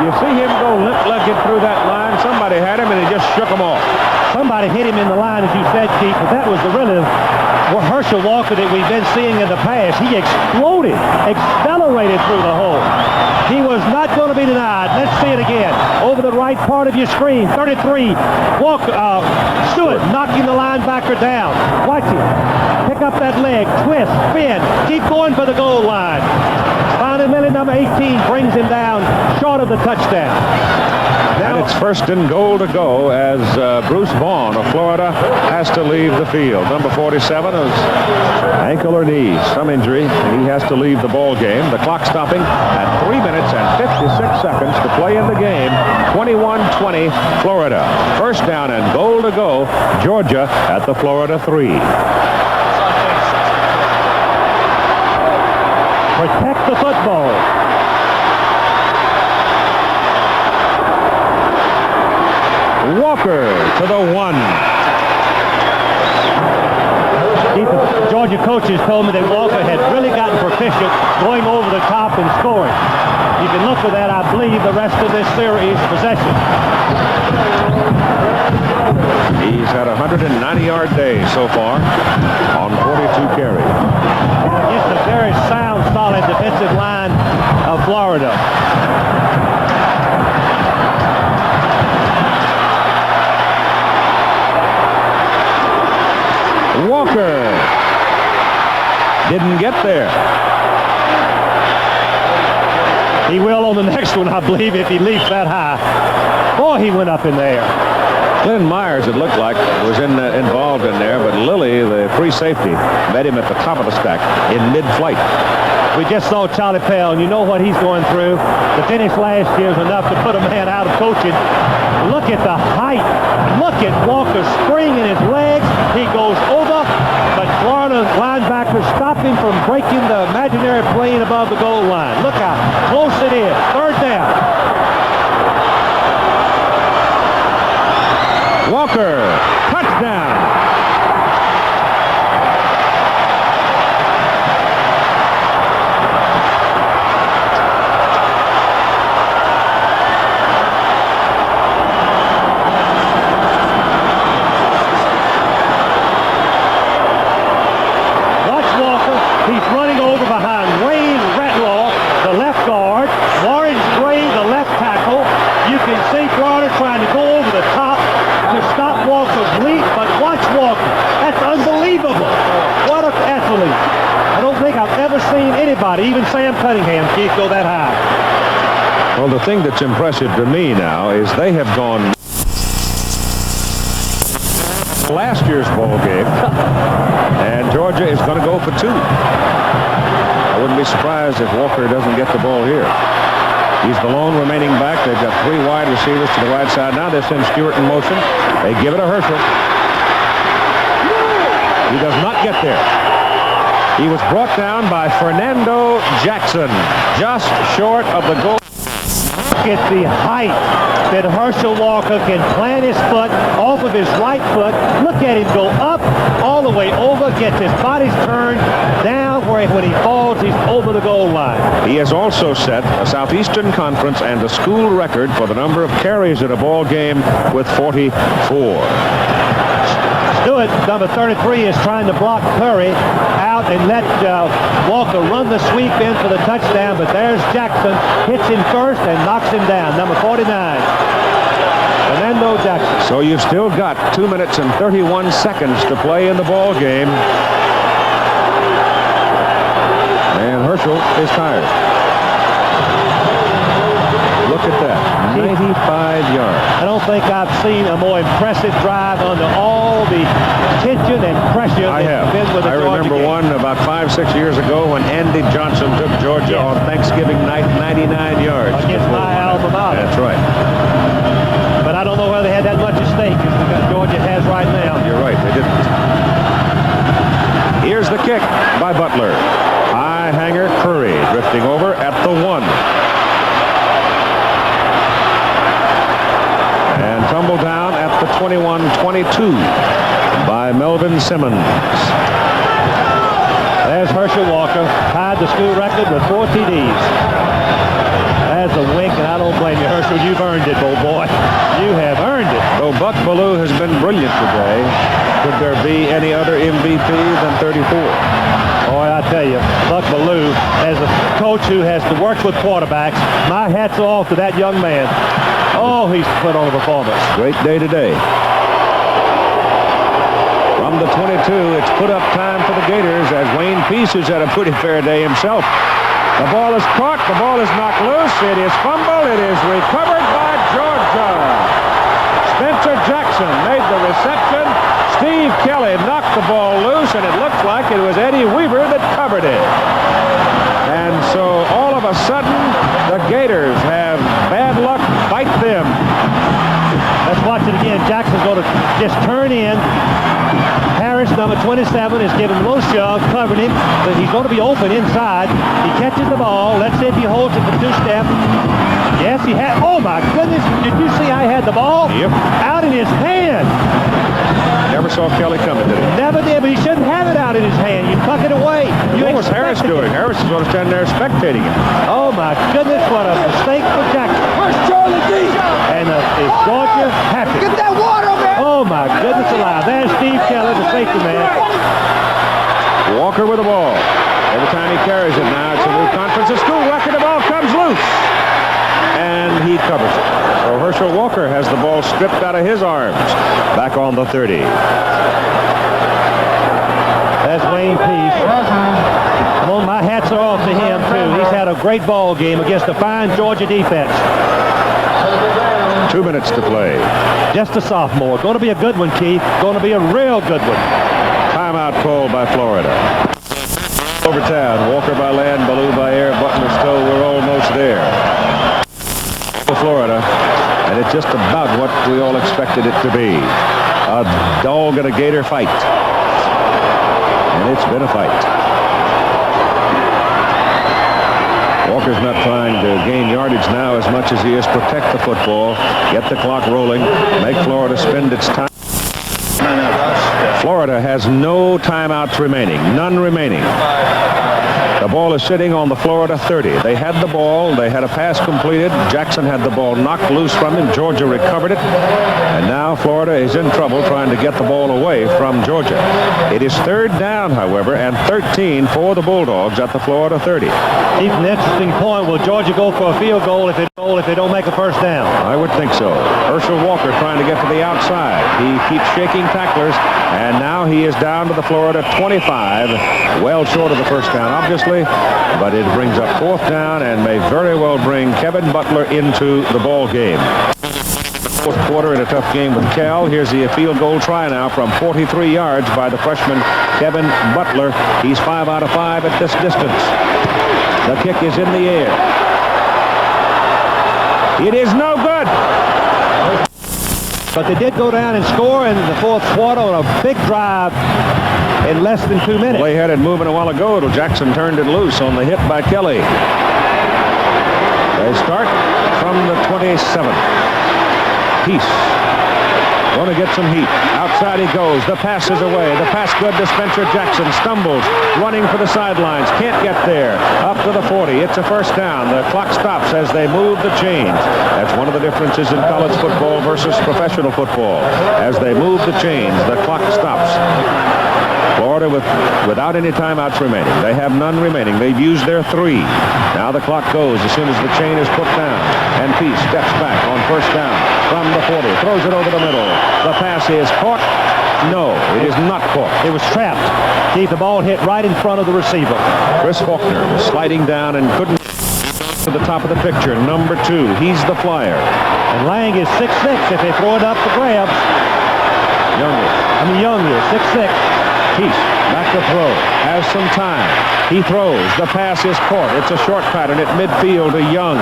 You see him go limp-legged through that line. Somebody had him, and he just shook him off. Somebody hit him in the line, as you said, Keith, but that was the really Herschel Walker that we've been seeing in the past. He exploded, accelerated through the hole. He was not going to be denied. Let's see it again. Over the right part of your screen, 33. Walker, Stewart knocking the linebacker down. Watch it. Pick up that leg, twist, spin, keep going for the goal line. Finally, number 18 brings him down short of the touchdown. And it's 1st and goal to go as Bruce Vaughn of Florida has to leave the field. Number 47 is ankle or knee, some injury, and he has to leave the ball game. The clock stopping at 3 minutes and 56 seconds to play in the game. 21-20 Florida. 1st down and goal to go. Georgia at the Florida 3. Protect the football. Walker to the 1. Georgia coaches told me that Walker had really gotten proficient going over the top and scoring. You can look for that, I believe, the rest of this series possession. He's had a 190-yard day so far on 42 carries. Just a very sound, solid defensive line of Florida. Walker didn't get there. He will on the next one, I believe, if he leaps that high. Boy, he went up in the air. Glenn Myers, it looked like, was involved in there, but Lilly, the free safety, met him at the top of the stack in mid-flight. We just saw Charlie Pell, and you know what he's going through. The finish last year is enough to put a man out of coaching. Look at the height. Look at Walker's spring in his legs. He goes over, but Florida linebackers stop him from breaking the imaginary plane above the goal line. Look how close it is. 3rd down. Walker, touchdown. complete, but watch Walker. That's unbelievable. What an athlete. I don't think I've ever seen anybody, even Sam Cunningham, Keith, go that high. Well, the thing that's impressive to me now is they have gone last year's ball game, and Georgia is going to go for 2. I wouldn't be surprised if Walker doesn't get the ball here. He's the lone remaining back. They've got 3 wide receivers to the right side. Now they send Stewart in motion. They give it to Herschel. He does not get there. He was brought down by Fernando Jackson, just short of the goal. Look at the height that Herschel Walker can plant his foot off of his right foot. Look at him go up all the way over, gets his body turned down where when he falls, he's over the goal line. He has also set a Southeastern Conference and a school record for the number of carries in a ball game with 44. Stewart, number 33, is trying to block Curry out and let Walker run the sweep in for the touchdown, but there's Jackson, hits him first and knocks him down, number 49. Fernando Jackson. So you've still got 2 minutes and 31 seconds to play in the ball game. And Herschel is tired. Look at that, 95 yards. I don't think I've seen a more impressive drive under all the tension and pressure I have. Been with the I remember game. one about 5-6 years ago when Andy Johnson took Georgia on Thanksgiving night, 99 yards. Against my alma mater. That's right. But I don't know whether they had that much at stake as Georgia has right now. You're right, they didn't. Here's the kick by Butler. High hanger Curry drifting over at the 1. And tumble down at the 21-22 by Melvin Simmons. There's Herschel Walker, tied the school record with 4 TDs. That's a wink, and I don't blame you, Herschel. You've earned it, old boy. You have earned it. Though Buck Bellew has been brilliant today, could there be any other MVP than 34? Boy, I tell you, Buck Bellew, as a coach who has worked with quarterbacks, my hat's off to that young man. Oh, he's put on a performance. Great day today. From the 22, it's put up time for the Gators as Wayne Peace has had a pretty fair day himself. The ball is caught. The ball is knocked loose. It is fumbled. It is recovered by Georgia. Spencer Jackson made the reception. Steve Kelly knocked the ball loose, and it looked like it was Eddie Weaver that covered it. And so all of a sudden, the Gators have bad luck. Fight them. Let's watch it again. Jackson's going to just turn in. Harris, number 27, is giving a little shove, covering him, but he's going to be open inside. He catches the ball. Let's see if he holds it for 2 steps. Yes, he had. Oh, my goodness. Did you see I had the ball? Yep. Out in his hand. Never saw Kelly coming, did he? Never did, but he shouldn't have it out in his hand. You tuck it away. What was Harris doing? Harris is going to stand there spectating it. Oh, my goodness. What a mistake for Jackson. Where's Charlie D? And is Georgia happy? Get that water over there! Oh, my goodness alive. There's Steve Kelly, the safety man. Walker with the ball. Every time he carries it now, it's a new conference. A school record. The ball comes loose. And he covers it. So Herschel Walker has the ball stripped out of his arms. Back on the 30. That's Wayne Peace. Well, my hats are off to him, too. He's had a great ball game against a fine Georgia defense. 2 minutes to play. Just a sophomore. Going to be a good one, Keith. Going to be a real good one. Timeout called by Florida. Overtown. Walker by land, Bellew by air, Butler Stowe. We're almost there. Florida, and it's just about what we all expected it to be. A dog and a gator fight. And it's been a fight. Walker's not trying to gain yardage now as much as he is protect the football, get the clock rolling, make Florida spend its time. Florida has no timeouts remaining, none remaining. The ball is sitting on the Florida 30. They had the ball. They had a pass completed. Jackson had the ball knocked loose from him. Georgia recovered it. And now Florida is in trouble trying to get the ball away from Georgia. It is third down, however, and 13 for the Bulldogs at the Florida 30. Keep an interesting point. Will Georgia go for a field goal if they don't make a first down? I would think so. Herschel Walker trying to get to the outside. He keeps shaking tacklers, and now he is down to the Florida 25, well short of the first down, obviously, but it brings up fourth down and may very well bring Kevin Butler into the ball game. Fourth quarter in a tough game with Cal. Here's the field goal try now from 43 yards by the freshman Kevin Butler. He's 5 out of 5 at this distance. The kick is in the air. It is no good. But they did go down and score in the fourth quarter on a big drive in less than 2 minutes. Play had it moving a while ago till Jackson turned it loose on the hit by Kelly. They start from the 27. Peace. Going to get some heat. Outside he goes. The pass is away. The pass good to Spencer Jackson. Stumbles. Running for the sidelines. Can't get there. Up to the 40. It's a first down. The clock stops as they move the chains. That's one of the differences in college football versus professional football. As they move the chains, the clock stops. Florida without any timeouts remaining. They have none remaining. They've used their 3. Now the clock goes as soon as the chain is put down. And Peace steps back on first down from the 40. Throws it over the middle. The pass is caught. No, it is not caught. It was trapped. Keith, the ball hit right in front of the receiver. Chris Faulkner was sliding down and couldn't to the top of the picture. Number 2. He's the flyer. And Lang is 6'6". If they throw it up for grabs. Young is 6'6". Peace back to throw. Has some time. He throws. The pass is caught. It's a short pattern at midfield to Young.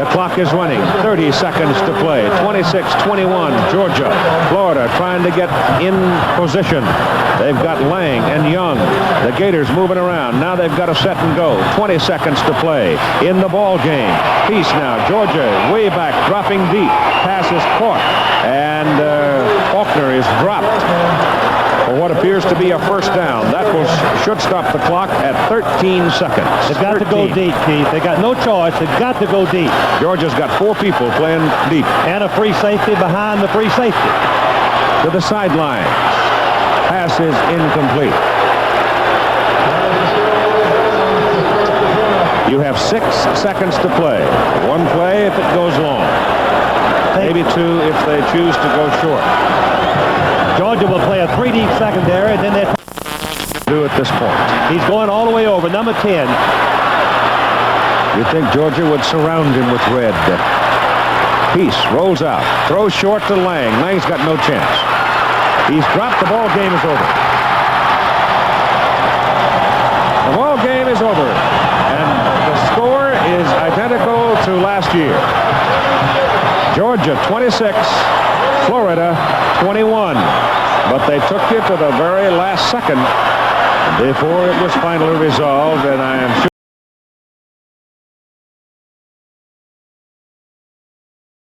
The clock is running. 30 seconds to play. 26-21. Georgia. Florida trying to get in position. They've got Lang and Young. The Gators moving around. Now they've got to set and go. 20 seconds to play in the ball game. Peace now. Georgia way back, dropping deep. Pass is caught. And Faulkner is dropped for what appears to be a first down. That should stop the clock at 13 seconds. They've got to go deep, Keith. They got no choice. They've got to go deep. Georgia's got 4 people playing deep. And a free safety behind the free safety. To the sideline. Pass is incomplete. You have 6 seconds to play. 1 play if it goes long. Maybe 2 if they choose to go short. Georgia will play a 3 deep secondary, and then they do at this point. He's going all the way over, number 10. You'd think Georgia would surround him with red. Peace rolls out, throws short to Lang. Lang's got no chance. He's dropped. The ball game is over. The ball game is over, and the score is identical to last year. Georgia 26, Florida 21. But they took you to the very last second before it was finally resolved, and I am sure